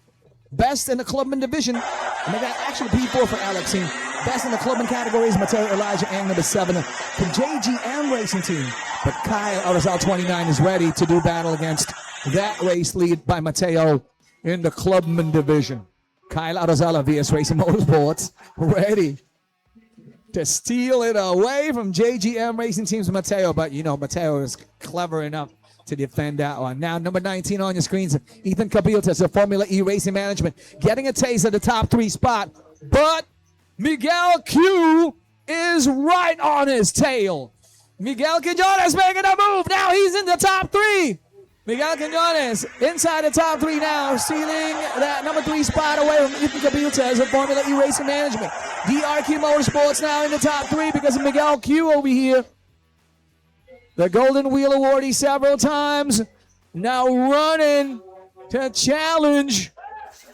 Best in the clubman division. And they got actually P4 for Alexine. Best in the clubman category is Mateo Elijah and number 7 from JGM Racing Team. But Kyle Arizal 29 is ready to do battle against that race lead by Mateo in the clubman division. Kyle Arizal of VS Racing Motorsports ready to steal it away from JGM Racing Team's Mateo. But you know, Mateo is clever enough to defend that one. Now, number 19 on your screens, Ethan Cabiltas of Formula E Racing Management, getting a taste of the top 3 spot. But Miguel Q is right on his tail. Miguel Cañones making a move. Now he's in the top 3. Miguel Quinones inside the top 3 now, stealing that number 3 spot away from Ethan Cabiltes of Formula E Racing Management. DRQ Motorsports now in the top 3 because of Miguel Q over here. The Golden Wheel awardee several times. Now running to challenge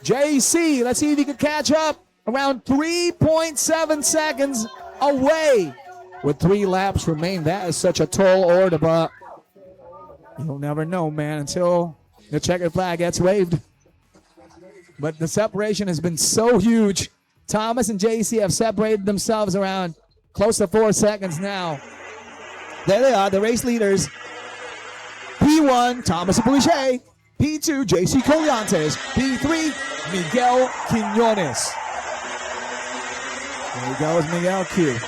JC. Let's see if he can catch up. Around 3.7 seconds away with 3 laps remain. That is such a tall order, but you'll never know, man, until the checkered flag gets waved. But the separation has been so huge. Thomas and JC have separated themselves around close to 4 seconds now. There they are, the race leaders. P1, Thomas Puliche. P2, JC Colliantes. P3, Miguel Quinones. There he goes, Miguel Q.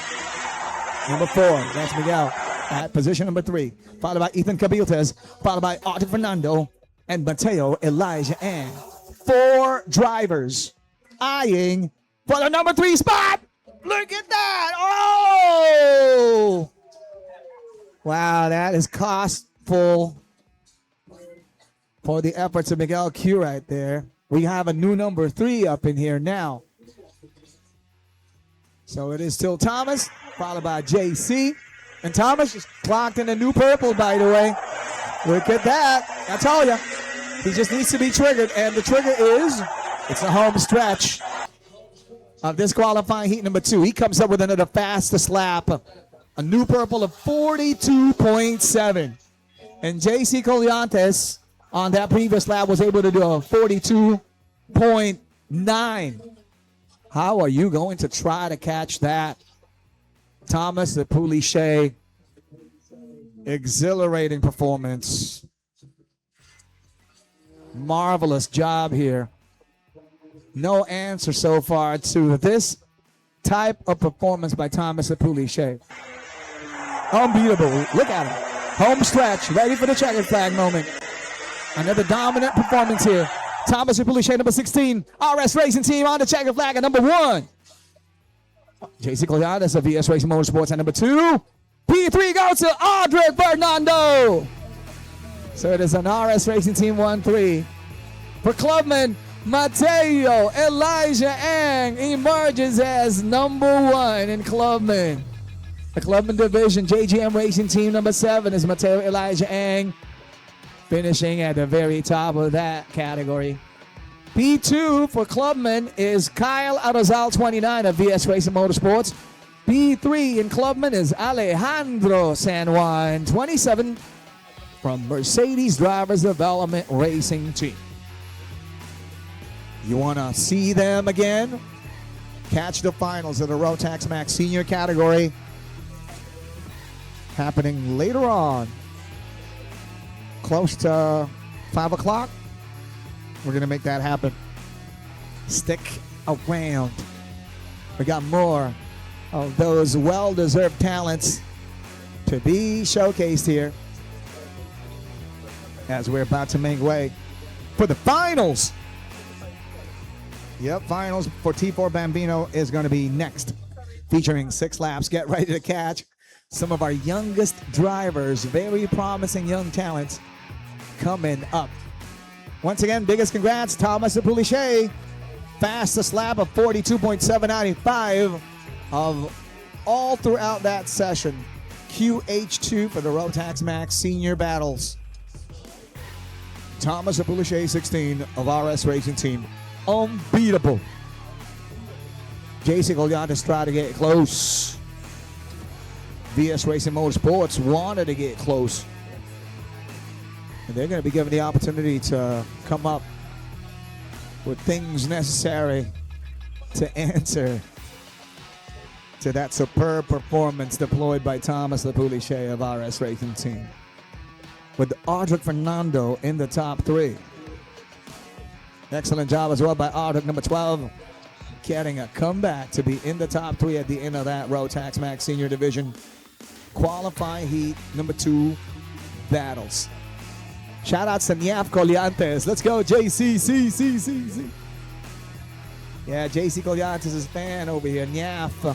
Number 4, that's Miguel at position number 3. Followed by Ethan Cabiltes, followed by Arthur Fernando, and Mateo Elijah Ann. 4 drivers eyeing for the number 3 spot. Look at that. Oh! Wow, that is costful for the efforts of Miguel Q right there. We have a new number 3 up in here now. So it is still Thomas, followed by JC. And Thomas just clocked in a new purple, by the way. Look at that. I told you. He just needs to be triggered. And the trigger is, it's a home stretch of this qualifying heat number 2. He comes up with another fastest lap. A new purple of 42.7. And JC Colliantes on that previous lap was able to do a 42.9. How are you going to try to catch that? Thomas the Puliche, exhilarating performance. Marvelous job here. No answer so far to this type of performance by Thomas the Puliche. Unbeatable. Look at him. Home stretch, ready for the checkered flag moment. Another dominant performance here. Thomas the Puliche, number 16. RS Racing Team on the checkered flag at number 1. JC Colliantes of VS Racing Motorsports at number 2. P3 goes to Audrey Fernando. So it is an RS Racing Team 1-3. For Clubman, Mateo Elijah Ang emerges as number 1 in Clubman. The Clubman division, JGM Racing Team number 7 is Mateo Elijah Ang, finishing at the very top of that category. P2 for Clubman is Kyle Arozal, 29 of VS Racing Motorsports. P3 in Clubman is Alejandro San Juan, 27 from Mercedes Drivers Development Racing Team. You want to see them again? Catch the finals of the Rotax Max Senior category happening later on, close to 5 o'clock. We're going to make that happen. Stick around. We got more of those well-deserved talents to be showcased here as we're about to make way for the finals. Yep, finals for T4 Bambino is going to be next, featuring 6 laps. Get ready to catch some of our youngest drivers, very promising young talents coming up. Once again, biggest congrats, Thomas Puliche. Fastest lap of 42.795 of all throughout that session. QH2 for the Rotax Max Senior Battles. Thomas Puliche, 16 of RS Racing Team. Unbeatable. JC Colliantes tried to get close. VS Racing Motorsports wanted to get close. And they're going to be given the opportunity to come up with things necessary to answer to that superb performance deployed by Thomas Puliche of RS Racing Team. With Audric Fernando in the top 3. Excellent job as well by Audric, number 12, getting a comeback to be in the top 3 at the end of that Rotax Max Senior Division qualifying heat number 2 battles. Shout out to Niaf Colliantes. Let's go, JC. Yeah, JC Colliantes is a fan over here. Niaf.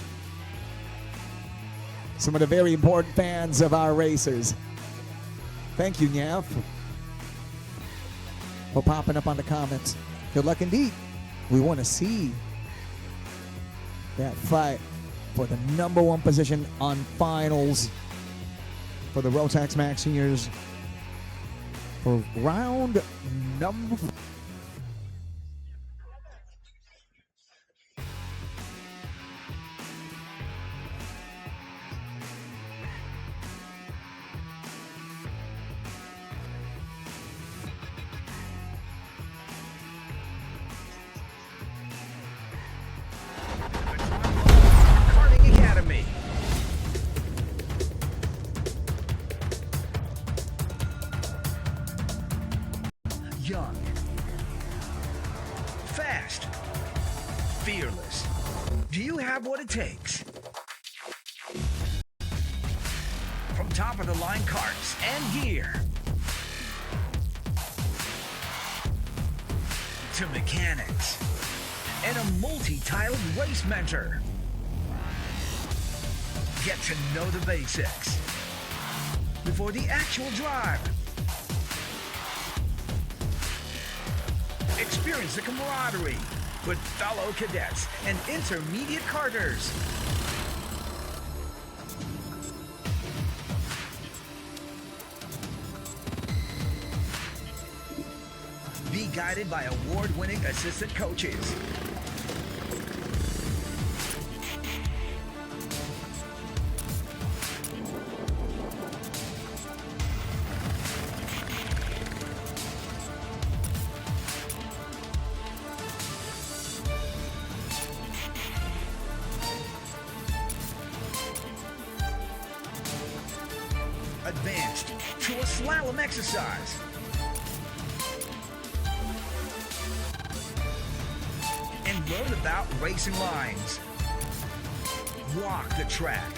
Some of the very important fans of our racers. Thank you, Niaf. for popping up on the comments. Good luck indeed. We want to see that fight for the #1 position on finals for the Rotax Max Seniors for round number. Karting Academy. Young. Fast. Fearless. Do you have what it takes? From top of the line carts and gear to mechanics and a multi-tiled race mentor. Get to know the basics before the actual drive. Experience the camaraderie with fellow cadets and intermediate karters. Be guided by award-winning assistant coaches. Advanced to a slalom exercise. And learn about racing lines. Walk the track.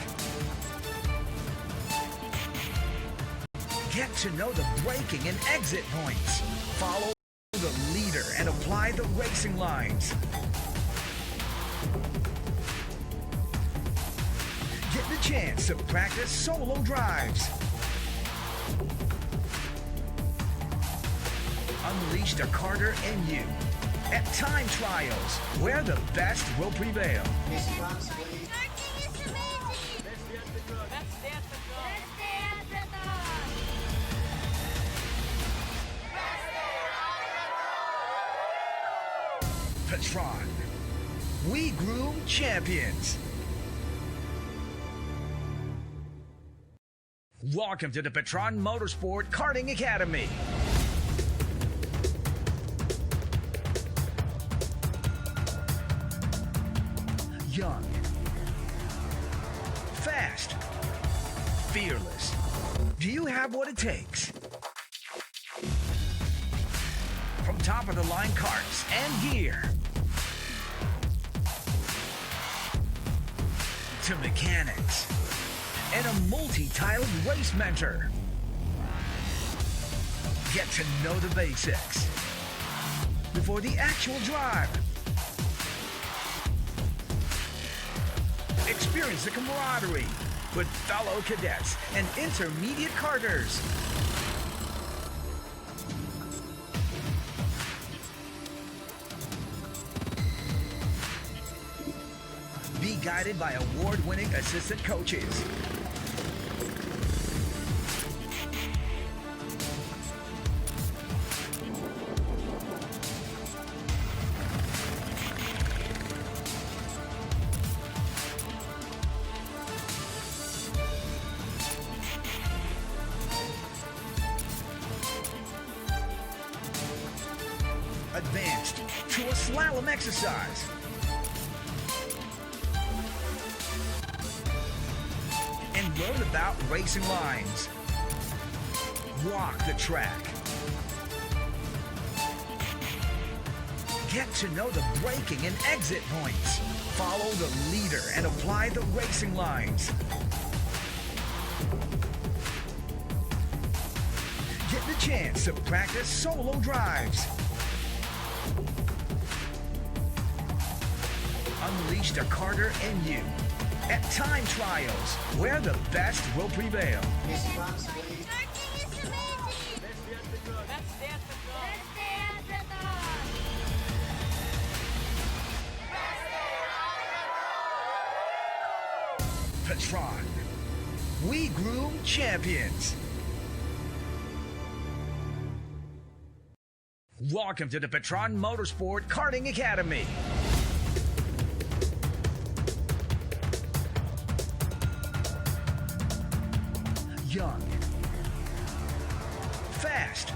Get to know the braking and exit points. Follow the leader and apply the racing lines. Get the chance to practice solo drives. Unleash the karter in you at time trials, where the best will prevail. PETRON. We groom champions. Welcome to the PETRON Motorsport Karting Academy. Young. Fast. Fearless. Do you have what it takes? From top of the line carts and gear to mechanics and a multi-tiled race mentor. Get to know the basics before the actual drive. Experience the camaraderie with fellow cadets and intermediate karters. Be guided by award-winning assistant coaches. Advanced to a slalom exercise. And learn about racing lines. Walk the track. Get to know the braking and exit points. Follow the leader and apply the racing lines. Get the chance to practice solo drives. Unleash the karter in you at time trials, where the best will prevail. Karting is amazing! Let's dance the PETRON. We groom champions. Welcome to the PETRON Motorsport Karting Academy. Young, fast,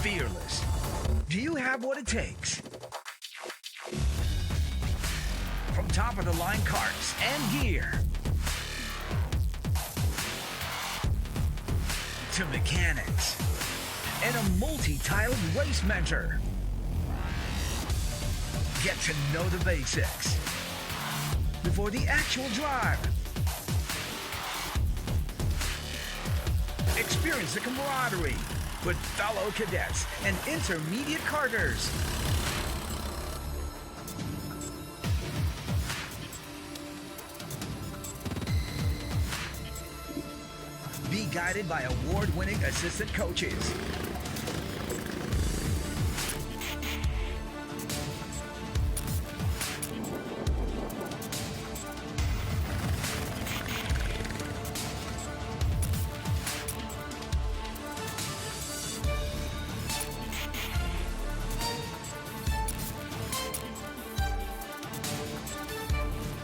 fearless. Do you have what it takes? From top of the line karts and gear to mechanics and a multi-tiled race mentor. Get to know the basics before the actual drive. Experience the camaraderie with fellow cadets and intermediate karters. Be guided by award-winning assistant coaches.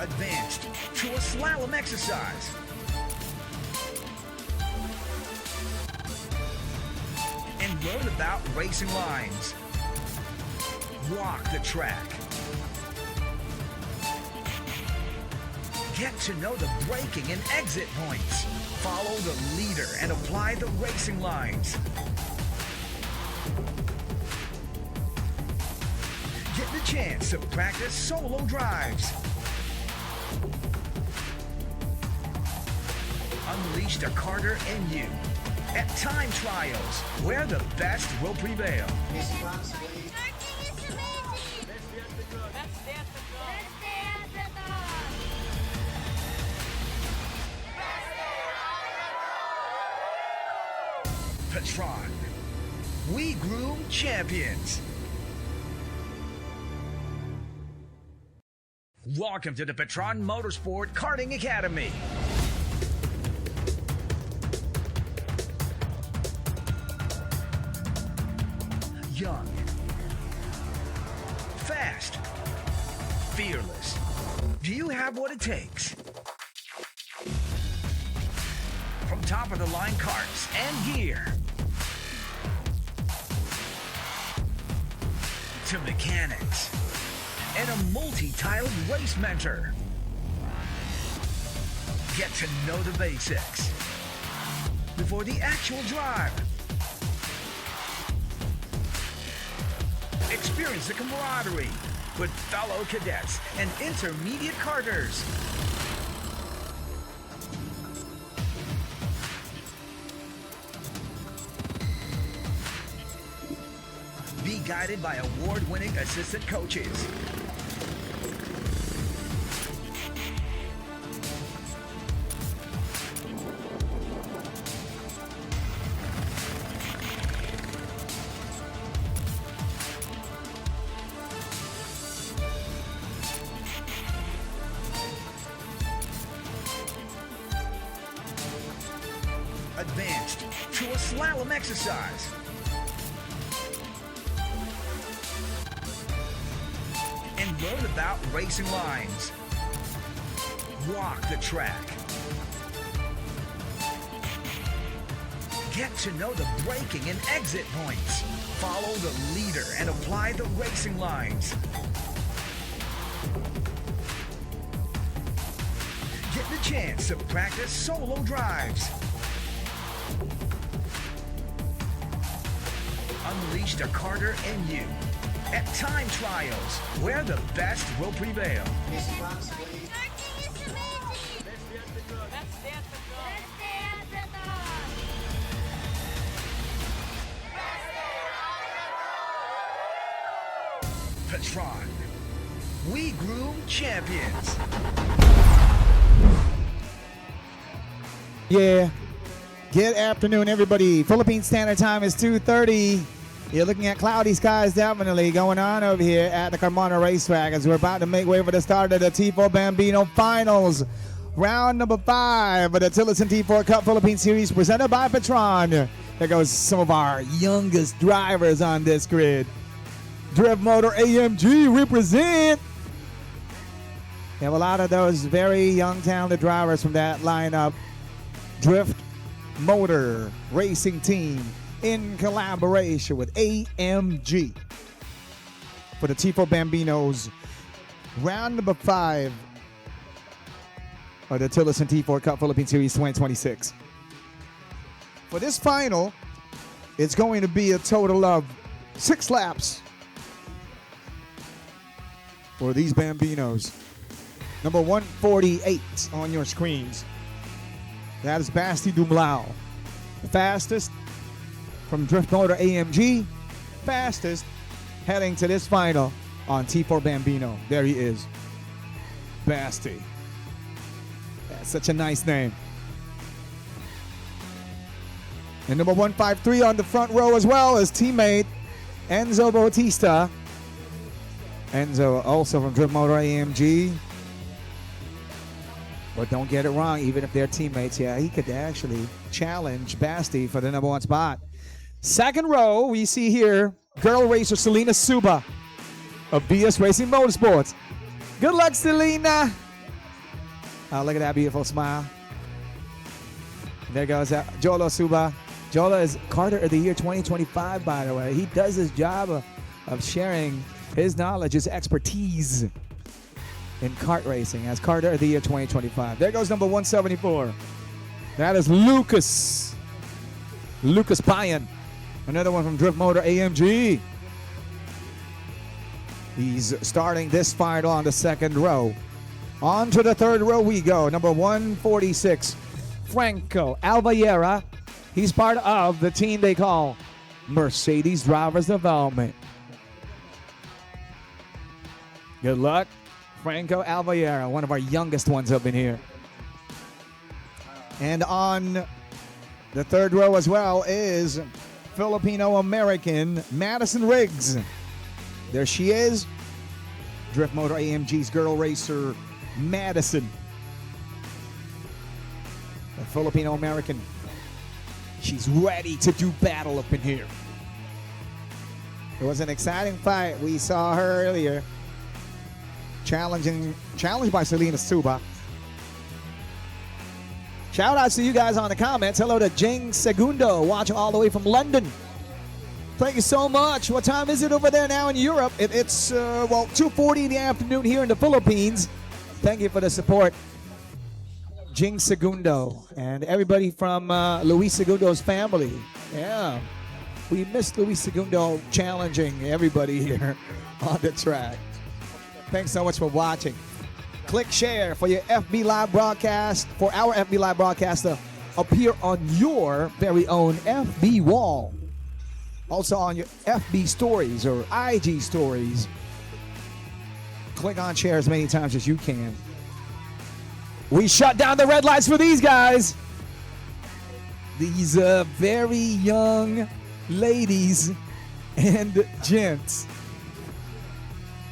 Advanced to a slalom exercise. And learn about racing lines. Walk the track. Get to know the braking and exit points. Follow the leader and apply the racing lines. Get the chance to practice solo drives. Unleash the karter in you at time trials, where the best will prevail. PETRON. We groom champions. Welcome to the PETRON Motorsport Karting Academy. Young, fast, fearless. Do you have what it takes? From top of the line karts and gear to mechanics and a multi-tiled race mentor. Get to know the basics before the actual drive. Experience the camaraderie with fellow cadets and intermediate karters. Be guided by award-winning assistant coaches. Advanced to a slalom exercise. And learn about racing lines. Walk the track. Get to know the braking and exit points. Follow the leader and apply the racing lines. Get the chance to practice solo drives. Unleash the karter in you at time trials, where the best will prevail. PETRON. We groom champions. Yeah. Good afternoon, everybody. Philippine Standard Time is 2:30. You're looking at cloudy skies definitely going on over here at the Carmona Racetrack as we're about to make way for the start of the T4 Bambino Finals. Round number 5 of the Tillotson T4 Cup Philippine Series presented by PETRON. There goes some of our youngest drivers on this grid. Drift Motor AMG represent. We have a lot of those very young, talented drivers from that lineup. Drift Motor Racing Team in collaboration with AMG. For the T4 Bambinos, round number 5 of the Tillotson T4 Cup Philippine Series 2026. For this final, it's going to be a total of 6 laps for these Bambinos. Number 148 on your screens. That is Basti Dumlao. The fastest from Drift Motor AMG. Fastest heading to this final on T4 Bambino. There he is. Basti. That's such a nice name. And number 153 on the front row as well is teammate Enzo Bautista. Enzo also from Drift Motor AMG. But don't get it wrong, even if they're teammates, yeah, he could actually challenge Basti for the number 1 spot. Second row, we see here girl racer Selena Suba of BS Racing Motorsports. Good luck, Selena. Oh, look at that beautiful smile. There goes Jolo Suba. Jolo is Carter of the Year 2025, by the way. He does his job of sharing his knowledge, his expertise in kart racing as Carter of the Year 2025. There goes number 174. That is Lucas Payan. Another one from Drift Motor AMG. He's starting this final on the second row. On to the third row we go. Number 146, Franco Albayera. He's part of the team they call Mercedes Drivers Development. Good luck, Franco Albayera, one of our youngest ones up in here. And on the third row as well is Filipino-American Madison Riggs. There she is. Drift Motor AMG's girl racer, Madison. A Filipino-American. She's ready to do battle up in here. It was an exciting fight. We saw her earlier. Challenged by Selena Suba. Shout outs to you guys on the comments. Hello to Jing Segundo, watching all the way from London. Thank you so much. What time is it over there now in Europe? It's 2:40 in the afternoon here in the Philippines. Thank you for the support. Jing Segundo and everybody from Luis Segundo's family. Yeah, we missed Luis Segundo challenging everybody here on the track. Thanks so much for watching. Click share for your FB Live broadcast, for our FB Live broadcast to appear on your very own FB wall. Also on your FB stories or IG stories. Click on share as many times as you can. We shut down the red lights for these guys. These very young ladies and gents.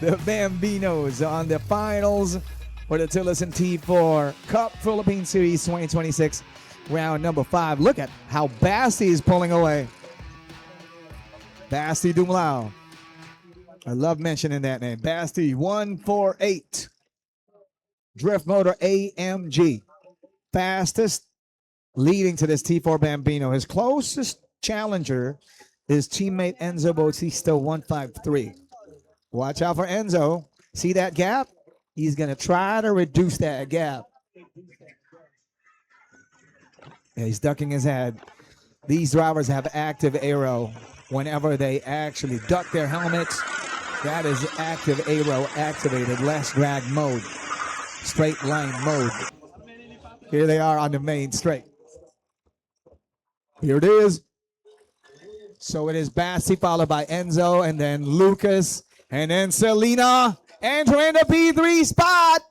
The Bambinos on the finals for the Tillotson T4 Cup Philippine Series 2026, round number 5. Look at how Basti is pulling away. Basti Dumlao. I love mentioning that name. Basti 148. Drift Motor AMG. Fastest leading to this T4 Bambino. His closest challenger is teammate Enzo Bautista 153. Watch out for Enzo. See that gap? He's going to try to reduce that gap. Yeah, he's ducking his head. These drivers have active aero whenever they actually duck their helmets. That is active aero activated, less drag mode, straight line mode. Here they are on the main straight. Here it is. So it is Basti followed by Enzo and then Lucas and then Selena entering the P3 spot.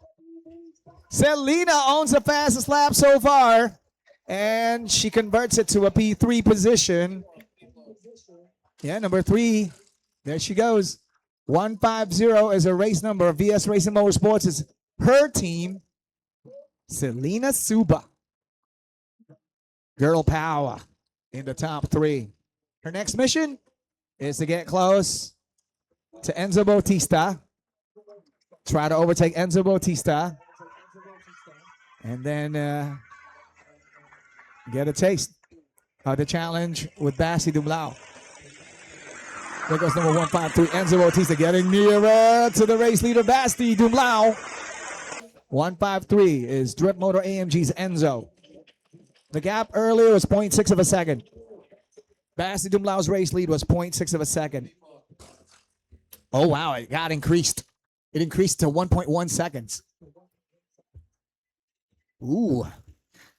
Selena owns the fastest lap so far and she converts it to a P3 position. Yeah, number 3. There she goes. 150 is a race number. VS Racing Motorsports is her team. Selena Suba. Girl power in the top 3. Her next mission is to get close to Enzo Bautista. Try to overtake Enzo Bautista. And then get a taste of the challenge with Basti Dumlao. There goes number 153, Enzo Bautista, getting nearer to the race leader, Basti Dumlao. 153 is Drip Motor AMG's Enzo. The gap earlier was 0.6 of a second. Basti Dumlao's race lead was 0.6 of a second. Oh, wow, it got increased. It increased to 1.1 seconds. Ooh.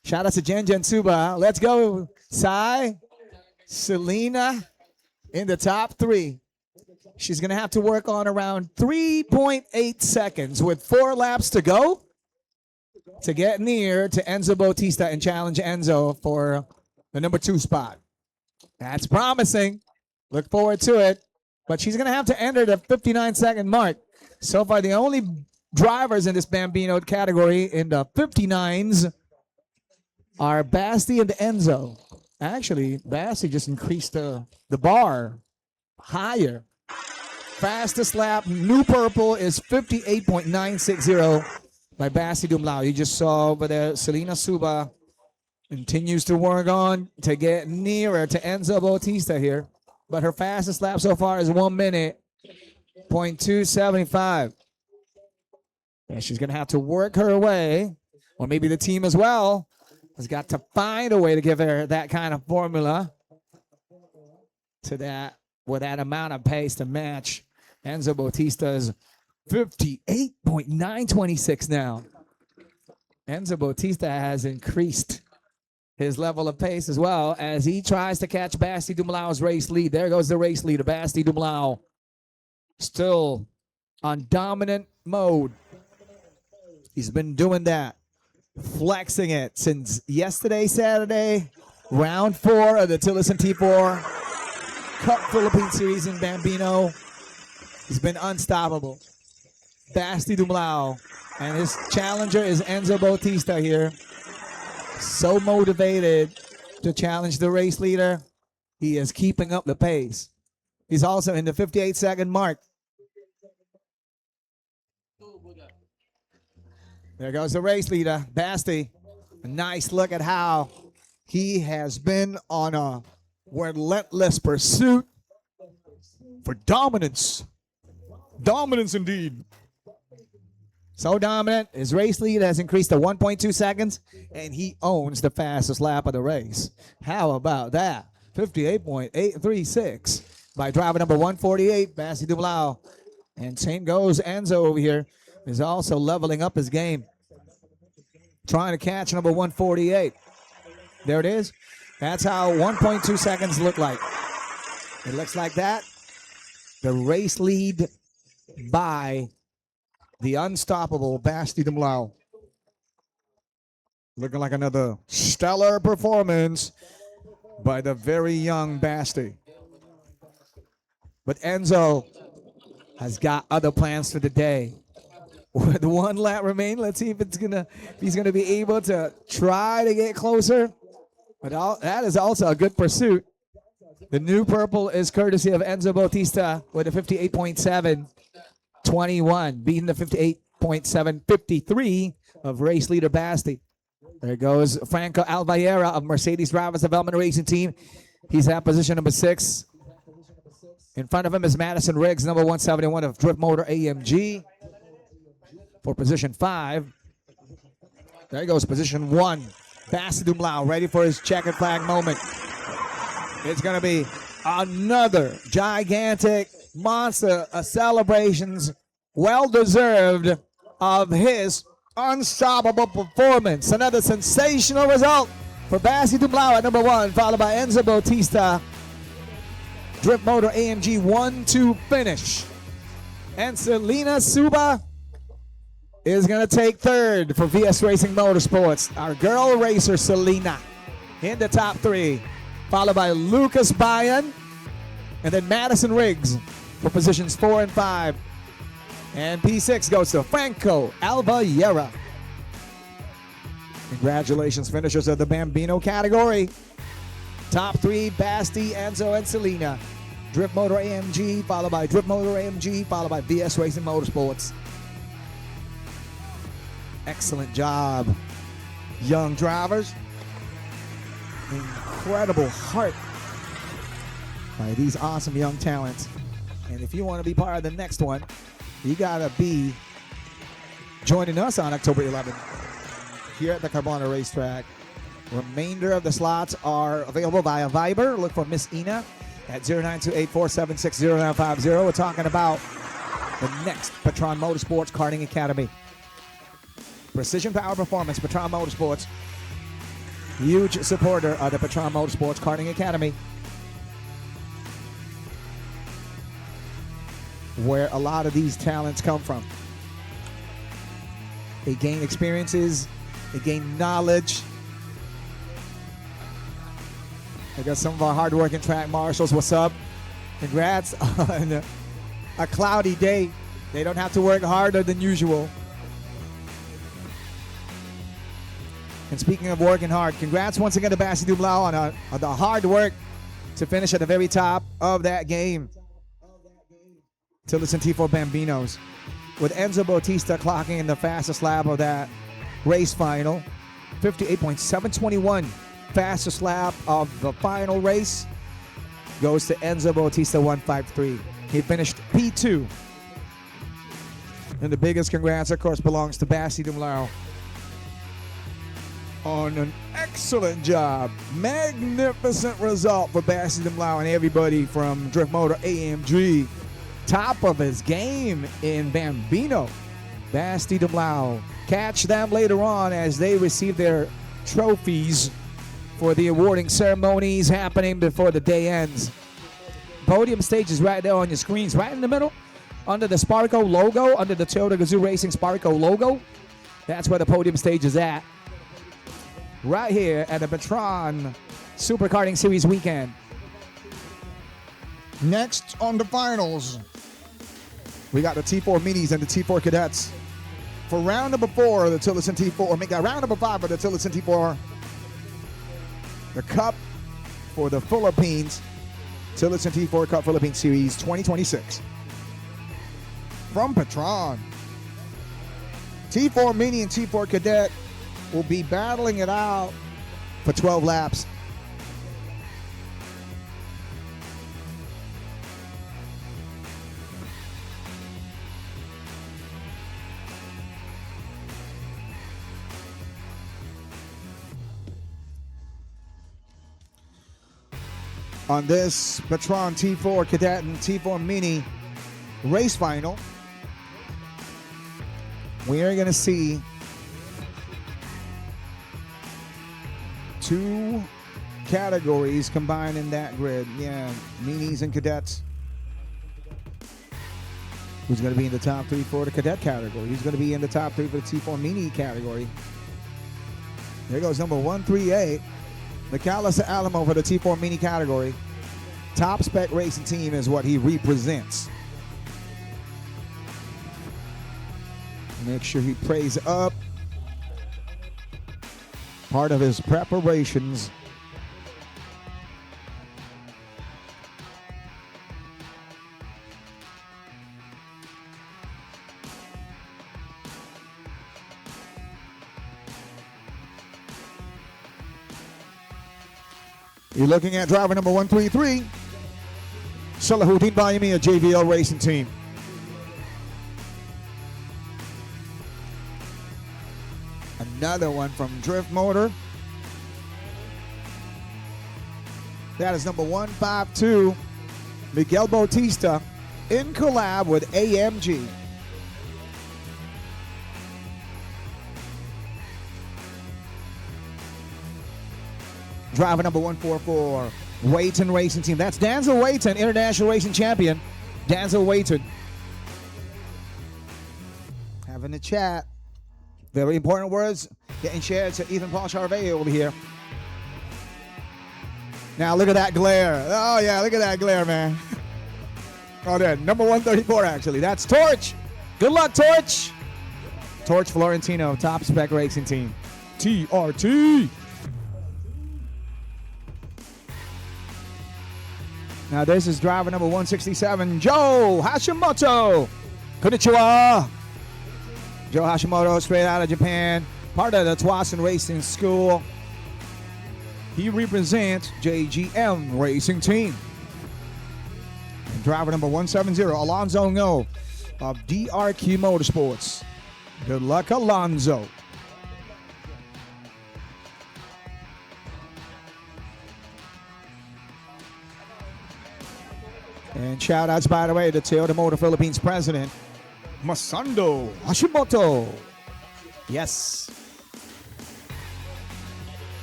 Shout out to Jen Suba. Let's go, Sai. Selena in the top 3. She's going to have to work on around 3.8 seconds with 4 laps to go to get near to Enzo Bautista and challenge Enzo for the number 2 spot. That's promising. Look forward to it. But she's going to have to enter the 59-second mark. So far, the only drivers in this Bambino category in the 59s are Basti and Enzo. Actually, Basti just increased the bar higher. Fastest lap, new purple, is 58.960 by Basti Dumlao. You just saw over there, Selena Suba continues to work on to get nearer to Enzo Bautista here. But her fastest lap so far is 1 minute, 0.275. And she's going to have to work her way, or maybe the team as well has got to find a way to give her that kind of formula to that, with that amount of pace to match Enzo Bautista's 58.926 now. Enzo Bautista has increased his level of pace as well as he tries to catch Basti Dumlao's race lead. There goes the race leader, Basti Dumlao. Still on dominant mode. He's been doing that, flexing it since yesterday, Saturday, round 4 of the Tillotson T4 Cup Philippine Series in Bambino. He's been unstoppable. Basti Dumlao, and his challenger is Enzo Bautista here. So motivated to challenge the race leader. He is keeping up the pace. He's also in the 58-second mark. There goes the race leader, Basti. A nice look at how he has been on a relentless pursuit for dominance. Dominance indeed. So dominant, his race lead has increased to 1.2 seconds, and he owns the fastest lap of the race. How about that? 58.836 by driver number 148, Basti Dumlao. And same goes Enzo over here, is also leveling up his game. Trying to catch number 148. There it is. That's how 1.2 seconds look like. It looks like that. The race lead by the unstoppable Basti Dumlao. Looking like another stellar performance by the very young Basti. But Enzo has got other plans for the day. With 1 lap remain, let's see if he's gonna be able to try to get closer. But that is also a good pursuit. The new purple is courtesy of Enzo Bautista with a 58.721, beating the 58.753 of race leader Basti. There goes Franco Alvallera of Mercedes Drivers Development Racing Team. He's at position number 6. In front of him is Madison Riggs, number 171 of Drift Motor AMG. For position 5. There goes position 1. Basti Dumlao ready for his checkered flag moment. It's going to be another gigantic monster of celebrations, well-deserved, of his unstoppable performance. Another sensational result for Basti Dumlao at number 1, followed by Enzo Bautista. Drift Motor AMG 1-2 finish. And Selena Suba is going to take 3rd for VS Racing Motorsports. Our girl racer, Selena, in the top 3, followed by Lucas Bayan, and then Madison Riggs for positions 4 and 5. And P6 goes to Franco Alvallera. Congratulations, finishers of the Bambino category. Top three, Basti, Enzo, and Selena. Drift Motor AMG, followed by Drift Motor AMG, followed by VS Racing Motorsports. Excellent job, young drivers. Incredible heart by these awesome young talents. And if you want to be part of the next one, you gotta be joining us on October 11th here at the Carbona Racetrack. Remainder of the slots are available via Viber. Look for Miss Ina at 0928-476-0950. We're talking about the next PETRON Motorsports Karting Academy. Precision Power Performance, PETRON Motorsports. Huge supporter of the PETRON Motorsports Karting Academy, where a lot of these talents come from. They gain experiences, they gain knowledge. I got some of our hardworking track marshals. What's up? Congrats on a cloudy day. They don't have to work harder than usual. And speaking of working hard, congrats once again to Basti Dumlao on the hard work to finish at the very top of that game. TILLOTSON T4 Bambinos, with Enzo Bautista clocking in the fastest lap of that race final. 58.721. Fastest lap of the final race goes to Enzo Bautista 153. He finished P2. And the biggest congrats, of course, belongs to Basti Dumlao on an excellent job. Magnificent result for Basti Dumlao and everybody from Drift Motor AMG. Top of his game in Bambino. Basti Dumlao. Catch them later on as they receive their trophies for the awarding ceremonies happening before the day ends. Podium stage is right there on your screens, right in the middle, under the Sparco logo, under the Toyota Gazoo Racing Sparco logo. That's where the podium stage is at. Right here at the PETRON Super Karting Series weekend. Next on the finals, we got the T4 Minis and the T4 Cadets. For round number 4 of the TILLOTSON T4, or make that round number 5 of the TILLOTSON T4, the Cup for the Philippines, TILLOTSON T4 Cup Philippines Series 2026. From PETRON, T4 Mini and T4 Cadet will be battling it out For 12 laps. On this PETRON T4 Cadet and T4 Mini race final, we are going to see two categories combined in that grid. Yeah, Minis and Cadets. Who's going to be in the top 3 for the Cadet category? Who's going to be in the top 3 for the T4 Mini category? There goes number 138. Nicalasa Alamo for the T4 Mini category. Top Spec Racing Team is what he represents. Make sure he prays up. Part of his preparations. You're looking at driver number 133, Salahuddin Bayami of JVL Racing Team. Another one from Drift Motor. That is number 152, Miguel Bautista, in collab with AMG. Driver number 144, Wayton Racing Team. That's Denzel Wayton, International Racing Champion. Denzel Wayton. Having a chat. Very important words getting shared to Ethan Paul Charvet over here. Now look at that glare. Oh yeah, look at that glare, man. Oh, there, number 134 actually. That's Torch. Good luck, Torch. Torch Florentino, Top Spec Racing Team. TRT. Now this is driver number 167, Joe Hashimoto. Konnichiwa. Joe Hashimoto, straight out of Japan, part of the TILLOTSON Racing School. He represents JGM Racing Team. And driver number 170, Alonzo Ngo of DRQ Motorsports. Good luck, Alonzo. And shout outs, by the way, to Toyota Motor Philippines president, Masando Hashimoto. Yes.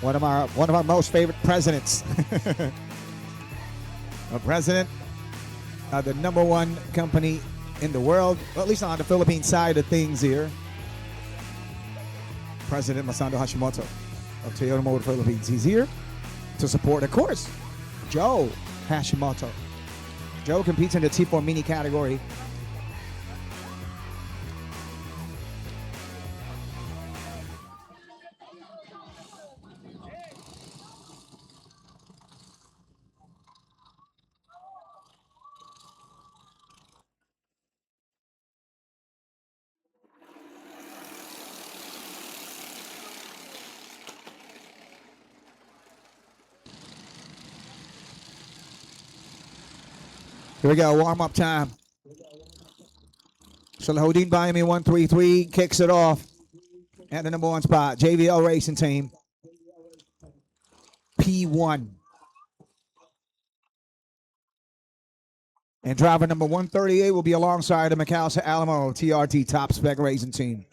One of our most favorite presidents. A president of the number one company in the world, well, at least on the Philippine side of things here. President Masando Hashimoto of Toyota Motor Philippines. He's here to support, of course, Joe Hashimoto. Joe competes in the T4 mini category. Here we go, warm-up time. Salahuddin Bayami 133 kicks it off at the number one spot. JVL Racing Team, P1. And driver number 138 will be alongside the McAllister Alamo TRT Top Spec Racing Team.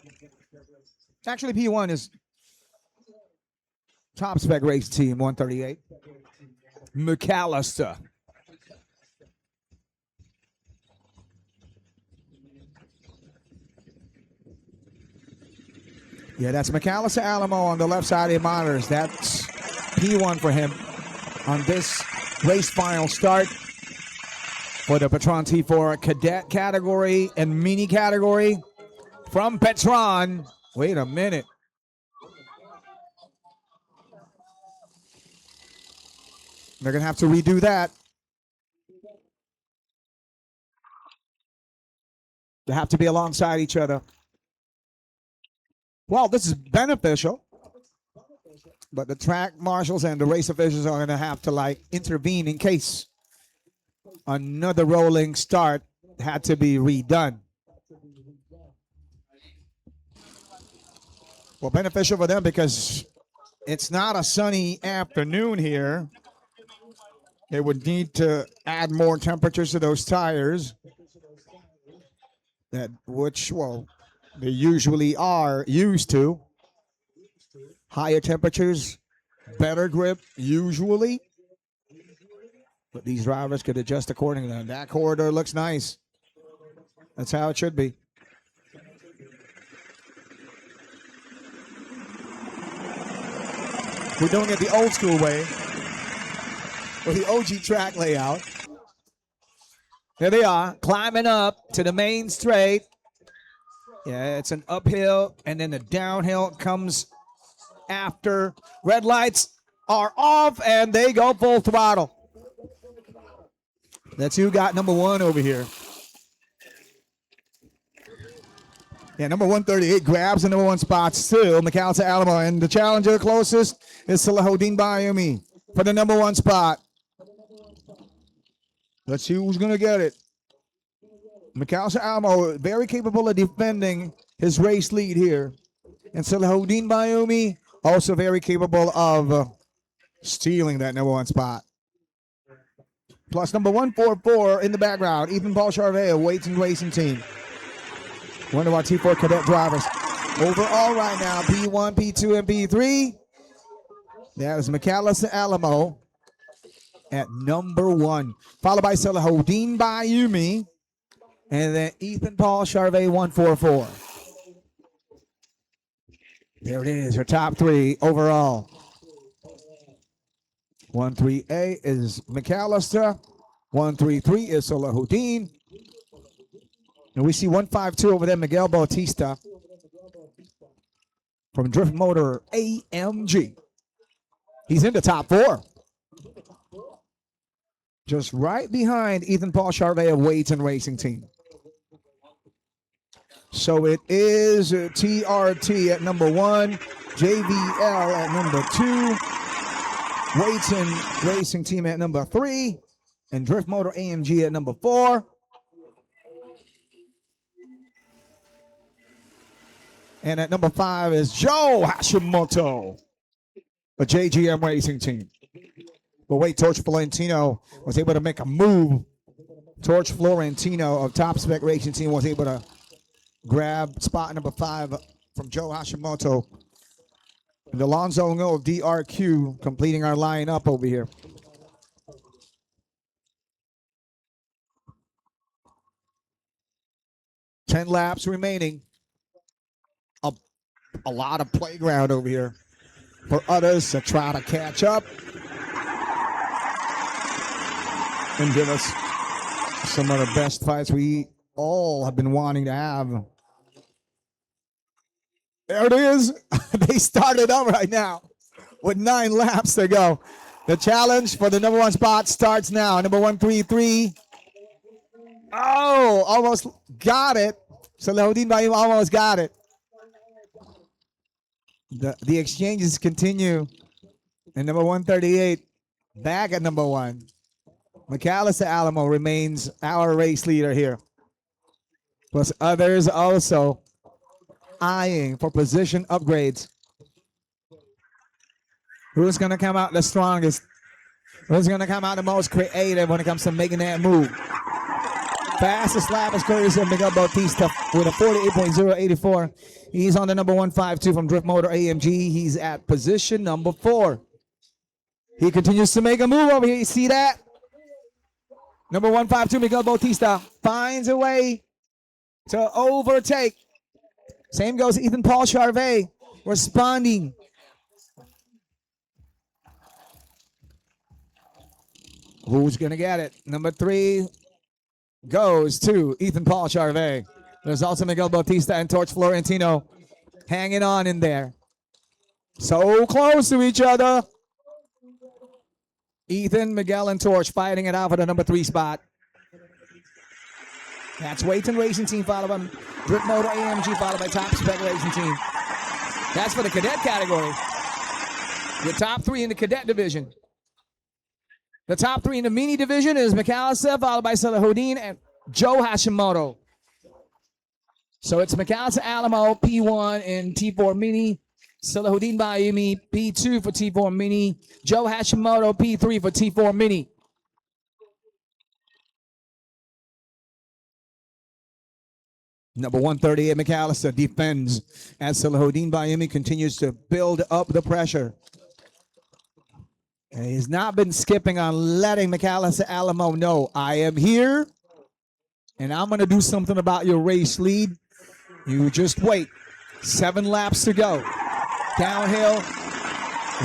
Actually, P1 is Top Spec Racing Team 138. McAllister. Yeah, that's McAllister Alamo on the left side of the monitors. That's P1 for him on this race final start for the PETRON T4 cadet category and mini category from PETRON. Wait a minute. They're going to have to redo that. They have to be alongside each other. Well, this is beneficial, but the track marshals and the race officials are going to have to intervene in case another rolling start had to be redone. Well, beneficial for them because it's not a sunny afternoon here. They would need to add more temperatures to those tires, they usually are used to. Higher temperatures, better grip, usually. But these drivers could adjust accordingly. That corridor looks nice. That's how it should be. We're doing it the old school way, or the OG track layout. There they are, climbing up to the main straight. Yeah, it's an uphill, and then the downhill comes after. Red lights are off, and they go full throttle. That's who got number one over here. Yeah, number 138 grabs the number one spot still, McAllister Alamo, and the challenger closest is Salahuddin Bayami for the number one spot. Let's see who's going to get it. McAllister Alamo, very capable of defending his race lead here. And Salahuddin Bayami, also very capable of stealing that number one spot. Plus number 144 in the background, Ethan Paul Charvet of Waits and Racing Team. One of our T4 cadet drivers. Overall right now, P1, P2, and P3. That is McAllister Alamo at number one. Followed by Salahuddin Bayami. And then Ethan Paul Charvet 144. There it is, her top three overall. 138 is McAllister. 133 is Salahuddin. And we see 152 over there, Miguel Bautista. from Drift Motor AMG. He's in the top 4. Just right behind Ethan Paul Charvet of Wayton Racing Team. So it is TRT at number 1, JVL at number 2, Wayton Racing Team at number 3, and Drift Motor AMG at number 4. And at number 5 is Joe Hashimoto, a JGM Racing Team. But wait, Torch Florentino was able to make a move. Torch Florentino of Top Spec Racing Team was able to grab spot number 5 from Joe Hashimoto. And Alonzo Ngo of DRQ completing our lineup over here. Ten laps remaining. A lot of playground over here for others to try to catch up and give us some of the best fights we all have been wanting to have. There it is. They started up right now with 9 laps to go. The challenge for the number 1 spot starts now. Number 133. Oh, almost got it. Salahuddin Bayum almost got it. The exchanges continue. And number 138 back at number 1. McAllister Alamo remains our race leader here. Plus others also eyeing for position upgrades. Who's going to come out the strongest? Who's going to come out the most creative when it comes to making that move? Fastest lap is courtesy of Miguel Bautista with a 48.084. He's on the number 152 from Drift Motor AMG. He's at position number 4. He continues to make a move over here. You see that? Number 152, Miguel Bautista, finds a way to overtake. Same goes Ethan Paul Charvet, responding. Who's going to get it? Number 3 goes to Ethan Paul Charvet. There's also Miguel Bautista and Torch Florentino hanging on in there. So close to each other. Ethan, Miguel, and Torch fighting it out for the number 3 spot. That's Wayton Racing Team, followed by Drift Motor AMG, followed by Top Spec Racing Team. That's for the cadet category. The top 3 in the cadet division. The top 3 in the mini division is McAllister, followed by Salahuddin and Joe Hashimoto. So it's McAllister Alamo, P1 in T4 Mini. Salahuddin Bayumi, P2 for T4 Mini. Joe Hashimoto, P3 for T4 Mini. Number 138, McAllister defends as Salahuddin Bayumi continues to build up the pressure. And he's not been skipping on letting McAllister Alamo know, I am here, and I'm going to do something about your race lead. You just wait. 7 laps to go. Downhill,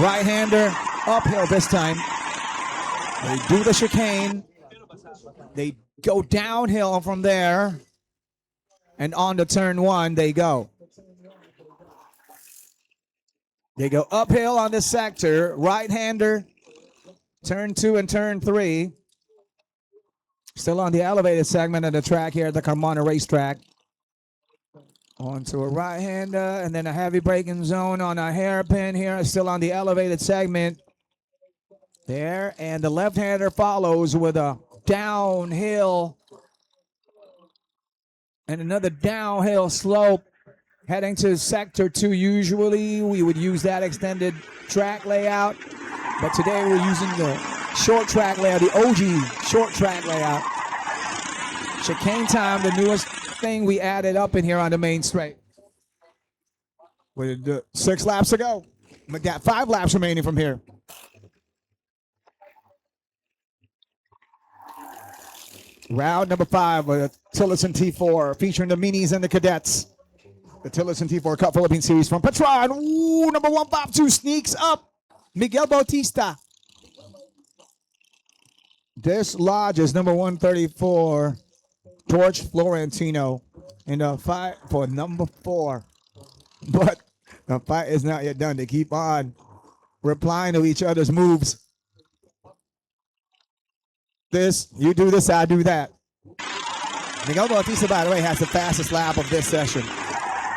right-hander, uphill this time. They do the chicane. They go downhill from there. And on to turn 1 they go. They go uphill on this sector, right-hander, turn 2 and turn 3. Still on the elevated segment of the track here at the Carmona racetrack. Onto a right-hander, and then a heavy braking zone on a hairpin here, still on the elevated segment. There, and the left-hander follows with a downhill and another downhill slope heading to sector 2. Usually we would use that extended track layout, but today we're using the short track layout, the OG short track layout. Chicane time, the newest thing we added up in here on the main straight. With 6 laps to go. We got 5 laps remaining from here. Round number 5 with a Tillotson T4 featuring the minis and the cadets. The Tillotson T4 Cup Philippine Series from PETRON. Ooh, number 152 sneaks up. Miguel Bautista. This lodges number 134, Torch Florentino, in the fight for number 4. But The fight is not yet done. They keep on replying to each other's moves. This, you do this, I do that. Miguel Bautista, by the way, has the fastest lap of this session.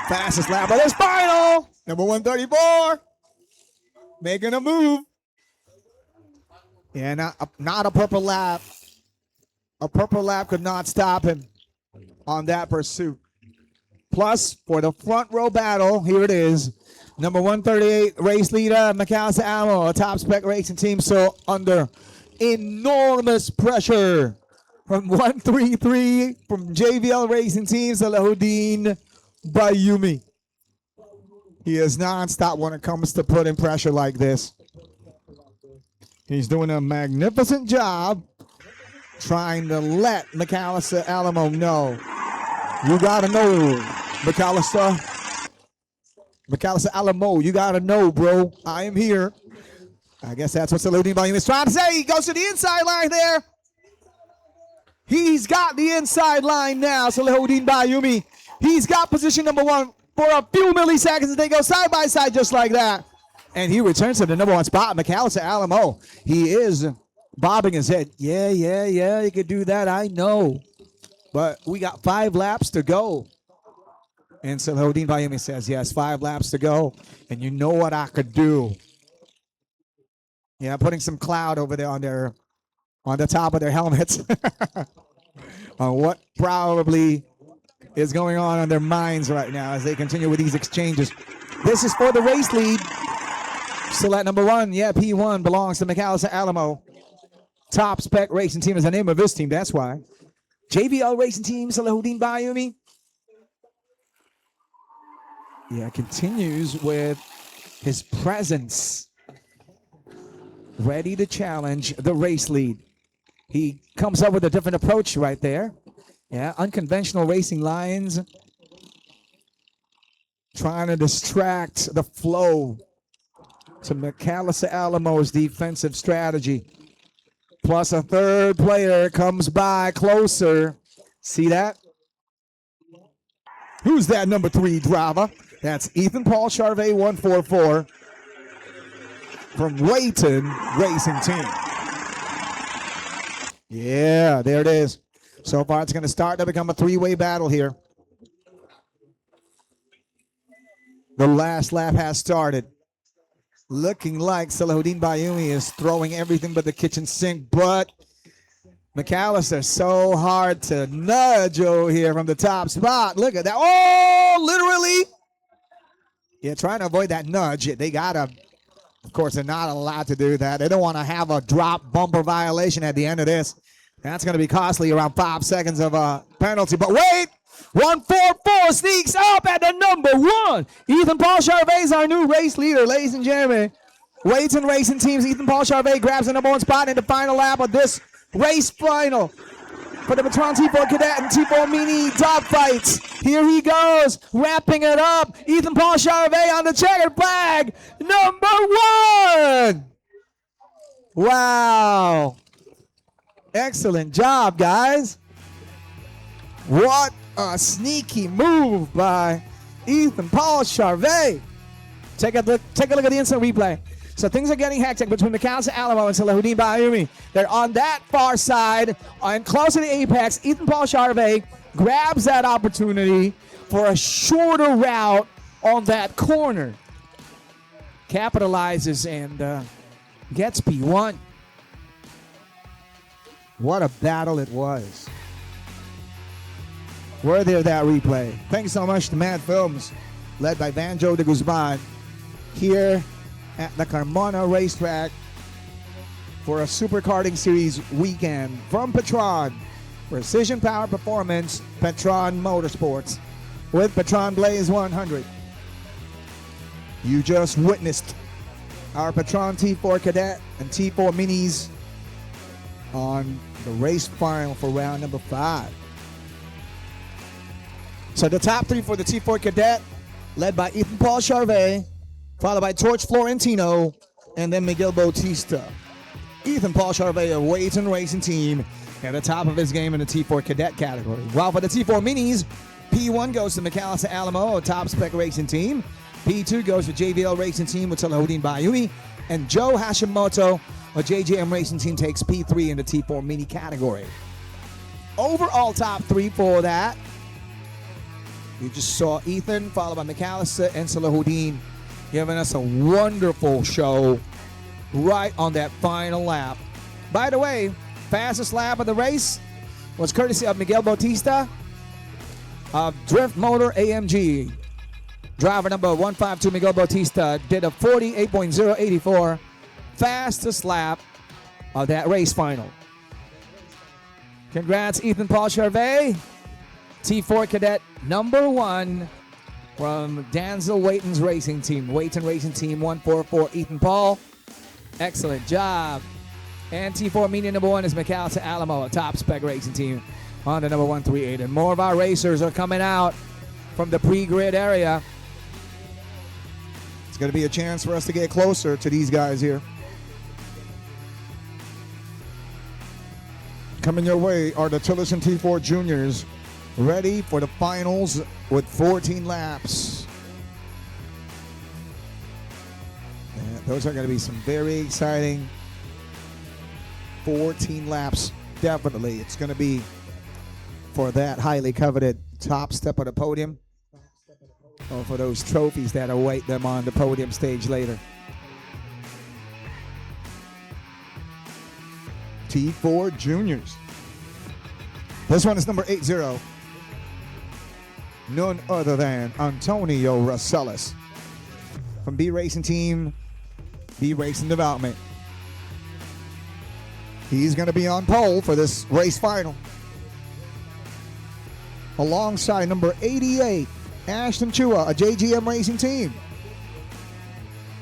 Fastest lap of this final. Number 134. Making a move. Yeah, not a purple lap. A purple lap could not stop him on that pursuit. Plus, for the front row battle, here it is. Number 138, race leader, McAllister Alamo, a top spec racing team, so under enormous pressure from 133 from JVL Racing Team, Salahuddin Bayumi. He is non-stop when it comes to putting pressure like this. He's doing a magnificent job trying to let McAllister Alamo know. You gotta know, McAllister Alamo, you gotta know, bro. I am here. I guess that's what Salahuddin Bayumi is trying to say. He goes to the inside line there. He's got the inside line now, Salahuddin Bayumi. He's got position number 1 for a few milliseconds. They go side by side just like that. And he returns to the number 1 spot, McAllister Alamo. He is bobbing his head. Yeah, you could do that, I know. But we got 5 laps to go. And Salahuddin Bayumi says, yes, 5 laps to go. And you know what I could do. Yeah, putting some cloud over there on the top of their helmets. On what probably is going on in their minds right now as they continue with these exchanges. This is for the race lead. Still at number 1, yeah, P1 belongs to McAllister Alamo. Top Spec Racing Team is the name of this team, that's why. JVL Racing Team, Salahuddin Bayumi. Yeah, continues with his presence. Ready to challenge the race lead. He comes up with a different approach right there. Yeah, unconventional racing lines. Trying to distract the flow to McAllister Alamo's defensive strategy. Plus a third player comes by closer. See that? Who's that number 3 driver? That's Ethan Paul Charvet 144 from Wayton Racing Team. Yeah, there it is. So far, it's going to start to become a 3-way battle here. The last lap has started. Looking like Salahuddin Bayumi is throwing everything but the kitchen sink, but McAllister so hard to nudge over here from the top spot. Look at that. Oh, literally. Yeah, trying to avoid that nudge. They got to, of course, they're not allowed to do that. They don't want to have a drop bumper violation at the end of this. That's going to be costly, around 5 seconds of a penalty. But wait, 144 sneaks up at the number 1. Ethan Paul Charvet is our new race leader, ladies and gentlemen. Wayton Racing Team's Ethan Paul Charvet grabs the number 1 spot in the final lap of this race final for the PETRON T4 Cadet and T4 Mini top fights. Here he goes, wrapping it up. Ethan Paul Charvet on the checkered flag, number 1. Wow. Excellent job, guys. What a sneaky move by Ethan Paul Charvet. Take a look at the instant replay. So things are getting hectic between McAllister Alamo and Salahuddin Bayumi. They're on that far side and close to the apex. Ethan Paul Charvet grabs that opportunity for a shorter route on that corner. Capitalizes and gets P1. What a battle it was. Worthy of that replay. Thank you so much to Mad Films, led by Banjo de Guzman, here at the Carmona Racetrack for a Super Karting Series weekend from PETRON. Precision Power Performance, PETRON Motorsports, with PETRON Blaze 100. You just witnessed our PETRON T4 Cadet and T4 Minis on the race final for round number 5. So the top 3 for the T4 Cadet, led by Ethan Paul Charvet, followed by Torch Florentino, and then Miguel Bautista. Ethan Paul Charvet of Wayton Racing Team at the top of his game in the T4 Cadet category. While for the T4 Minis, P1 goes to McAllister Alamo, a top spec racing team. P2 goes to JVL Racing Team with Salahuddin Bayumi. And Joe Hashimoto of JJM Racing Team takes P3 in the T4 mini category. Overall top 3 for that. You just saw Ethan, followed by McAllister and Salahuddin, giving us a wonderful show right on that final lap. By the way, fastest lap of the race was courtesy of Miguel Bautista of Drift Motor AMG. Driver number 152, Miguel Bautista, did a 48.084, fastest lap of that race final. Congrats, Ethan Paul Charvet, T4 Cadet number 1 from Danzel Waiton's Racing Team. Waiton Racing Team 144, Ethan Paul. Excellent job. And T4 Media number 1 is McAllister Alamo, a Top Spec Racing Team on the number 138. And more of our racers are coming out from the pre-grid area. It's going to be a chance for us to get closer to these guys here. Coming your way are the Tillotson T4 Juniors, ready for the finals with 14 laps. And those are going to be some very exciting 14 laps. Definitely. It's going to be for that highly coveted top step of the podium, or for those trophies that await them on the podium stage later. T4 Juniors. This one is number 80. None other than Antonio Rosales from B Racing Team, B Racing Development. He's going to be on pole for this race final. Alongside number 88, Ashton Chua, a JGM Racing Team.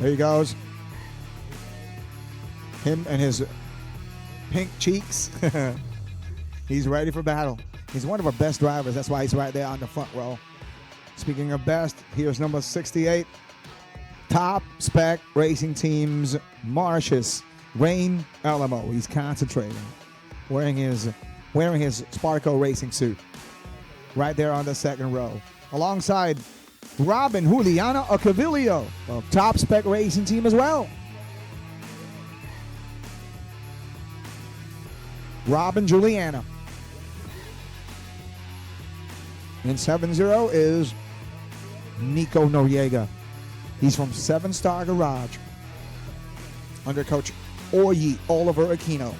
There he goes. Him and his pink cheeks. He's ready for battle. He's one of our best drivers. That's why he's right there on the front row. Speaking of best, here's number 68. Top Spec Racing Team's Marcius Rain Alamo. He's concentrating, wearing his Sparco racing suit. Right there on the second row. Alongside Robin Juliana Ocavilio of Top Spec Racing Team as well. Robin Juliana. And 7-0 is Nico Noriega. He's from 7 Star Garage under Coach Oyi Oliver Aquino.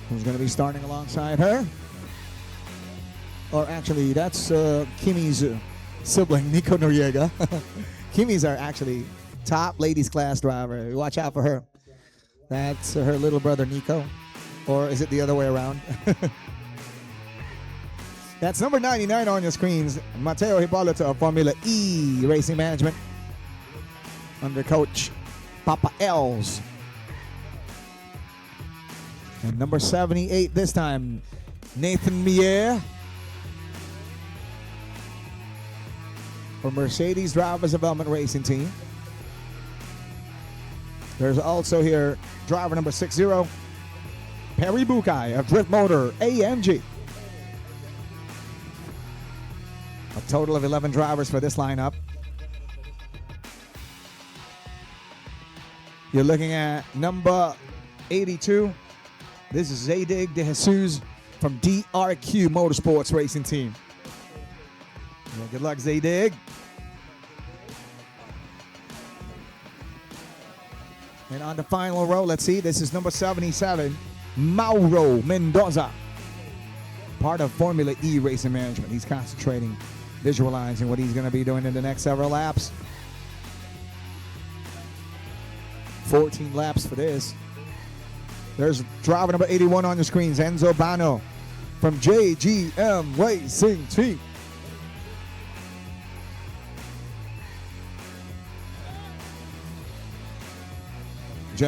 Who's going to be starting alongside her? Or actually, that's Kimmy's sibling, Nico Noriega. Kimmy's are actually top ladies class driver. Watch out for her. That's her little brother, Nico. Or is it the other way around? That's number 99 on your screens. Mateo Hipólito of Formula E Racing Management under Coach Papa Els. And number 78 this time, Nathan Mier for Mercedes Drivers Development Racing Team. There's also here driver number 60, Perry Bukai of Drift Motor AMG. A total of 11 drivers for this lineup. You're looking at number 82. This is Zadig De Jesus from DRQ Motorsports Racing Team. Well, good luck, Zadig. And on the final row, let's see, this is number 77, Mauro Mendoza, part of Formula E Racing Management. He's concentrating, visualizing what he's going to be doing in the next several laps. 14 laps for this. There's driver number 81 on your screens, Enzo Bano from JGM Racing Team. The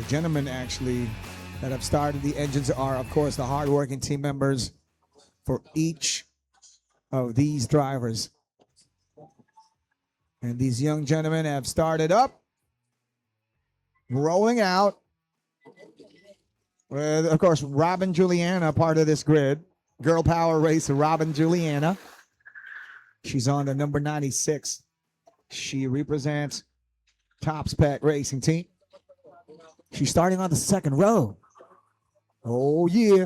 gentlemen actually that have started the engines are, of course, the hardworking team members for each of these drivers. And these young gentlemen have started up, rolling out with, of course, Robin Juliana, part of this grid. Girl power racer Robin Juliana. She's on the number 96. She represents Top Spec Racing Team. She's starting on the second row. Oh, yeah.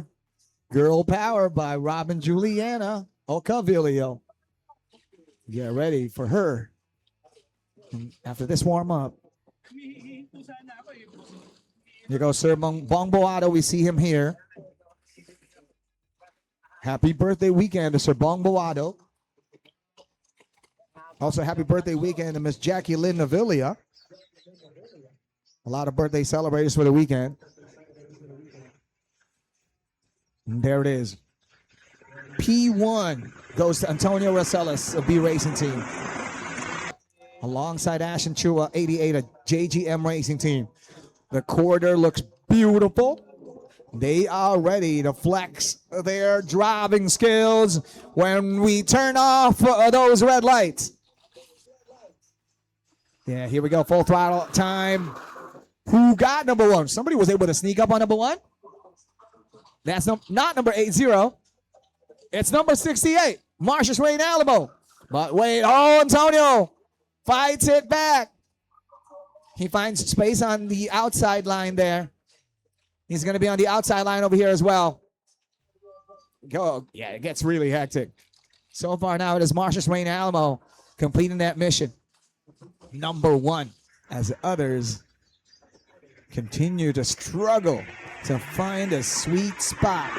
Girl Power by Robin Juliana Ocavilio. Get ready for her. And after this warm-up. Here goes Sir Bong Boado. We see him here. Happy birthday weekend to Sir Bong Boado. Also, happy birthday weekend to Miss Jackie Lynn Navilia. A lot of birthday celebrators for the weekend. And there it is. P1 goes to Antonio Rosales of B Racing Team. Alongside Ashton Chua, 88, a JGM Racing Team. The quarter looks beautiful. They are ready to flex their driving skills when we turn off those red lights. Yeah, here we go. Full throttle time. Who got number one? Somebody was able to sneak up on number one. That's not number 80. It's number 68. Marcius Rain Alamo. But wait, oh, Antonio fights it back. He finds space on the outside line there. He's going to be on the outside line over here as well. Go. Yeah, it gets really hectic. So far now it is Marcius Rain Alamo completing that mission. Number one, as others continue to struggle to find a sweet spot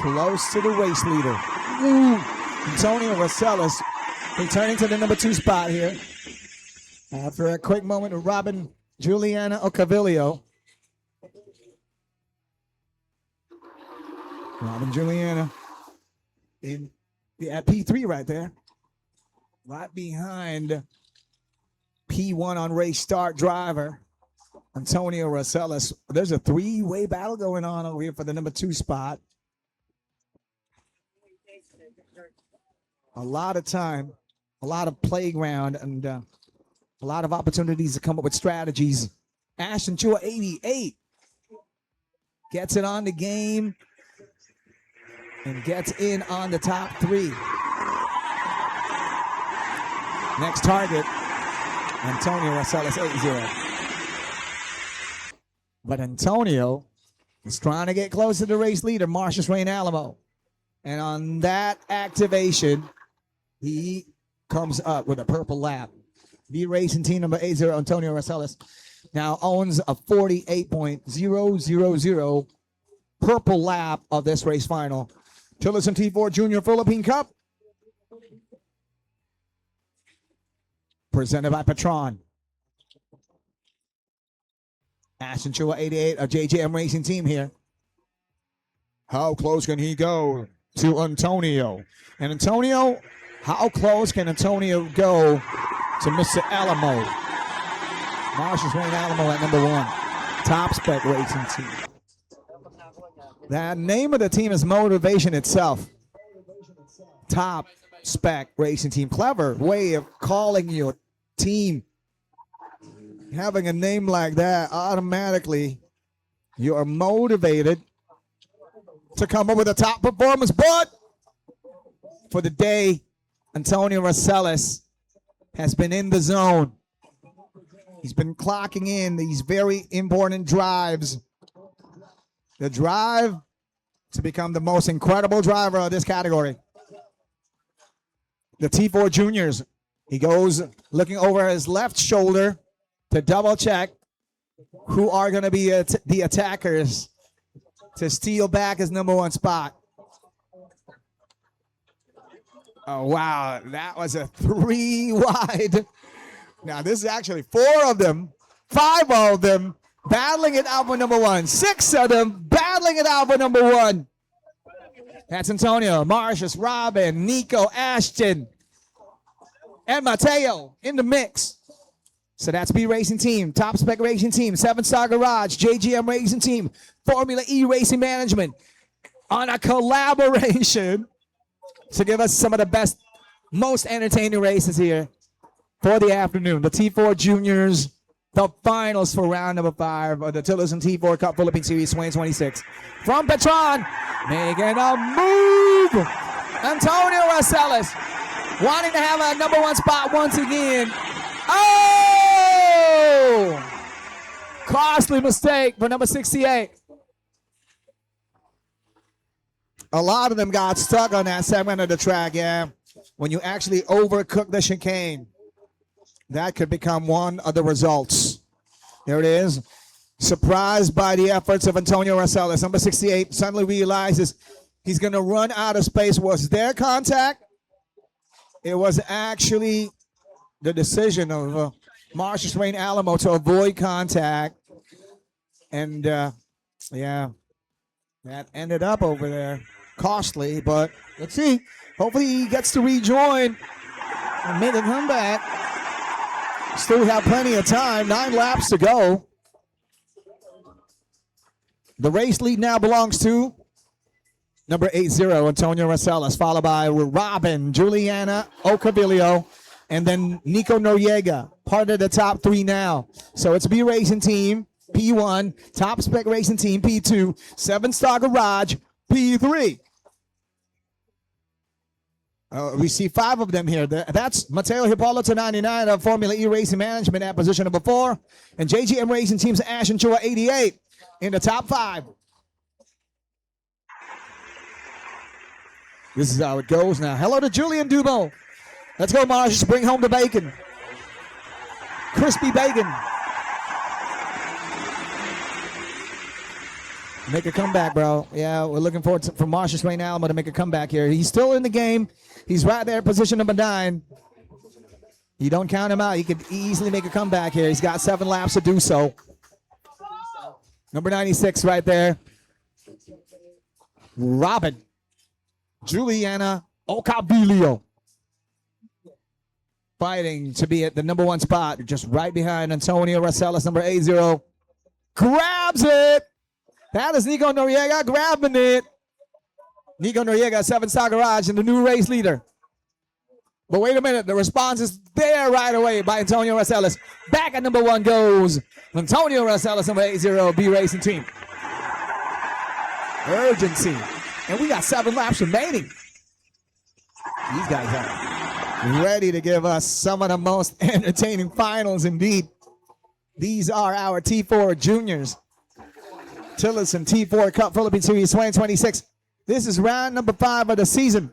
close to the race leader. Ooh. Antonio Rosales returning to the number 2 spot here. After a quick moment with Robin Juliana Ocavilio. Robin Juliana at P3 right there. Right behind P1 on race start driver, Antonio Rosales. There's a 3-way battle going on over here for the number 2 spot. A lot of time, a lot of playground, and a lot of opportunities to come up with strategies. Ashton Chua, 88, gets it on the game and gets in on the top 3. Next target, Antonio Rosales, 80. But Antonio is trying to get close to the race leader, Marcius Rain Alamo. And on that activation, he comes up with a purple lap. B Racing Team number 80, Antonio Rosales, now owns a 48.000 purple lap of this race final. Tillotson T4 Junior Philippine Cup, presented by PETRON. Ashton Chua, 88, a JJM Racing Team here. How close can he go to Antonio? And Antonio, how close can Antonio go to Mr. Alamo? Marcius Rain Alamo at number 1. Top Spec Racing Team. The name of the team is Motivation itself. Top Spec Racing Team. Clever way of calling your team. Having a name like that, automatically you are motivated to come up with a top performance. But for the day, Antonio Rosales has been in the zone. He's been clocking in these very important drives. The drive to become the most incredible driver of this category. The T4 Juniors, he goes looking over his left shoulder to double check who are going to be the attackers to steal back his number 1 spot. Oh, wow. That was a 3 wide. Now, this is actually 4 of them, 5 of them battling it out for number 1. 6 of them battling it out for number 1. That's Antonio, Marcius, Robin, Nico, Ashton, and Mateo in the mix. So that's B Racing Team, Top Spec Racing Team, 7-Star Garage, JGM Racing Team, Formula E Racing Management on a collaboration to give us some of the best, most entertaining races here for the afternoon. The T4 Juniors the finals for round number 5 of the TILLOTSON T4 Cup Philippine Series 2026. From PETRON, making a move. Antonio Rosales wanting to have a number 1 spot once again. Oh! Costly mistake for number 68. A lot of them got stuck on that segment of the track, yeah. When you actually overcook the chicane, that could become one of the results. There it is. Surprised by the efforts of Antonio Rosales. Number 68 suddenly realizes he's going to run out of space. Was there contact? It was actually the decision of Marcius Rain Alamo to avoid contact. And, yeah, that ended up over there. Costly, but let's see. Hopefully he gets to rejoin and make a comeback. Still have plenty of time. 9 laps to go. The race lead now belongs to number 80, Antonio Rosales, followed by Robin, Juliana Ocavilio, and then Nico Noriega, part of the top 3 now. So it's B Racing Team, P1, Top Spec Racing Team, P2, 7-Star Garage, P3. We see 5 of them here. That's Mateo Hipólito 99 of Formula E Racing Management at position number 4. And JGM Racing Team's Ash and Chua 88 in the top 5. This is how it goes now. Hello to Julian Dubo. Let's go, Marcius. Bring home the bacon. Crispy bacon. Make a comeback, bro. Yeah, we're looking forward for Marcius Rain Alamo to make a comeback here. He's still in the game. He's right there, position number 9. You don't count him out. He could easily make a comeback here. He's got 7 laps to do so. Number 96 right there. Robin. Juliana Ocavilio. Fighting to be at the number 1 spot, just right behind Antonio Rosales, number 80. Grabs it. That is Nico Noriega grabbing it. Nico Noriega, 7-Star Garage, and the new race leader. But wait a minute, the response is there right away by Antonio Rosales. Back at number 1 goes Antonio Rosales, number 80, B Racing Team. Urgency. And we got 7 laps remaining. These guys are ready to give us some of the most entertaining finals indeed. These are our T4 juniors. TILLOTSON T4 Cup Philippine Series 2026. This is round number 5 of the season.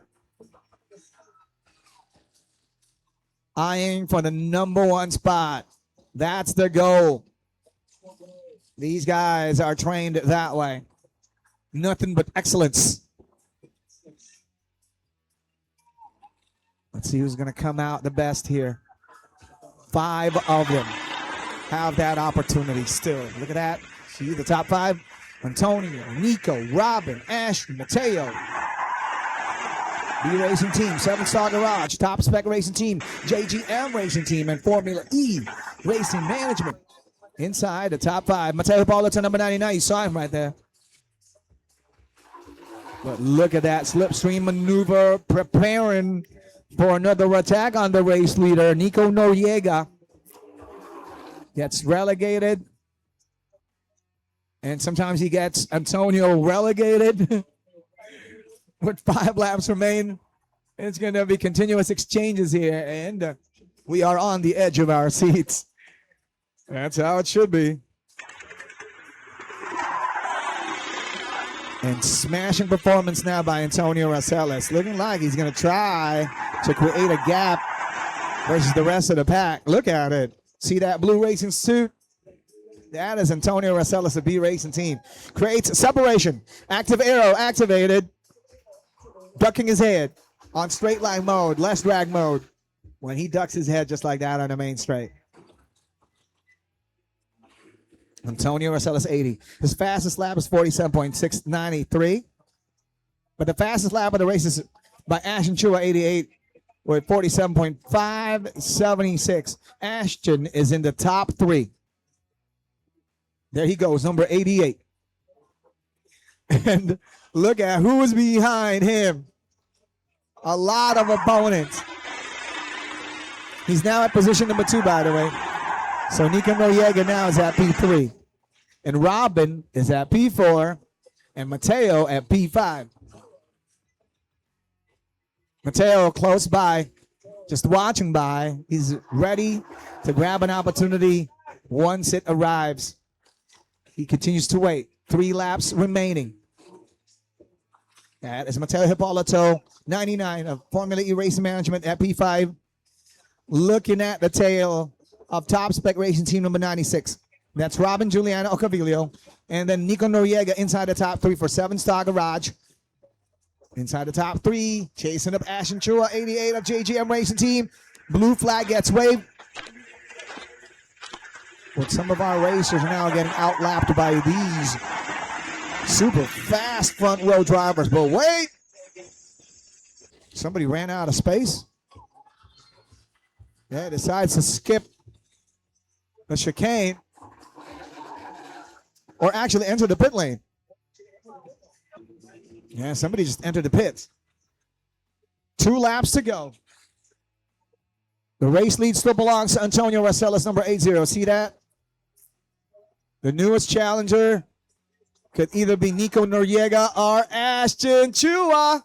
Eyeing for the number 1 spot. That's the goal. These guys are trained that way. Nothing but excellence. Let's see who's going to come out the best here. 5 of them have that opportunity still. Look at that. See the top 5. Antonio, Nico, Robin, Ashley, Mateo. B Racing Team, 7-Star Garage, Top Spec Racing Team, JGM Racing Team, and Formula E Racing Management. Inside the top 5. Mateo Hipólito, number 99. You saw him right there. But look at that slipstream maneuver, preparing for another attack on the race leader. Nico Noriega gets relegated. And sometimes he gets Antonio relegated. With 5 laps remain, it's going to be continuous exchanges here. And we are on the edge of our seats. That's how it should be. And smashing performance now by Antonio Rosales. Looking like he's going to try to create a gap versus the rest of the pack. Look at it. See that blue racing suit? That is Antonio Rosales, the B Racing Team. Creates separation. Active arrow activated. Ducking his head on straight line mode, less drag mode. When he ducks his head just like that on the main straight. Antonio Rosales 80. His fastest lap is 47.693. But the fastest lap of the race is by Ashton Chua 88 with 47.576. Ashton is in the top 3. There he goes, number 88. And look at who is behind him. A lot of opponents. He's now at position number 2, by the way. So Nico Noriega now is at P3. And Robin is at P4. And Mateo at P5. Mateo close by, just watching by. He's ready to grab an opportunity once it arrives. He continues to wait. 3 laps remaining. That is Mateo Hippolito, 99 of Formula E Racing Management at P5. Looking at the tail of Top Spec Racing Team number 96. That's Robin Juliana Ocavilio. And then Nico Noriega inside the top 3 for 7 Star Garage. Inside the top 3, chasing up Ashton Chua, 88 of JGM Racing Team. Blue flag gets waved. But some of our racers are now getting outlapped by these super fast front row drivers. But wait, somebody ran out of space. Yeah, decides to skip the chicane. Or actually enter the pit lane. Yeah, somebody just entered the pits. 2 laps to go. The race lead still belongs to Antonio Rosales, number 80. See that? The newest challenger could either be Nico Noriega or Ashton Chua.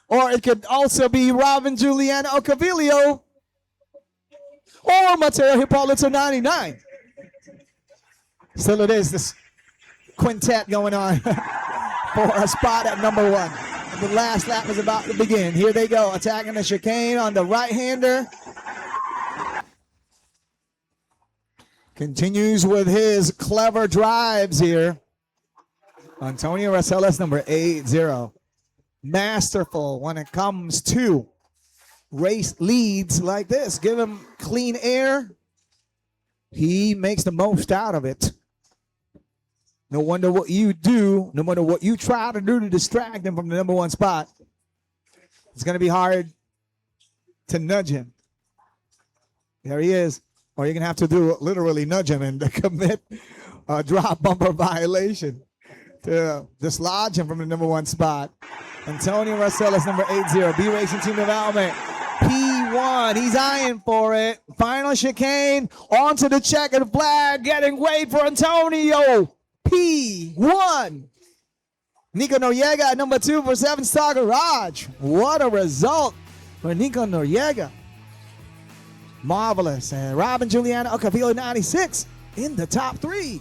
Or it could also be Robin Juliana Ocavilio. Or Mateo Hippolito, 99. Still it is this quintet going on for a spot at number 1. And the last lap is about to begin. Here they go, attacking the chicane on the right-hander. Continues with his clever drives here. Antonio Rosales, number 80. Masterful when it comes to race leads like this. Give him clean air. He makes the most out of it. No wonder what you do, no matter what you try to do to distract him from the number 1 spot, it's going to be hard to nudge him. There he is. Or you're going to have to do literally nudge him and commit a drop bumper violation to dislodge him from the number 1 spot. Antonio Rosales, number 80, B Racing Team Development. P1, he's eyeing for it. Final chicane, onto the checkered flag, getting waved for Antonio. P1. Nico Noriega at number 2 for 7 Star Garage. What a result for Nico Noriega. Marvelous. And Robin Juliana Ocavilio, 96 in the top 3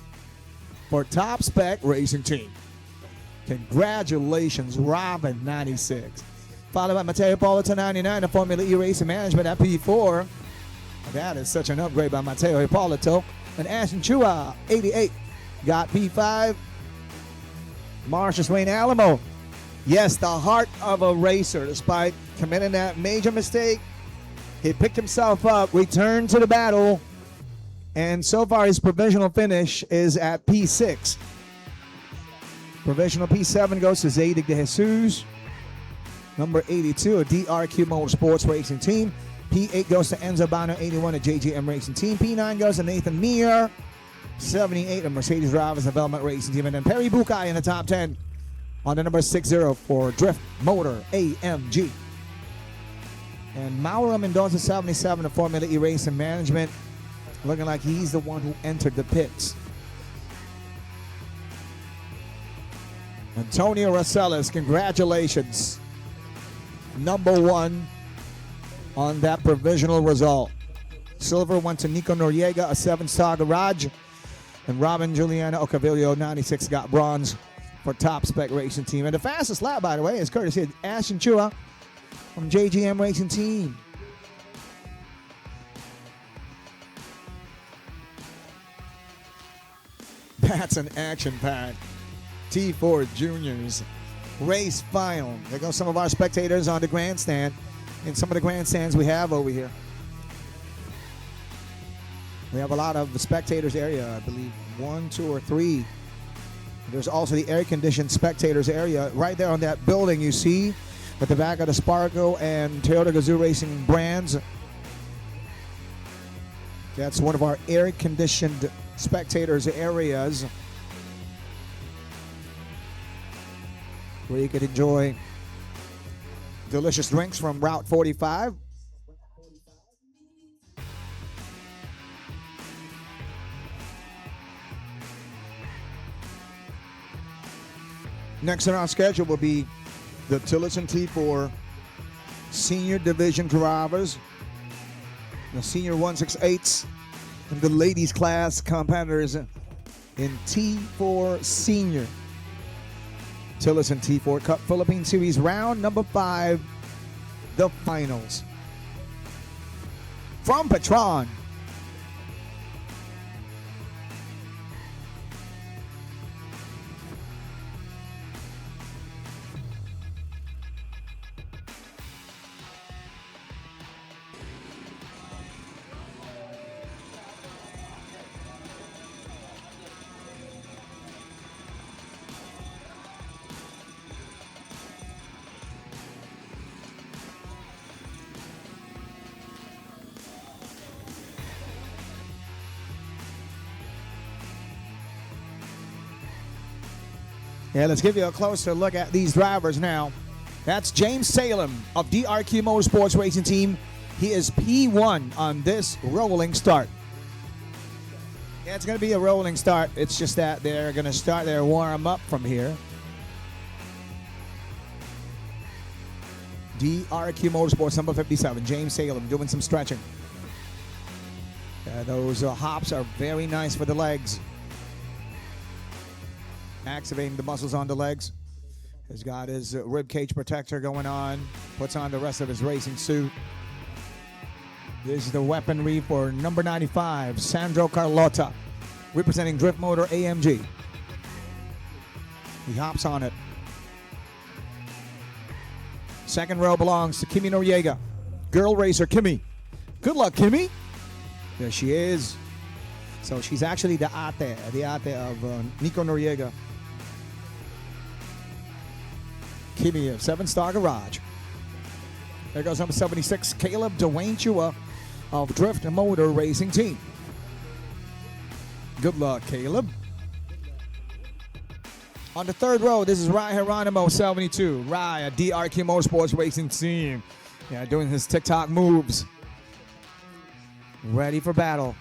for Top Spec Racing Team. Congratulations, Robin, 96. Followed by Mateo Hippolito, 99 of Formula E Racing Management at P4. That is such an upgrade by Mateo Hippolito. And Ashton Chua, 88. Got P5. Marcius Wayne Alamo. Yes, the heart of a racer. Despite committing that major mistake, he picked himself up, returned to the battle, and so far his provisional finish is at P6. Provisional P7 goes to Zadig de Jesus. Number 82, a DRQ Motorsports Racing Team. P8 goes to Enzo Bano, 81, a JGM Racing Team. P9 goes to Nathan Meir, 78, a Mercedes Drivers Development Racing Team. And then Perry Bukai in the top 10 on the number 60 for Drift Motor AMG. And Mauro Mendoza, 77, of Formula E Racing Management. Looking like he's the one who entered the pits. Antonio Rosales, congratulations. Number 1 on that provisional result. Silver went to Nico Noriega, a 7 Star Garage. And Robin Juliana Ocavilio, 96, got bronze for Top Spec Racing Team. And the fastest lap, by the way, is courtesy of Ashton Chua from JGM Racing Team. That's an action-packed T4 Juniors race final. There go some of our spectators on the grandstand. And some of the grandstands we have over here. We have a lot of the spectators area, I believe 1, 2, or 3. There's also the air-conditioned spectators area right there on that building you see at the back of the Sparco and Toyota Gazoo Racing brands. That's one of our air-conditioned spectators areas where you can enjoy delicious drinks from Route 45. Next on our schedule will be the Tillotson T4 Senior Division drivers, the Senior 168s, and the ladies class competitors in T4 Senior. Tillotson T4 Cup Philippine Series round number 5, the finals. From PETRON, yeah, let's give you a closer look at these drivers now. That's James Salem of DRQ Motorsports Racing Team. He is P1 on this rolling start. Yeah, it's going to be a rolling start. It's just that they're going to start their warm-up from here. DRQ Motorsports number 57, James Salem, doing some stretching. Those hops are very nice for the legs. Activating the muscles on the legs. He's got his rib cage protector going on. Puts on the rest of his racing suit. This is the weaponry for number 95, Sandro Carlotta, representing Drift Motor AMG. He hops on it. Second row belongs to Kimi Noriega, girl racer Kimi. Good luck, Kimi. There she is. So she's actually the ate of Nico Noriega. Kimi of 7-Star Garage. There goes number 76, Caleb Dwayne Chua of Drift Motor Racing Team. Good luck, Caleb. On the third row, this is Rai Geronimo, 72. Rai, a DRQ Motorsports Racing Team. Yeah, doing his TikTok moves. Ready for battle.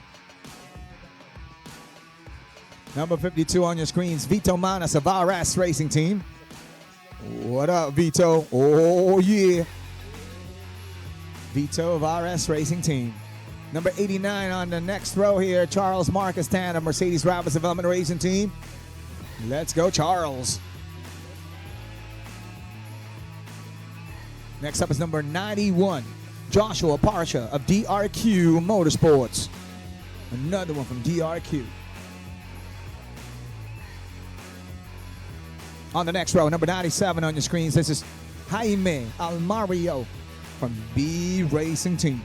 Number 52 on your screens, Vito Manas of RS Racing Team. What up, Vito? Oh, yeah. Vito of RS Racing Team. Number 89 on the next row here, Charles Marcus Tan of Mercedes Drivers Development Racing Team. Let's go, Charles. Next up is number 91, Joshua Parsha of DRQ Motorsports. Another one from DRQ. On the next row, number 97 on your screens, this is Jaime Almario from B Racing Team.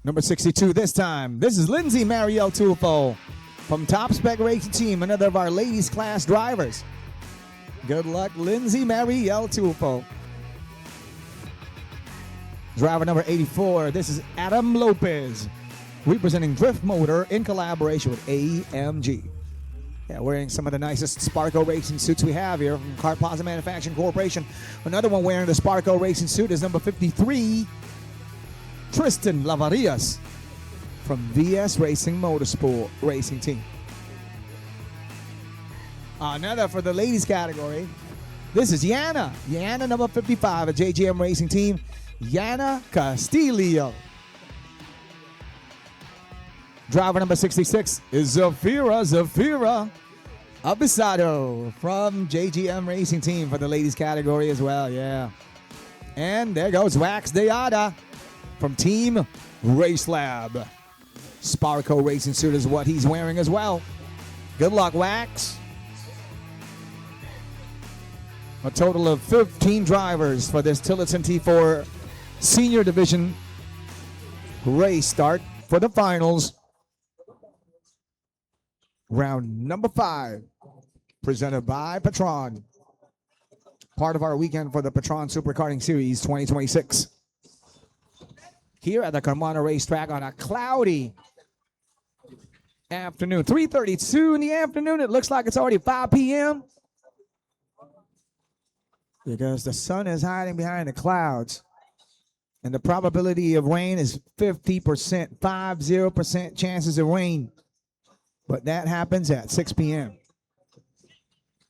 Number 62 this time, this is Lindsay Marielle Tufo from Top Spec Racing Team, another of our ladies class drivers. Good luck, Lindsay Marielle Tufo. Driver number 84, this is Adam Lopez, representing Drift Motor in collaboration with AMG. Yeah, wearing some of the nicest Sparco racing suits we have here from Car Plaza Manufacturing Corporation. Another one wearing the Sparco racing suit is number 53, Tristan Lavarias from VS Racing Motorsport Racing Team. Another for the ladies category. This is Yana. Yana number 55 at JGM Racing Team. Yana Castillo. Driver number 66 is Zafira Abisado from JGM Racing Team for the ladies category as well, yeah. And there goes Wax Deada from Team Race Lab. Sparco racing suit is what he's wearing as well. Good luck, Wax. A total of 15 drivers for this Tillotson T4 Senior Division race start for the finals. Round number 5, presented by PETRON. Part of our weekend for the PETRON Super Karting Series 2026. Here at the Carmona Racetrack on a cloudy afternoon. 3:32 in the afternoon. It looks like it's already 5 p.m. because the sun is hiding behind the clouds. And the probability of rain is 50%, 50% chances of rain. but that happens at 6 p.m.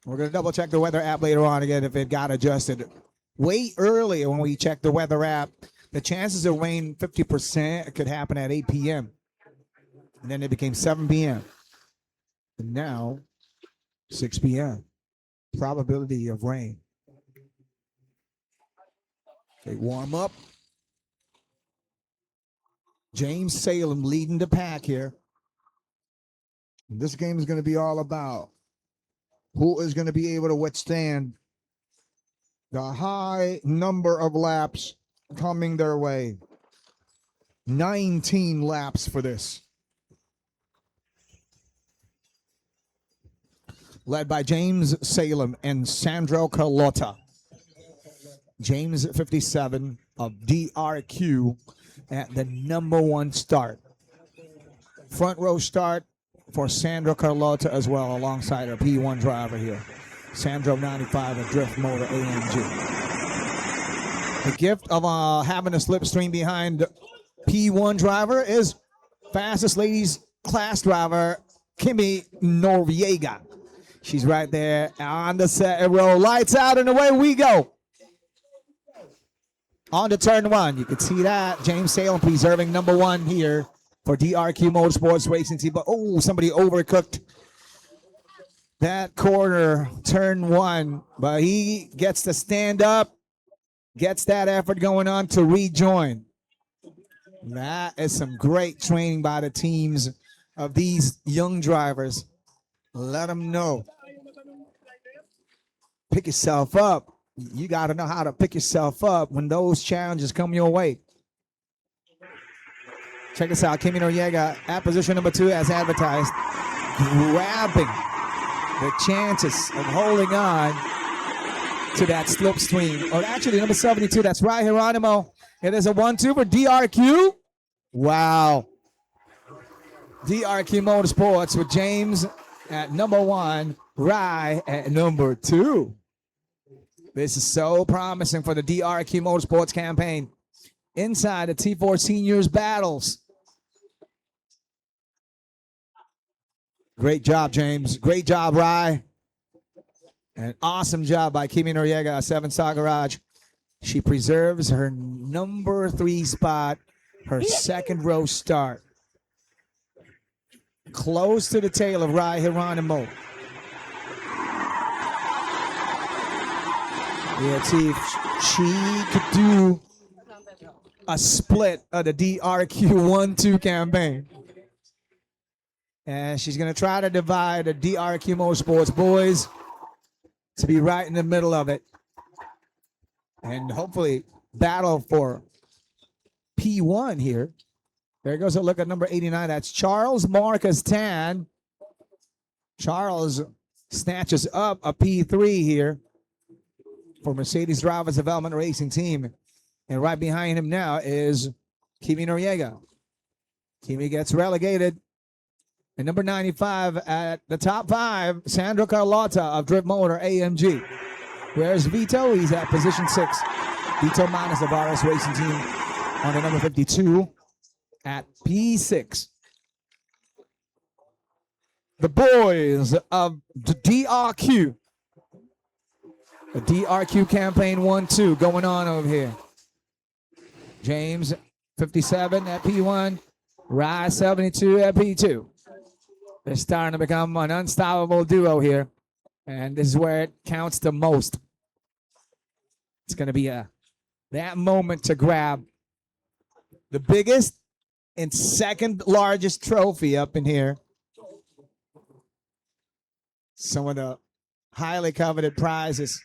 We're going to double check the weather app later on again if it got adjusted. Way earlier when we checked the weather app, the chances of rain 50% could happen at 8 p.m. And then it became 7 p.m. And now 6 p.m. Probability of rain. They warm up. James Salem leading the pack here. This game is going to be all about who is going to be able to withstand the high number of laps coming their way. 19 laps for this. Led by James Salem and Sandro Carlotta. James 57 of DRQ at the number 1 start. Front row start for Sandro Carlotta as well, alongside our P1 driver here. Sandro 95 of Drift Motor AMG. The gift of having a slipstream behind P1 driver is fastest ladies class driver Kimi Noriega. She's right there on the set row. Lights out and away we go. On to turn 1. You can see that. James Salem preserving number 1 here for DRQ Motorsports Racing Team. But oh, somebody overcooked that corner, turn 1. But he gets to stand up, gets that effort going on to rejoin. That is some great training by the teams of these young drivers. Let them know. Pick yourself up. You got to know how to pick yourself up when those challenges come your way. Check this out. Kimi Noriega at position number 2 as advertised. Grabbing the chances of holding on to that slipstream. Or actually, number 72, that's Rai Geronimo. It is a 1-2 for DRQ. Wow. DRQ Motorsports with James at number 1, Rai at number 2. This is so promising for the DRQ Motorsports campaign. Inside the T4 Seniors battles. Great job, James. Great job, Rai. An awesome job by Kimi Noriega, 7 Star Garage. She preserves her number 3 spot, her second row start. Close to the tail of Rai Geronimo. Yeah, see if she could do a split of the DRQ 1-2 campaign. And she's going to try to divide the DRQ Motorsports boys to be right in the middle of it. And hopefully battle for P1 here. There goes a look at number 89. That's Charles Marcus Tan. Charles snatches up a P3 here for Mercedes Drivers Development Racing Team. And right behind him now is Kimi Noriega. Kimi gets relegated. And number 95 at the top 5, Sandro Carlotta of Drift Motor AMG. Where's Vito? He's at position 6. Vito Manas of RS Racing Team on the number 52 at P6. The boys of the DRQ. The DRQ campaign 1-2 going on over here. James 57 at P1. Rai 72 at P2. They're starting to become an unstoppable duo here. And this is where it counts the most. It's going to be that moment to grab the biggest and second largest trophy up in here. Some of the highly coveted prizes.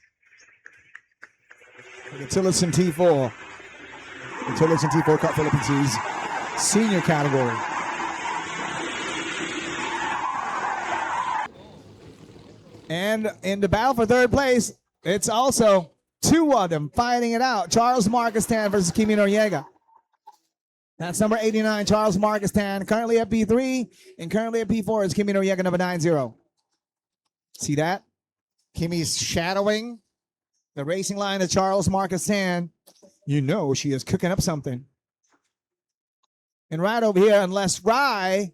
The TILLOTSON T4. The TILLOTSON T4 Cup Philippine Series senior category. And in the battle for third place, it's also 2 of them fighting it out. Charles Marcus Tan versus Kimi Noriega. That's number 89, Charles Marcus Tan, currently at P3, and currently at P4 is Kimi Noriega, number 90. See that? Kimi's shadowing the racing line of Charles Marcus Tan. You know she is cooking up something. And right over here, unless Rai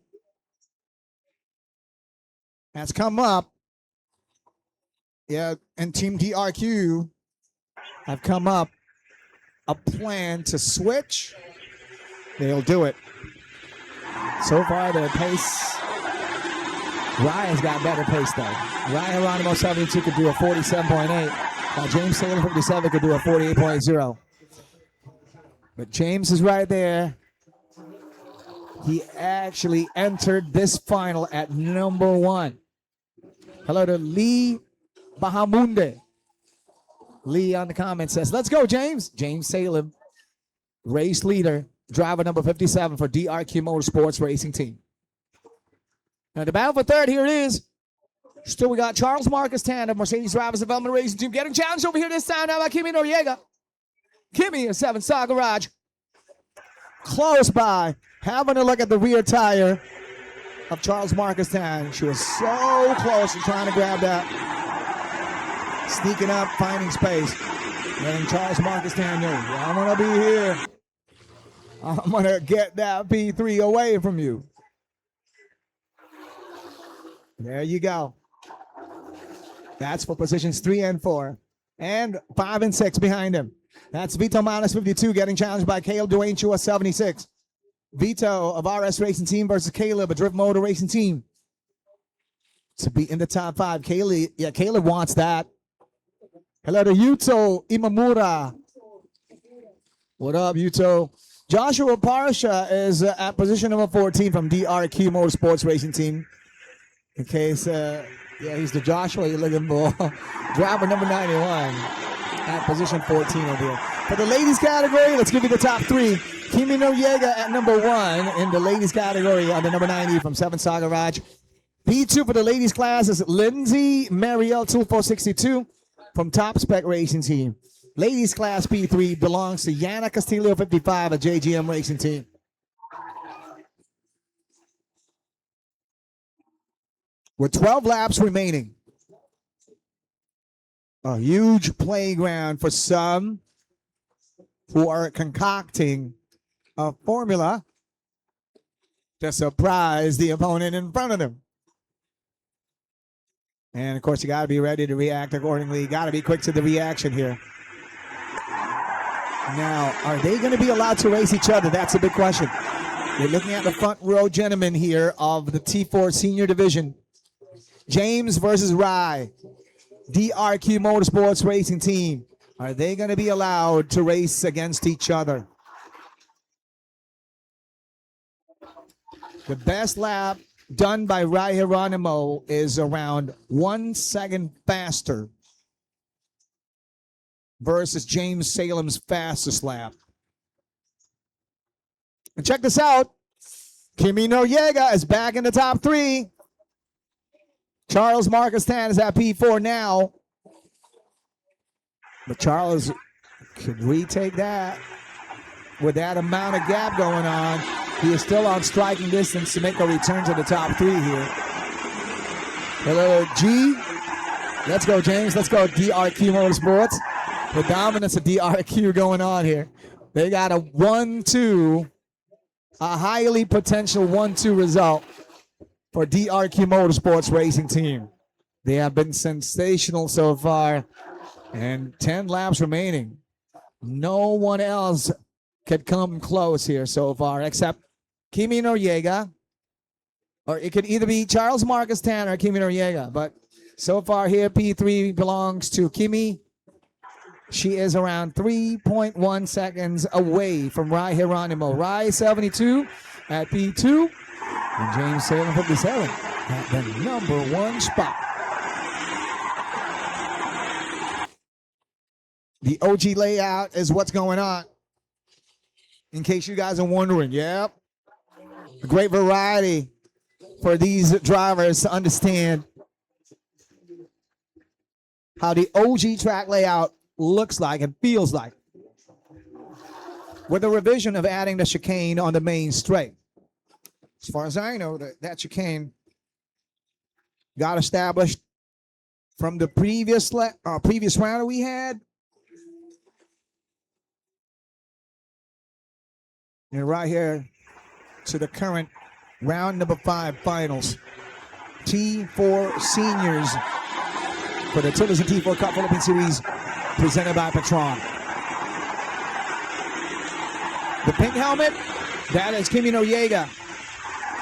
has come up. Yeah, and Team DRQ have come up a plan to switch. They'll do it. So far, the pace, Ryan's got better pace though. Ryan Geronimo 72 could do a 47.8, while James Salem 57 could do a 48.0. But James is right there. He actually entered this final at number 1. Hello to Lee Bahamunde. Lee on the comment says, let's go, James. James Salem, race leader, driver number 57 for DRQ Motorsports Racing Team. Now the battle for third, here it is. Still we got Charles Marcus Tandem, Mercedes Drivers Development Racing Team, getting challenged over here this time now by Kimi Noriega. Kimi in 7 Star Garage. Close by, having a look at the rear tire of Charles Marcus Tandem. She was so close to trying to grab that. Sneaking up, finding space. And Charles Marcus Tandem, I'm going to be here. I'm going to get that P3 away from you. There you go. That's for positions 3 and 4. And 5 and 6 behind him. That's Vito minus 52 getting challenged by Caleb Dwayne Chua 76. Vito of RS Racing Team versus Caleb, a Drift Motor Racing Team. To be in the top 5. Caleb wants that. Hello to Yuto Imamura. What up, Yuto? Joshua Parsha is at position number 14 from DRQ Motorsports Racing Team. In case, he's the Joshua you're looking for. Driver number 91 at position 14 over here. For the ladies category, let's give you the top 3. Kimi Noriega at number 1 in the ladies category on the number 90 from 7 Star Garage. P2 for the ladies class is Lindsay Marielle 2462 from Top Spec Racing Team. Ladies class P3 belongs to Yana Castillo 55 at JGM Racing Team. With 12 laps remaining. A huge playground for some who are concocting a formula to surprise the opponent in front of them. And of course, you got to be ready to react accordingly. You got to be quick to the reaction here. Now, are they going to be allowed to race each other? That's a big question. You're looking at the front row gentlemen here of the T4 Senior Division. James versus Rye. DRQ Motorsports Racing Team. Are they going to be allowed to race against each other? The best lap done by Rye Geronimo is around 1 second faster versus James Salem's fastest lap. And check this out. Kimi Noriega is back in the top 3. Charles Marcus Tan is at P4 now. But Charles could retake that. With that amount of gap going on, he is still on striking distance to make a return to the top 3 here. Hello, G. Let's go, James. Let's go, DRQ Motorsports. The dominance of DRQ going on here. They got a 1-2, a highly potential 1-2 result for DRQ Motorsports Racing Team. They have been sensational so far, and 10 laps remaining. No one else could come close here so far except Kimi Noriega, or it could either be Charles Marcus Tanner or Kimi Noriega, but so far here P3 belongs to Kimi. She is around 3.1 seconds away from Rye Geronimo. Rye 72 at P2 and James Salem 57 at the number 1 spot. The OG layout is what's going on. In case you guys are wondering, yep. A great variety for these drivers to understand how the OG track layout looks like and feels like. With a revision of adding the chicane on the main straight. As far as I know, that chicane got established from the previous round we had. And right here to the current round number 5 finals. T4 seniors for the TILLOTSON T4 Cup Philippine Series presented by PETRON. The pink helmet, that is Kimi Noriega,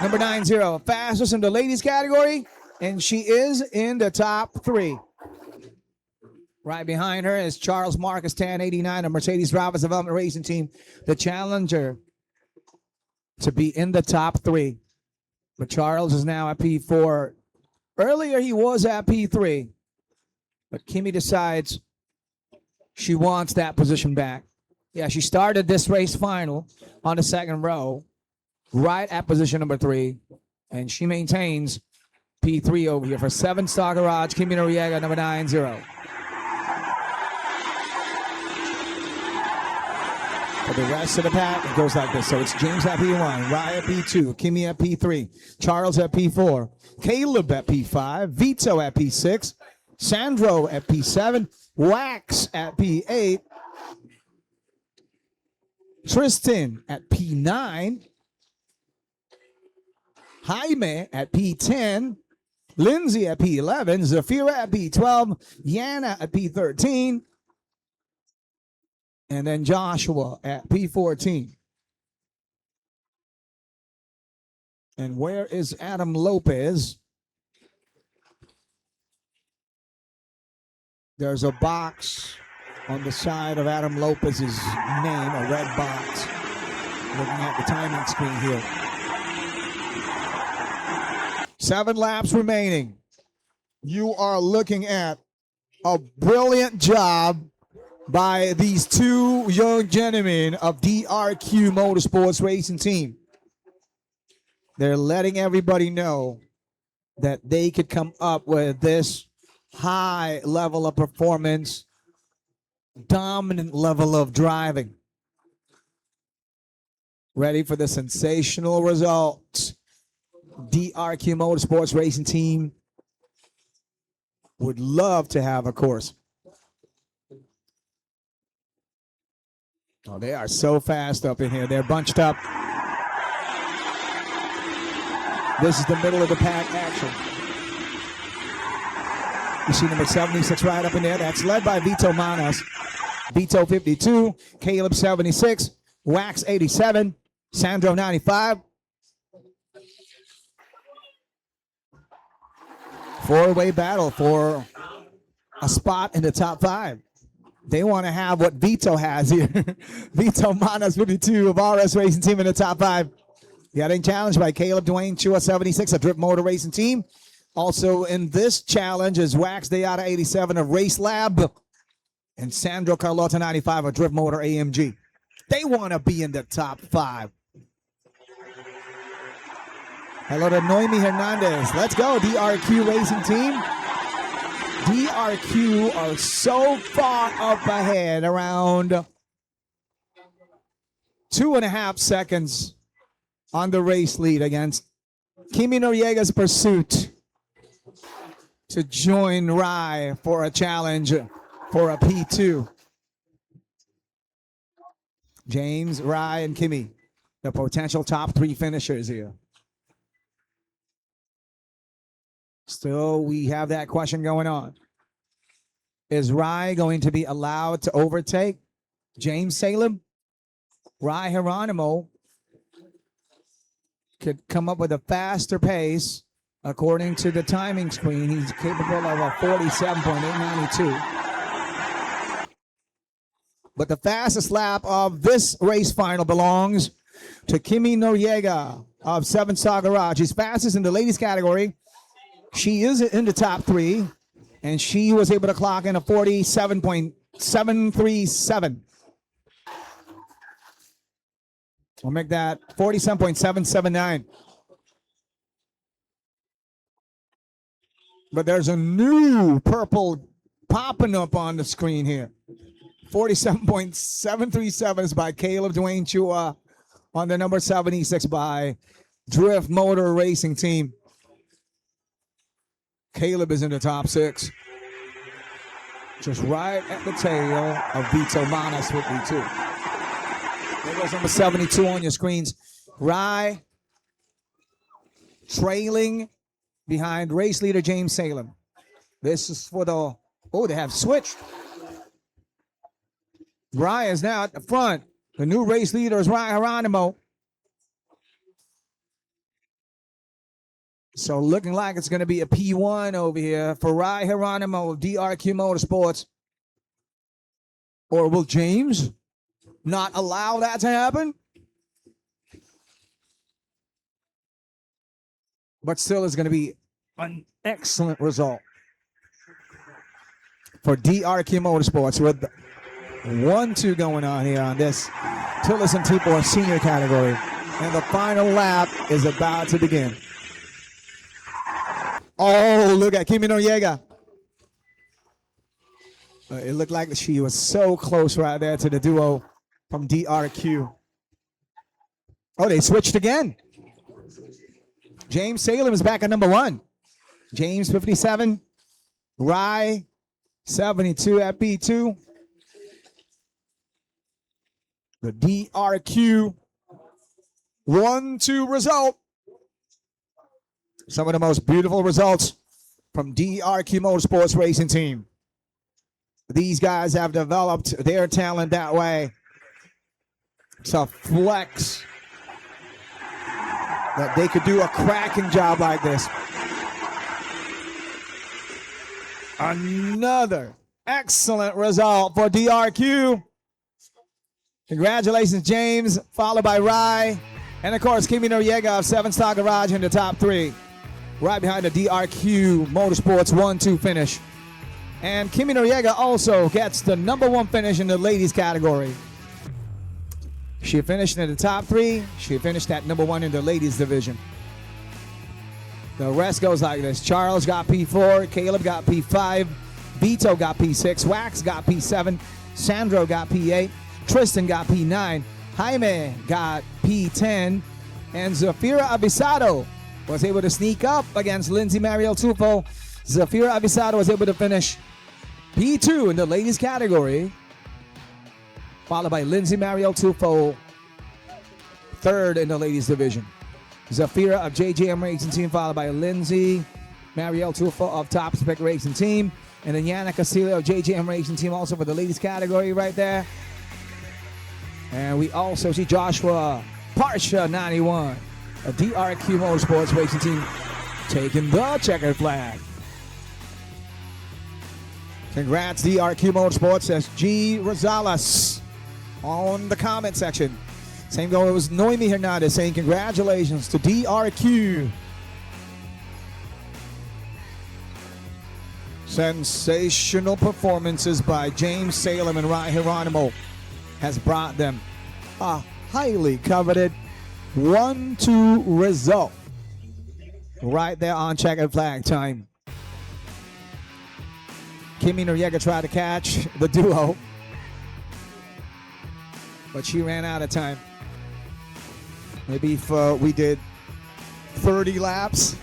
number 90, fastest in the ladies category, and she is in the top 3. Right behind her is Charles Marcus, 1089, a Mercedes Drivers Development Racing Team, the challenger to be in the top 3. But Charles is now at P4. Earlier he was at P3, but Kimi decides she wants that position back. Yeah, she started this race final on the second row, right at position number 3, and she maintains P3 over here for 7-star garage, Kimi Noriega, number 90. For the rest of the pack, it goes like this. So it's James at P1, Rye at P2, Kimi at P3, Charles at P4, Caleb at P5, Vito at P6, Sandro at P7, Wax at P8, Tristan at P9, Jaime at P10, Lindsay at P11, Zafira at P12, Yana at P13, and then Joshua at P14. And where is Adam Lopez? There's a box on the side of Adam Lopez's name, a red box. Looking at the timing screen here. 7 laps remaining. You are looking at a brilliant job by these 2 young gentlemen of DRQ Motorsports Racing Team. They're letting everybody know that they could come up with this high level of performance, dominant level of driving. Ready for the sensational results. DRQ Motorsports Racing Team would love to have a course. Oh, they are so fast up in here. They're bunched up. This is the middle of the pack action. You see number 76 right up in there. That's led by Vito Manas. Vito 52, Caleb 76, Wax 87, Sandro 95. 4-way battle for a spot in the top 5. They want to have what Vito has here. Vito Manas 52 of RS Racing Team in the top 5. Getting challenged by Caleb Dwayne Chua 76, a Drift Motor Racing Team. Also in this challenge is Wax Deata 87 of Race Lab and Sandro Carlota 95 of Drift Motor AMG. They want to be in the top 5. Hello to Noemi Hernandez. Let's go, DRQ Racing Team. DRQ are so far up ahead, around 2.5 seconds on the race lead against Kimi Noriega's pursuit to join Rye for a challenge for a P2. James, Rye, and Kimi, the potential top 3 finishers here. Still, we have that question going on. Is Rye going to be allowed to overtake James Salem? Rye Geronimo could come up with a faster pace. According to the timing screen, he's capable of a 47.892. But the fastest lap of this race final belongs to Kimi Noriega of 7-Star Garage. He's fastest in the ladies category. She is in the top 3, and she was able to clock in a 47.737. We'll make that 47.779. But there's a new purple popping up on the screen here. 47.737 is by Caleb Dwayne Chua on the number 76 by Drift Motor Racing Team. Caleb is in the top 6. Just right at the tail of Vito Manas 52. There goes number 72 on your screens. Rye trailing behind race leader James Salem. This is for the, oh, they have switched. Rye is now at the front. The new race leader is Rye Geronimo. So looking like it's going to be a P1 over here for Rye Geronimo of DRQ Motorsports. Or will James not allow that to happen? But still is going to be an excellent result for DRQ Motorsports with 1-2 going on here on this Tillotson T4 senior category. And the final lap is about to begin. Oh, look at Kimi Noriega. It looked like she was so close right there to the duo from DRQ. Oh, they switched again. James Salem is back at number 1. James 57. Rye 72 at P2. The DRQ 1-2 result. Some of the most beautiful results from DRQ Motorsports Racing Team. These guys have developed their talent that way to flex that they could do a cracking job like this. Another excellent result for DRQ. Congratulations, James, followed by Rye. And of course, Kimi Noriega of 7 Star Garage in the top 3. Right behind the DRQ Motorsports 1-2 finish. And Kimi Noriega also gets the number 1 finish in the ladies category. She finished in the top 3. She finished at number 1 in the ladies division. The rest goes like this. Charles got P4. Caleb got P5. Vito got P6. Wax got P7. Sandro got P8. Tristan got P9. Jaime got P10. And Zafira Avisado was able to sneak up against Lindsay Mariel Tufo. Zafira Avisado was able to finish P2 in the ladies category, followed by Lindsay Mariel Tufo, 3rd in the ladies division. Zafira of JJM Racing Team, followed by Lindsay Mariel Tufo of Top Spec Racing Team, and then Yana Castillo of JJM Racing Team also for the ladies category right there. And we also see Joshua Parsha 91 of DRQ Motorsports Racing Team taking the checkered flag. Congrats, DRQ Motorsports, says G. Rosales on the comment section. Same goal, it was Noemi Hernandez saying congratulations to DRQ. Sensational performances by James Salem and Ryan Geronimo has brought them a highly coveted 1-2 result right there on checkered flag time. Kimi Noriega tried to catch the duo, but she ran out of time. Maybe if we did 30 laps.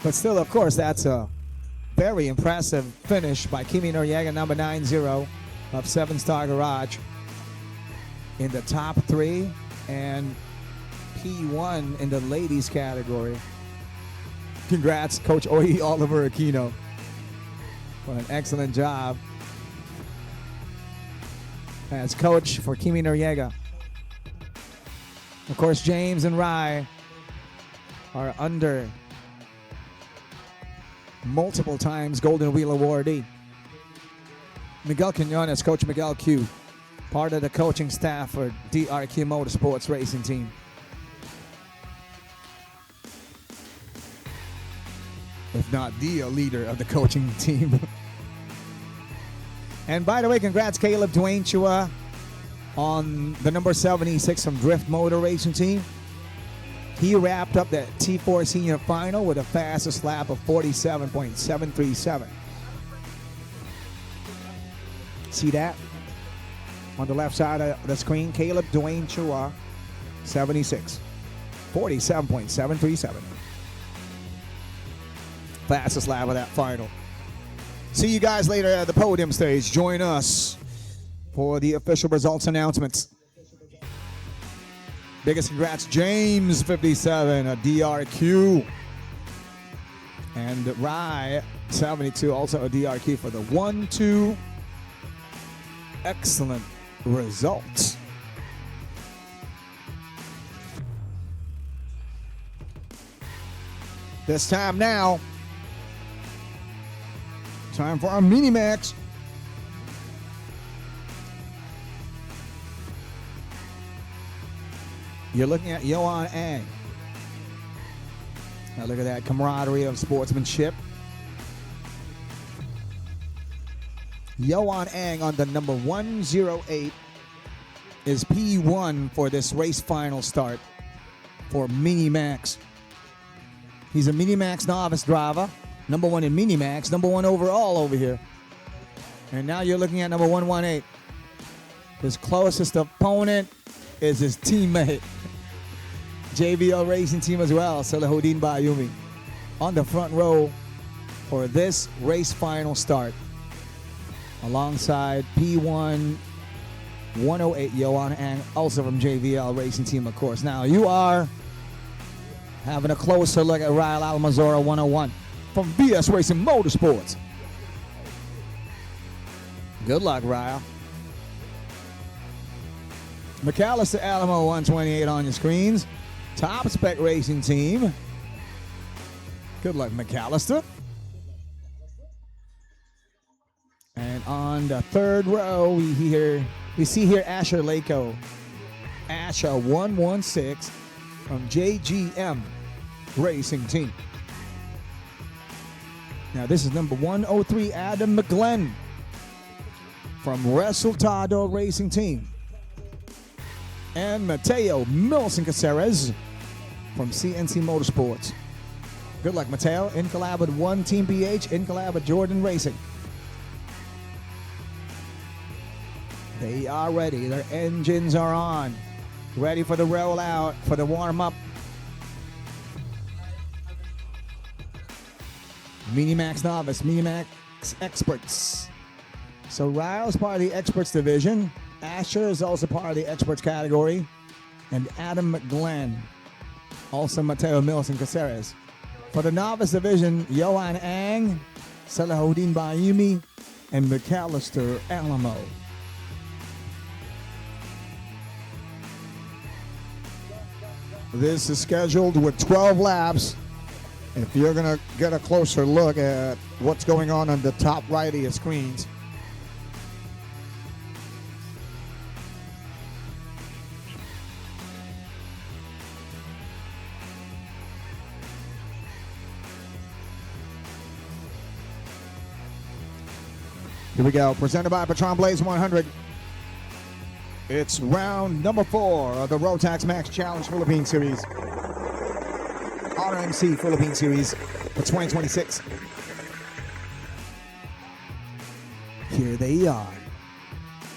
But still, of course, that's a very impressive finish by Kimi Noriega, number 90 of 7 Star Garage, in the top 3 and P1 in the ladies category. Congrats, Coach Oye Oliver Aquino, for an excellent job as coach for Kimi Noriega. Of course, James and Rye are under multiple times Golden Wheel awardee. Miguel Quinones, Coach Miguel Q, part of the coaching staff for DRQ Motorsports Racing Team. If not the leader of the coaching team. And by the way, congrats Caleb Dwayne Chua on the number 76 from Drift Motor Racing Team. He wrapped up that T4 senior final with a fastest lap of 47.737. See that? On the left side of the screen, Caleb Dwayne Chua, 76. 47.737. Fastest lap of that final. See you guys later at the podium stage. Join us for the official results announcements. Biggest congrats, James 57, a DRQ. And Rye 72, also a DRQ for the 1-2. Excellent results. This time now, time for our mini max. You're looking at Yoan Ang. Now look at that camaraderie of sportsmanship. Yoan Ang on the number 108 is P1 for this race final start for Mini Max. He's a Mini Max novice driver, number 1 in Mini Max, number 1 overall over here. And now you're looking at number 118. His closest opponent is his teammate, JVL Racing Team as well, Salahuddin Bayumi, on the front row for this race final start, alongside P1 108 Yoan Ang, also from JVL Racing Team, of course. Now you are having a closer look at Ryle Almazora 101 from VS Racing Motorsports. Good luck, Ryle. McAllister Alamo 128 on your screens. Top Spec Racing Team. Good luck, McAllister. And on the third row, we see here Asher Lako. Asher 116 from JGM Racing Team. Now this is number 103, Adam McGlenn from Resultado Racing Team. And Mateo Milson Caceres from CNC Motorsports. Good luck, Mateo. In collab with One Team PH, in collab with Jordan Racing. They are ready. Their engines are on. Ready for the rollout, for the warm-up. Mini Max Novice, Mini Max Experts. So Ryle's part of the Experts division. Asher is also part of the Experts category. And Adam McGlenn. Also Mateo Milson Caceres. For the Novice division, Yoan Ang, Salahuddin Bayumi, and McAllister Alamo. This is scheduled with 12 laps. If you're going to get a closer look at what's going on the top right of your screens, here we go. Presented by PETRON Blaze 100. It's round number 4 of the Rotax Max Challenge Philippine Series. RMC Philippine Series for 2026. Here they are.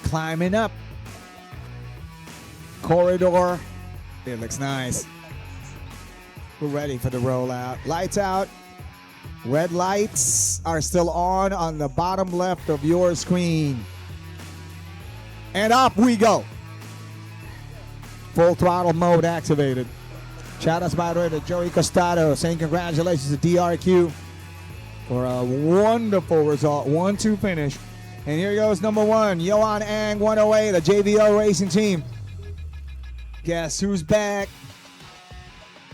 Climbing up. Corridor. It looks nice. We're ready for the rollout. Lights out. Red lights are still on the bottom left of your screen. And up we go. Full throttle mode activated. Shout out by the way to Joey Costado saying congratulations to DRQ for a wonderful result. 1-2 finish. And here goes number 1, Yoan Ang 108, the JVL Racing Team. Guess who's back?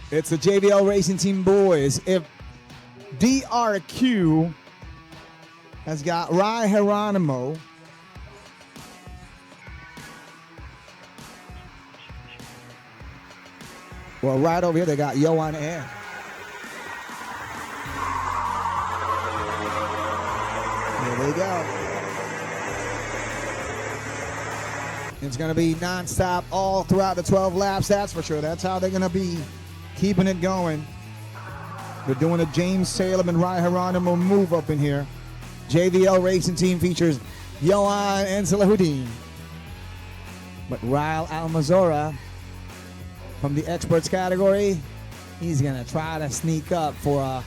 It's the JVL Racing Team boys. If DRQ has got Rai Geronimo, well, right over here they got Yoan Ang. Here they go. It's going to be nonstop all throughout the 12 laps, that's for sure. That's how they're going to be keeping it going. They're doing a James Salem and Rai Geronimo move up in here. JVL Racing Team features Yoan and Salahuddin. But Ryle Almazora from the Experts category, he's going to try to sneak up for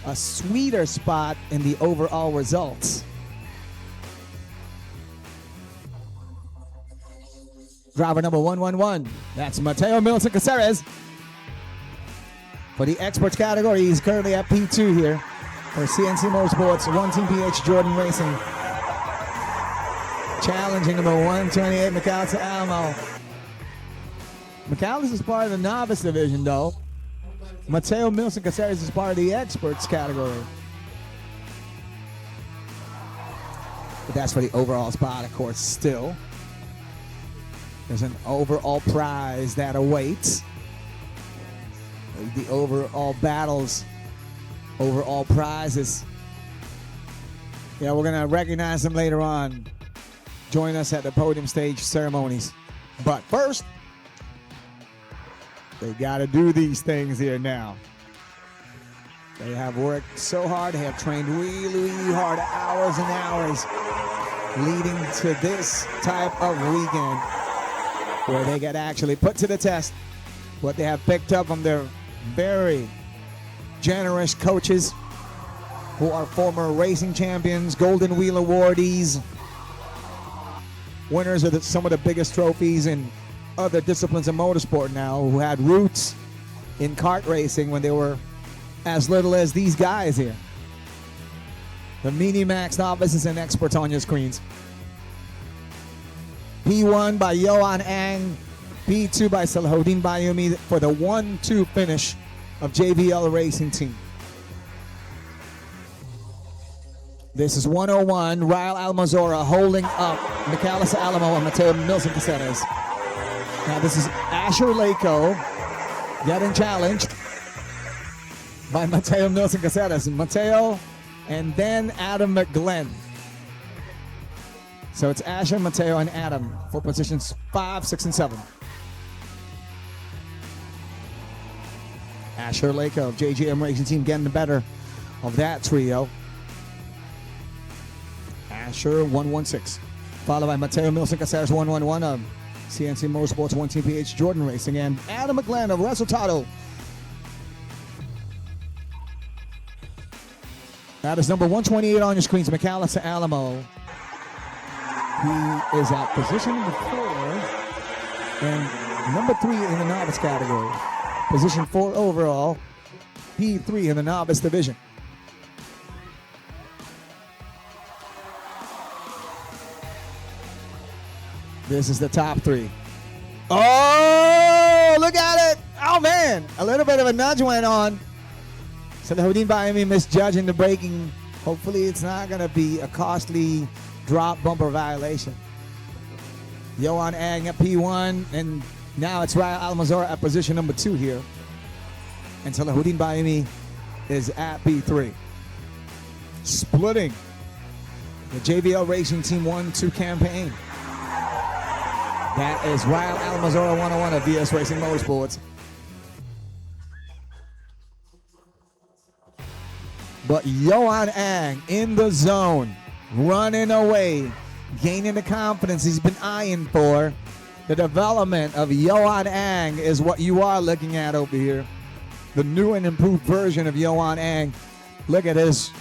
a sweeter spot in the overall results. Driver number 111. That's Mateo Milton Caceres. For the experts category, he's currently at P2 here for CNC Motorsports, One Team PH Jordan Racing. Challenging number 128, McAllister Alamo. McAllister is part of the novice division, though. Mateo Milton Caceres is part of the experts category. But that's for the overall spot, of course, still. There's an overall prize that awaits. The overall battles, overall prizes. Yeah, we're going to recognize them later on. Join us at the podium stage ceremonies. But first, they got to do these things here now. They have worked so hard. They have trained really hard, hours and hours, leading to this type of weekend where they get actually put to the test what they have picked up from their very generous coaches who are former racing champions, Golden Wheel awardees, winners of some of the biggest trophies in other disciplines of motorsport now, who had roots in kart racing when they were as little as these guys here. The Mini-Max novices and experts on your screens. P1 by Johan Ang, P2 by Salahuddin Bayumi for the 1-2 finish of JVL Racing Team. This is 101, Ryle Almazora holding up McAllister Alamo and Mateo Milton Caceres. Now this is Asher Lako getting challenged by Mateo Milton Caceres. Mateo and then Adam McGlenn. So it's Asher, Mateo, and Adam for positions 5, 6, and 7. Asher Lako of JGM Racing Team getting the better of that trio. Asher 116, followed by Mateo Milton Caceres 111 of CNC Motorsports 1 Team PH Jordan Racing, and Adam McGlenn of Resultado. That is number 128 on your screens, McAllister Alamo. He is at position number 4 and number 3 in the novice category. Position 4 overall, P3 in the novice division. This is the top 3. Oh, look at it. Oh, man. A little bit of a nudge went on. Salahuddin Bayumi misjudging the braking. Hopefully it's not going to be a costly drop bumper violation. Johan Ang at P1, and now it's Ryle Almazora at position number 2 here. And Salahuddin Bayumi is at P3. Splitting the JVL Racing Team 1-2 campaign. That is Ryle Almazora 101 of VS Racing Motorsports. But Johan Ang in the zone, running away, gaining the confidence he's been eyeing for. The development of Johan Ang is what you are looking at over here. The new and improved version of Johan Ang. Look at his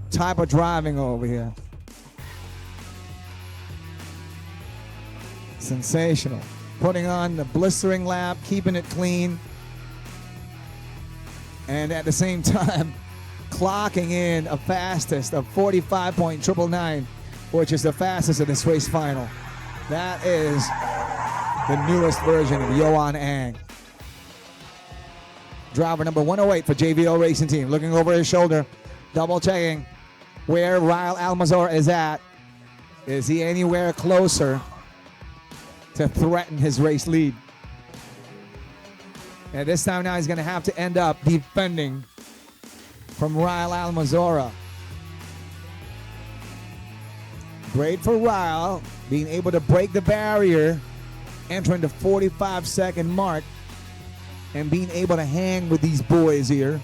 type of driving over here. Sensational. Putting on the blistering lap, keeping it clean, and at the same time clocking in a fastest of 45.999, which is the fastest in this race final. That is the newest version of Johan Ang. Driver number 108 for JVL Racing Team, looking over his shoulder, double checking where Ryle Almazora is at. Is he anywhere closer to threaten his race lead? And this time now he's going to have to end up defending from Ryle Almazora. Great for Ryle, being able to break the barrier, entering the 45-second mark, and being able to hang with these boys here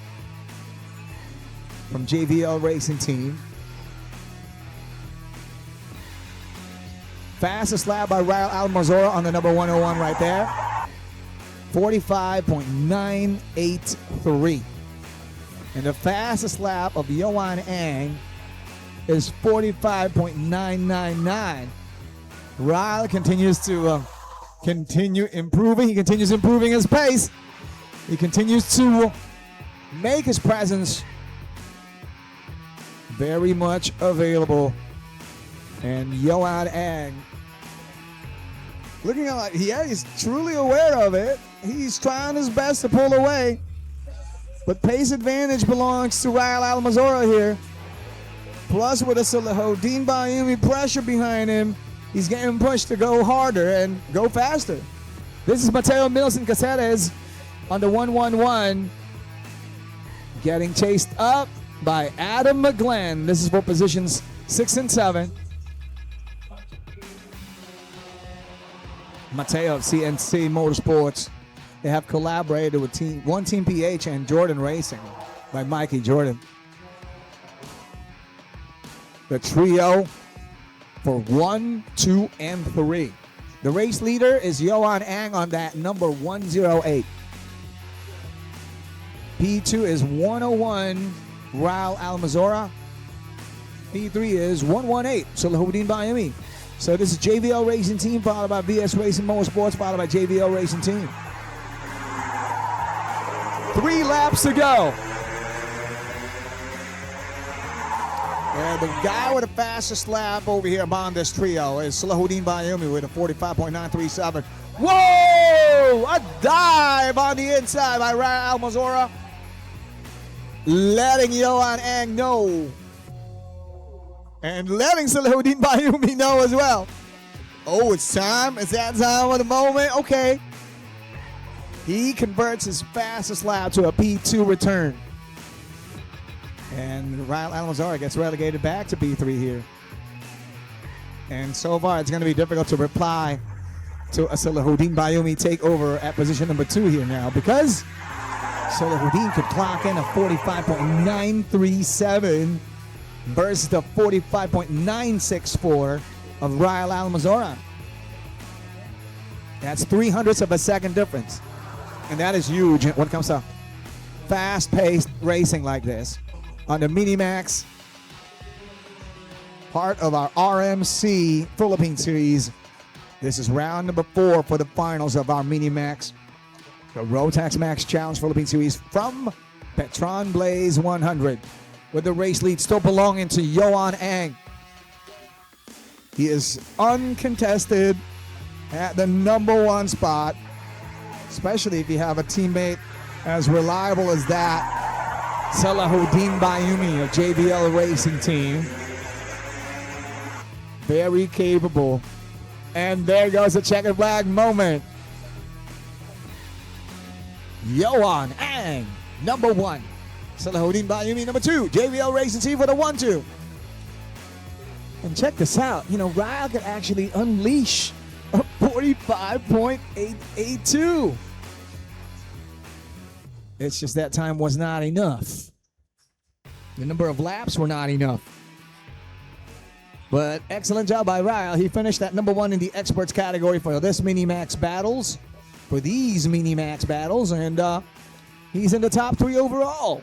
from JVL Racing Team. Fastest lap by Ryle Almazora on the number 101 right there. 45.983. And the fastest lap of Johan Ang is 45.999. Ryle continues to continue improving. He continues improving his pace. He continues to make his presence very much available. And Johan Ang, looking like, yeah, he's truly aware of it. He's trying his best to pull away. But pace advantage belongs to Ryle Almazora here. Plus, with a Salahuddin Bayoumi pressure behind him, he's getting pushed to go harder and go faster. This is Mateo Milson Caceres on the 111, getting chased up by Adam McGlenn. This is for positions 6 and 7. Mateo of CNC Motorsports. They have collaborated with Team PH and Jordan Racing by Mikey Jordan. The trio for 1, 2, and 3. The race leader is Johan Ang on that number 108. P2 is 101, Raul Almazora. P3 is 118, Salahuddin Bayoumi. So this is JVL Racing Team, followed by VS Racing Motorsports, followed by JVL Racing Team. 3 laps to go. And the guy with the fastest lap over here among this trio is Salahuddin Bayoumi with a 45.937. Whoa! A dive on the inside by Raul Almazora, letting Johan Ang know. And letting Salahuddin Bayoumi know as well. Oh, it's time. Is that time of the moment? Okay. He converts his fastest lap to a P2 return. And Ryle Almazora gets relegated back to P3 here. And so far, it's going to be difficult to reply to a Salahuddin Bayoumi takeover at position number 2 here now, because Salahuddin could clock in a 45.937 versus the 45.964 of Ryle Almazora. That's 0.03 of a second difference. And that is huge when it comes to fast-paced racing like this. On the Minimax, part of our RMC Philippine Series. This is round number 4 for the finals of our Minimax, the Rotax Max Challenge Philippine Series from PETRON Blaze 100, with the race lead still belonging to Johan Ang. He is uncontested at the number 1 spot, especially if you have a teammate as reliable as that. Salahuddin Bayoumi of JBL Racing Team. Very capable. And there goes the checkered flag moment. Johan Ang, number 1. Salahuddin Bayoumi, number 2. JBL Racing Team for the 1-2. And check this out. You know, Ryle could actually unleash a 45.882. It's just that time was not enough. The number of laps were not enough. But excellent job by Ryle. He finished at number 1 in the experts category for this Minimax battles. For these Minimax battles. And he's in the top 3 overall.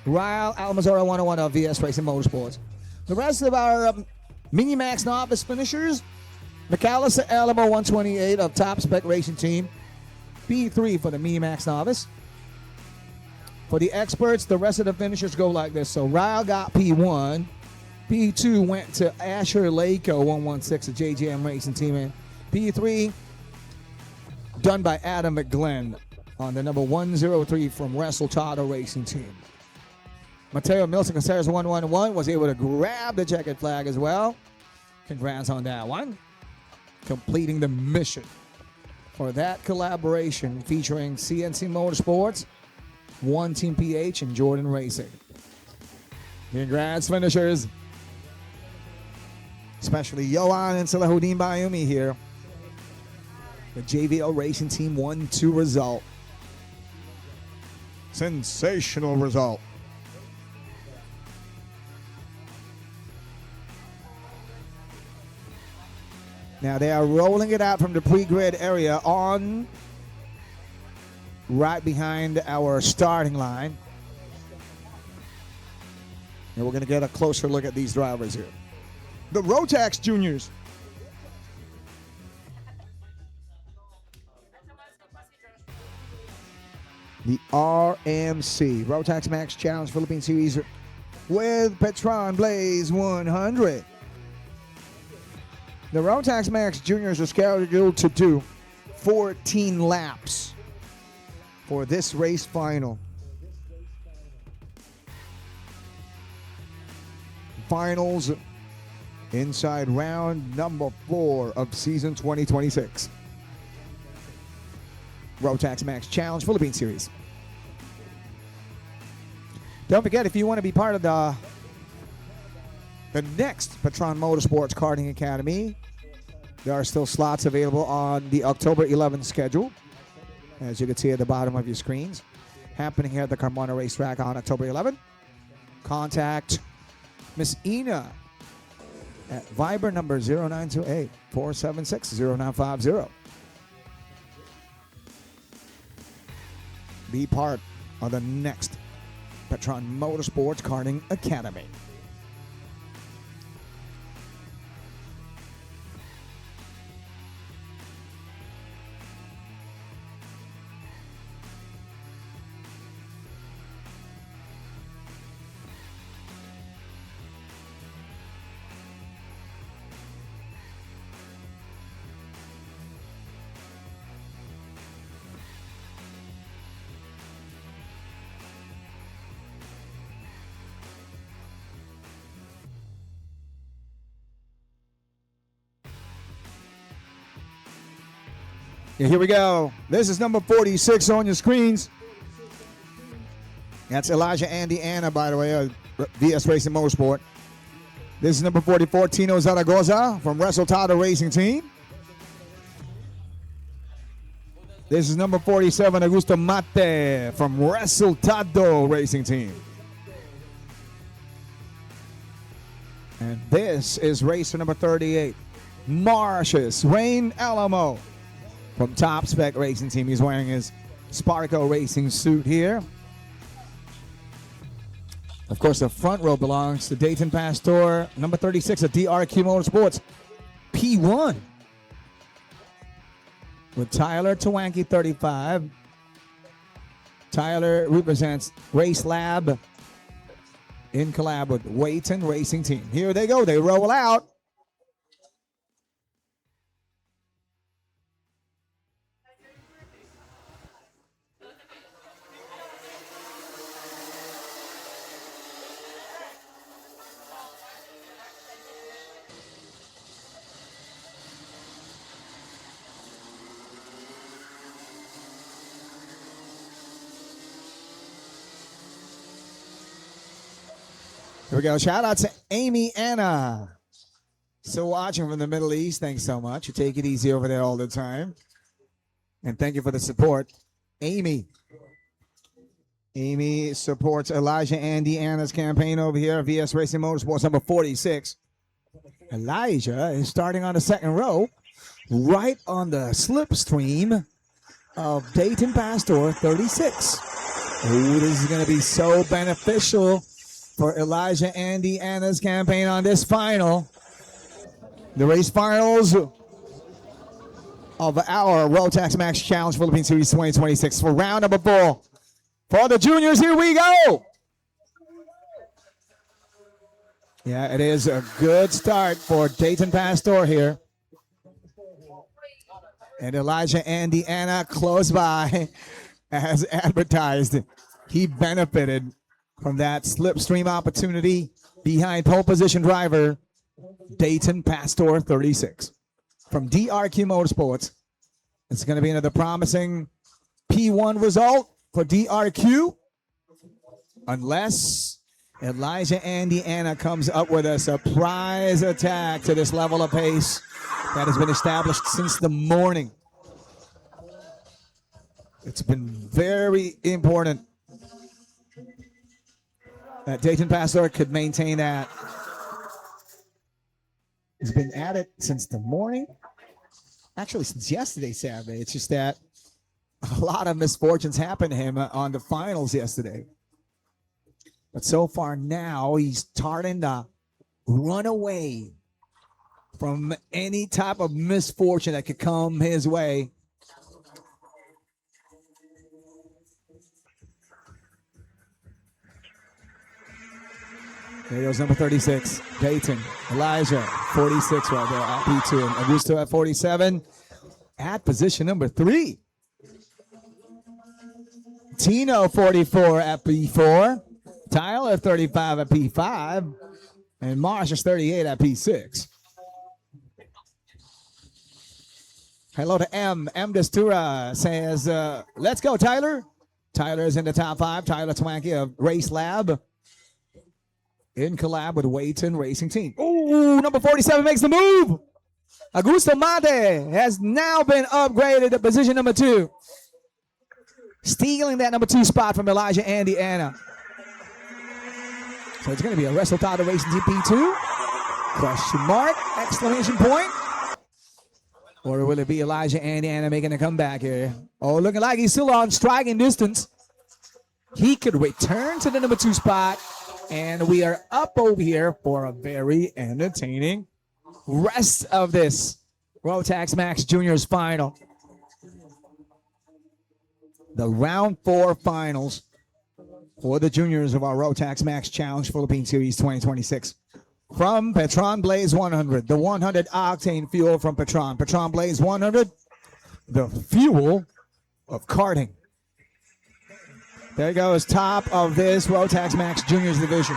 Ryle Almazora 101 of VS Racing Motorsports. The rest of our Minimax novice finishers. McAllister Alamo 128 of Top Spec Racing Team. P3 for the Minimax novice. For the experts, the rest of the finishers go like this. So Ryle got P1. P2 went to Asher Lako 116 of JJM Racing Team. And P3 done by Adam McGlenn on the number 103 from Wrestle Tata Racing Team. Mateo Milson Caceres 111 was able to grab the checkered flag as well. Congrats on that one. Completing the mission for that collaboration featuring CNC Motorsports, One Team PH, and Jordan Racing. Congrats, finishers. Especially Johan and Salahuddin Bayoumi here. The JVL Racing Team 1-2 result. Sensational result. Now they are rolling it out from the pre-grid area on right behind our starting line. And we're going to get a closer look at these drivers here. The Rotax Juniors. the RMC, Rotax Max Challenge Philippine Series with PETRON Blaze 100. The Rotax Max Juniors are scheduled to do 14 laps for this race final. Finals inside round number 4 of season 2026. Rotax Max Challenge Philippine Series. Don't forget, if you want to be part of the next PETRON Motorsports Karting Academy, there are still slots available on the October 11th schedule, as you can see at the bottom of your screens, happening here at the Carmona Racetrack on October 11th. Contact Miss Ina at Viber number 0928-476-0950. Be part of the next PETRON Motorsports Karting Academy. Yeah, here we go. This is number 46 on your screens. That's Elijah Andy Anna, by the way, VS Racing Motorsport. This is number 44, Tino Zaragoza from Resultado Racing Team. This is number 47, Augusto Mate from Resultado Racing Team. And this is racer number 38, Marcius Wayne Alamo from Top Spec Racing Team. He's wearing his Sparco Racing suit here. Of course, the front row belongs to Dayton Pastor, number 36 at DRQ Motorsports, P1. With Tyler Tawanki, 35. Tyler represents Race Lab in collab with Wayton Racing Team. Here they go. They roll out. Here we go. Shout out to Amy Anna. Still watching from the Middle East. Thanks so much. You take it easy over there all the time. And thank you for the support. Amy. Amy supports Elijah Andy Anna's campaign over here at VS Racing Motorsports number 46. Elijah is starting on the second row, right on the slipstream of Dayton Pastor 36. Oh, this is going to be so beneficial for Elijah Andy Anna's campaign on this final. The race finals of our Rotax Max Challenge Philippine Series 2026 for round number 4. For the juniors, here we go. Yeah, it is a good start for Dayton Pastor here. And Elijah Andy Anna close by as advertised. He benefited from that slipstream opportunity behind pole position driver Dayton Pastor 36 from DRQ Motorsports. It's going to be another promising P1 result for DRQ, unless Elijah Andy Anna comes up with a surprise attack to this level of pace that has been established since the morning. It's been very important that Dayton Pastor could maintain that. He's been at it since the morning. Actually, since yesterday, Saturday. It's just that a lot of misfortunes happened to him on the finals yesterday. But so far now, he's starting to run away from any type of misfortune that could come his way. There goes number 36, Dayton. Elijah, 46 right there at P2. And Augusto at 47 at position number 3. Tino, 44 at P4. Tyler, 35 at P5. And Marsh is 38 at P6. Hello to M. M. Destura says, let's go, Tyler. Tyler is in the top 5. Tyler Twanky of Race Lab. In collab with Wayton Racing Team. Ooh, number 47 makes the move. Augusto Mate has now been upgraded to position number 2. Stealing that number 2 spot from Elijah Andy Anna. So it's going to be a Resultado Racing Team P2? Question mark, exclamation point. Or will it be Elijah Andy Anna making a comeback here? Oh, looking like he's still on striking distance. He could return to the number 2 spot. And we are up over here for a very entertaining rest of this Rotax Max Juniors final. The round 4 finals for the juniors of our Rotax Max Challenge Philippine Series 2026. From PETRON Blaze 100, the 100 octane fuel from PETRON. PETRON Blaze 100, the fuel of karting. There goes top of this Rotax Max Juniors division.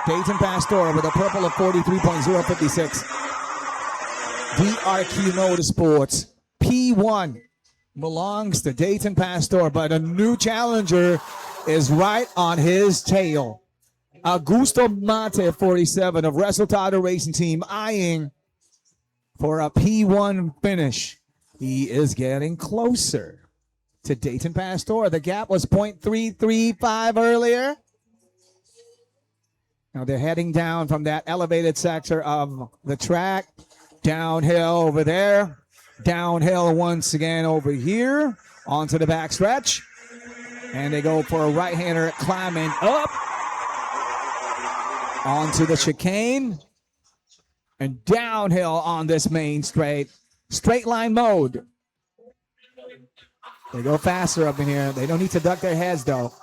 Dayton Pastor with a purple of 43.056. DRQ Motorsports P1 belongs to Dayton Pastor, but a new challenger is right on his tail. Augusto Mate, 47 of Resultado Racing Team, eyeing for a P1 finish. He is getting closer to Dayton Pastor. The gap was 0.335 earlier. Now they're heading down from that elevated sector of the track. Downhill over there. Downhill once again over here. Onto the backstretch. And they go for a right-hander climbing up. Onto the chicane. And downhill on this main straight. Straight line mode. They go faster up in here. They don't need to duck their heads, though.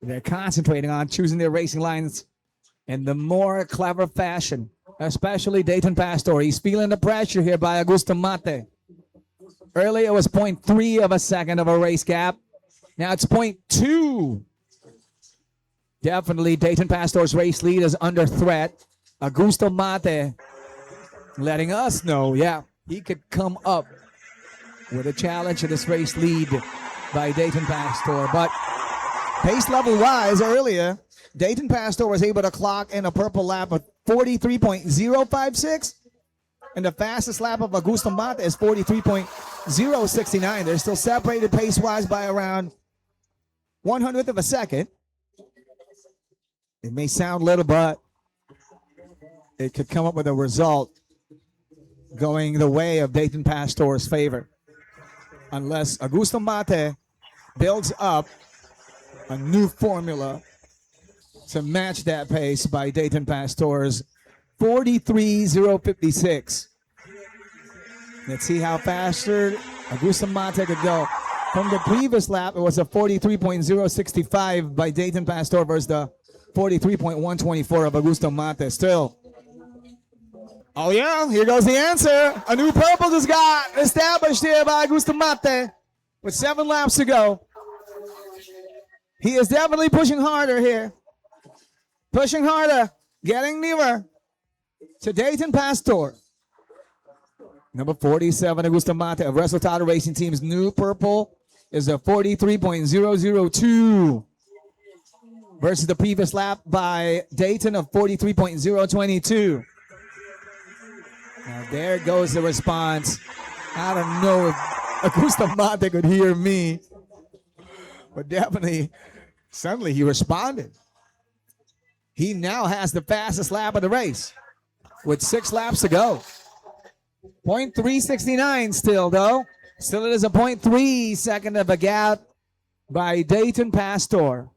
They're concentrating on choosing their racing lines in the more clever fashion, especially Dayton Pastor. He's feeling the pressure here by Augusto Mate. Earlier, it was 0.3 of a second of a race gap. Now it's 0.2. Definitely, Dayton Pastor's race lead is under threat. Augusto Mate letting us know, yeah, he could come up with a challenge to this race lead by Dayton Pastor. But pace level wise, earlier, Dayton Pastor was able to clock in a purple lap of 43.056. And the fastest lap of Augusto Mate is 43.069. They're still separated pace wise by around 1/100th of a second. It may sound little, but it could come up with a result going the way of Dayton Pastor's favor. Unless Augusto Mate builds up a new formula to match that pace by Dayton Pastor's 43.056. Let's see how faster Augusto Mate could go. From the previous lap, it was a 43.065 by Dayton Pastor versus the 43.124 of Augusto Mate. Still. Oh yeah, here goes the answer. A new purple just got established here by Augusto Mate with 7 laps to go. He is definitely pushing harder here. Pushing harder, getting nearer to Dayton Pastor. Number 47, Augusto Mate of Resultado Racing Team's new purple is a 43.002 versus the previous lap by Dayton of 43.022. Now there goes the response. I don't know if Augusto Mate could hear me, but definitely, suddenly he responded. He now has the fastest lap of the race with 6 laps to go. 0.369 still, though. Still it is a 0.3 second of a gap by Dayton Pastor.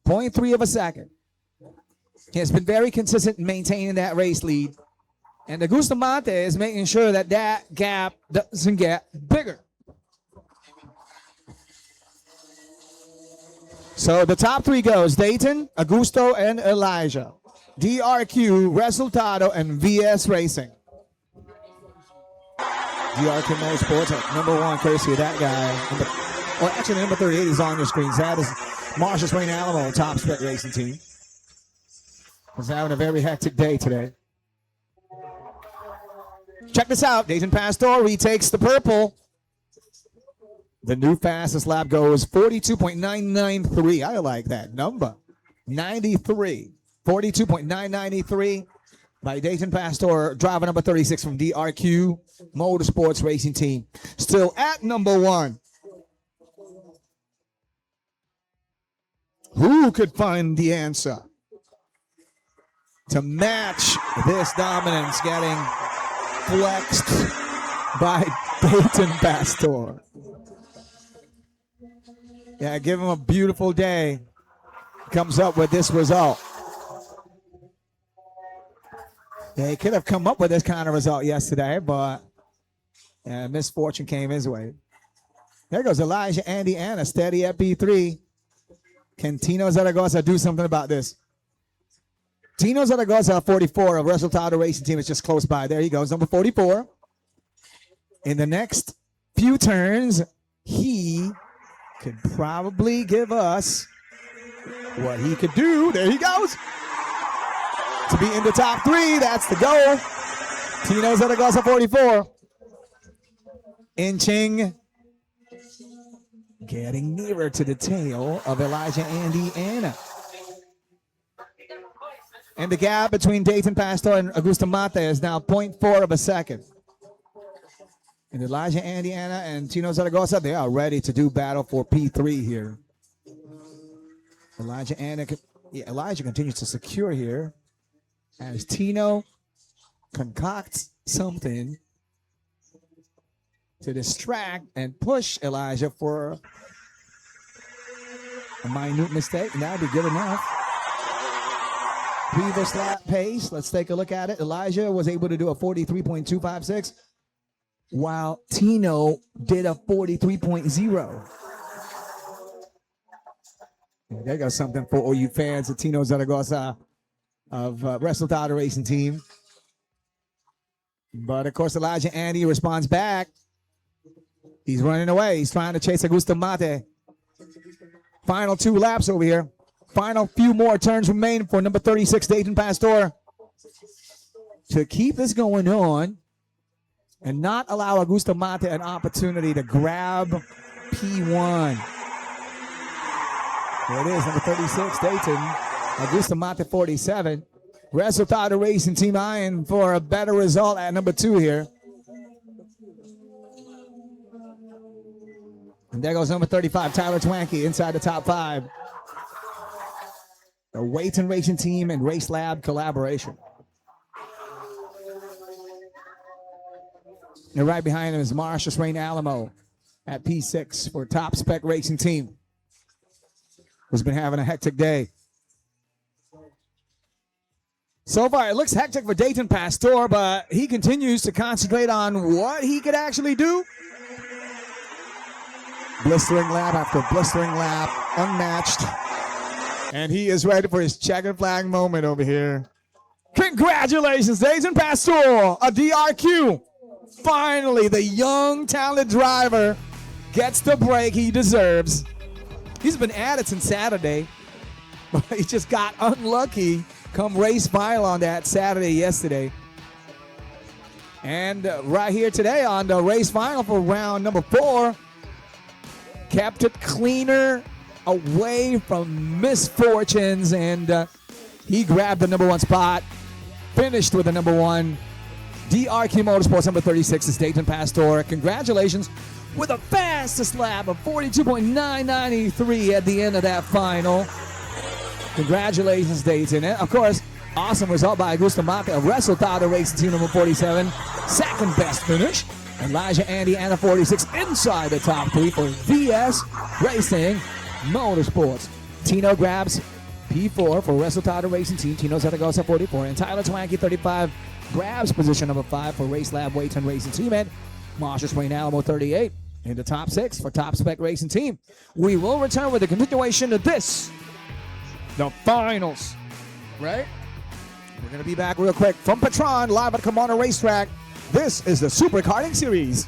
0.3 of a second. He has been very consistent in maintaining that race lead. And Augusto Mate is making sure that that gap doesn't get bigger. So the top three goes Dayton, Augusto, and Elijah. DRQ, Resultado, and VS Racing. DRQ Motorsports at number one, courtesy of that guy. Well, actually, number 38 is on your screens. That is Marshall's Wayne Alamo, top spec racing team. Was having a very hectic day today. Check this out. Dayton Pastor retakes the purple. The new fastest lap goes 42.993. I like that number. 93. 42.993 by Dayton Pastor, driver number 36 from DRQ Motorsports Racing Team. Still at number one. Who could find the answer to match this dominance getting flexed by Dayton Pastor? Yeah, give him a beautiful day. Comes up with this result. Yeah, he could have come up with this kind of result yesterday, but misfortune came his way. There goes Elijah, Andy, Anna, steady at P3. Can Tino Zaragoza do something about this? Tino Zaragoza, 44 of Resultado Racing Team, is just close by. There he goes, number 44. In the next few turns, he could probably give us what he could do. There he goes. To be in the top three, that's the goal. Tino Zaragoza, 44. Inching. Getting nearer to the tail of Elijah, Andy, Anna. And the gap between Dayton Pastor and Augusto Mate is now 0.4 of a second. And Elijah, Andy, Anna, and Tino Zaragoza, they are ready to do battle for P3 here. Elijah continues to secure here as Tino concocts something to distract and push Elijah for a minute mistake, and that'll be good enough. Previous lap pace, let's take a look at it. Elijah was able to do a 43.256, while Tino did a 43.0. There goes something for all you fans of Tino Zaragoza of Resultado Racing Team. But, of course, Elijah Andy responds back. He's running away. He's trying to chase Augusto Mate. Final 2 laps over here. Final few more turns remain for number 36, Dayton Pastor, to keep this going on and not allow Augusto Mate an opportunity to grab P1. There it is, number 36, Dayton. Augusto Mate, 47. Resultado Racing Team eyeing for a better result at number 2 here. And there goes number 35, Tyler Twanky, inside the top 5. The Wayton Racing Team and Race Lab collaboration. And right behind him is Marshall's Wayne Alamo at P6 for Top Spec Racing Team, who's been having a hectic day. So far, it looks hectic for Dayton Pastor, but he continues to concentrate on what he could actually do. Blistering lap after blistering lap, unmatched. And he is ready for his checkered flag moment over here. Congratulations, Dayton Pastor, a DRQ. Finally, the young, talented driver gets the break he deserves. He's been at it since Saturday, but he just got unlucky come race final on that Saturday yesterday. And right here today on the race final for round number 4, kept it cleaner, away from misfortunes, and he grabbed the number 1 spot, finished with the number 1. DRQ Motorsports number 36 is Dayton Pastor. Congratulations with a fastest lap of 42.993 at the end of that final. Congratulations, Dayton. And of course, awesome result by Augusto Mate of Resultado Racing Team number 47. Second best finish. Elijah Andy Anna 46 inside the top 3 for VS Racing Motorsports. Tino grabs P4 for Resultado Racing Team. Tino Zaragoza 44. And Tyler Twanky 35 grabs position number 5 for Race Lab Wayton Racing Team. And Marshall's Wayne Alamo 38 in the top 6 for Top Spec Racing Team. We will return with a continuation of this, the finals, right? We're going to be back real quick from PETRON, live at Kamana Racetrack. This is the Super Karting Series.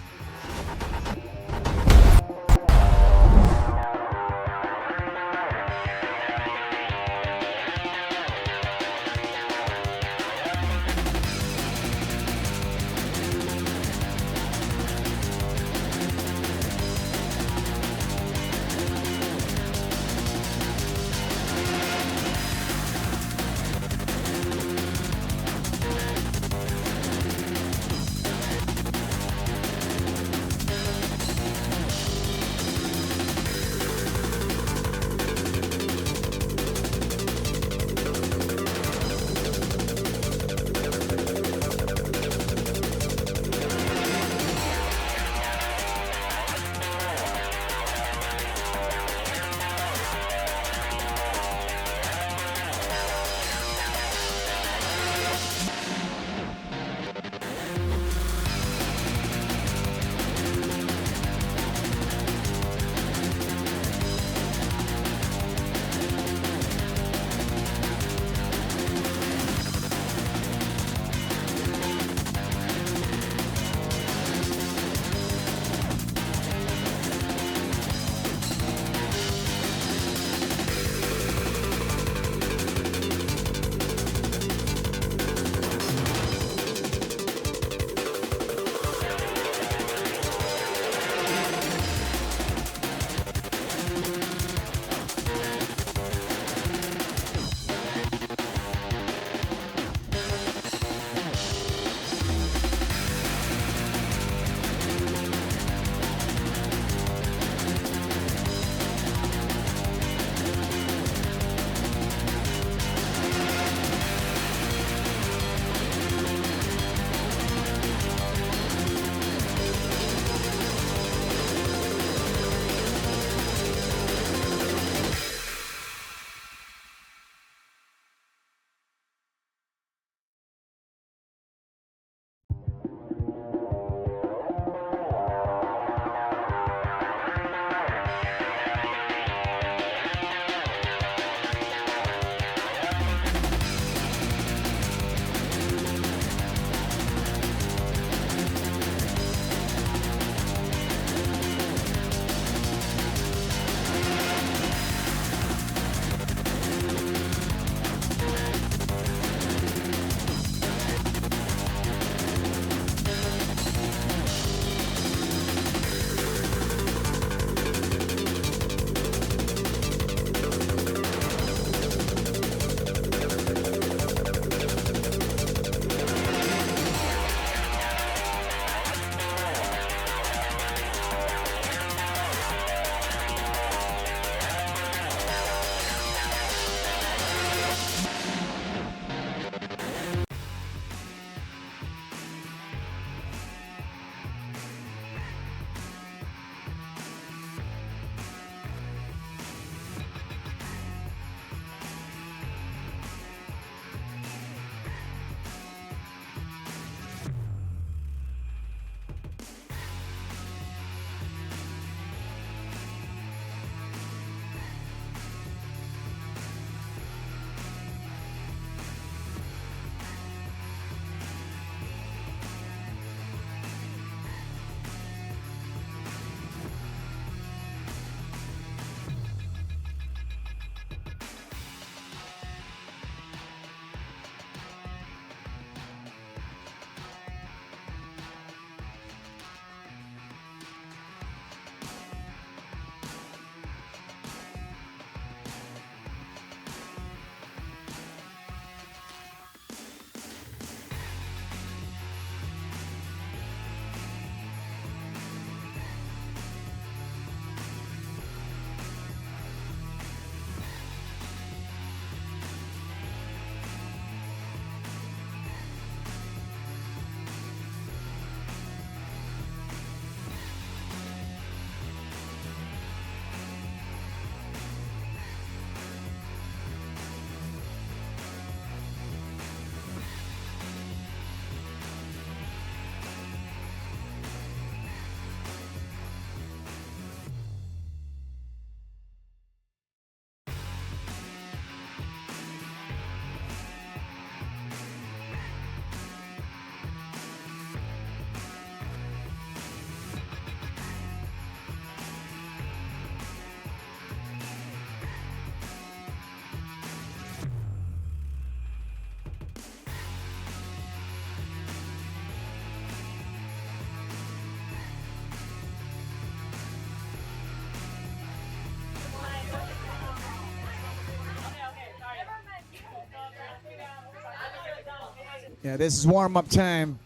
Yeah, this is warm-up time.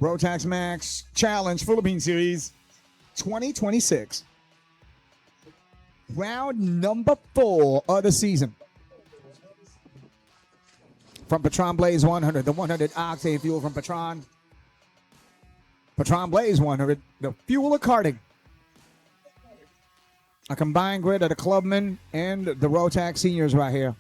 Rotax Max Challenge Philippine Series 2026. Round number 4 of the season. From PETRON Blaze 100, the 100 octane fuel from PETRON. PETRON Blaze 100, the fuel of karting. A combined grid of the Clubman and the Rotax seniors right here.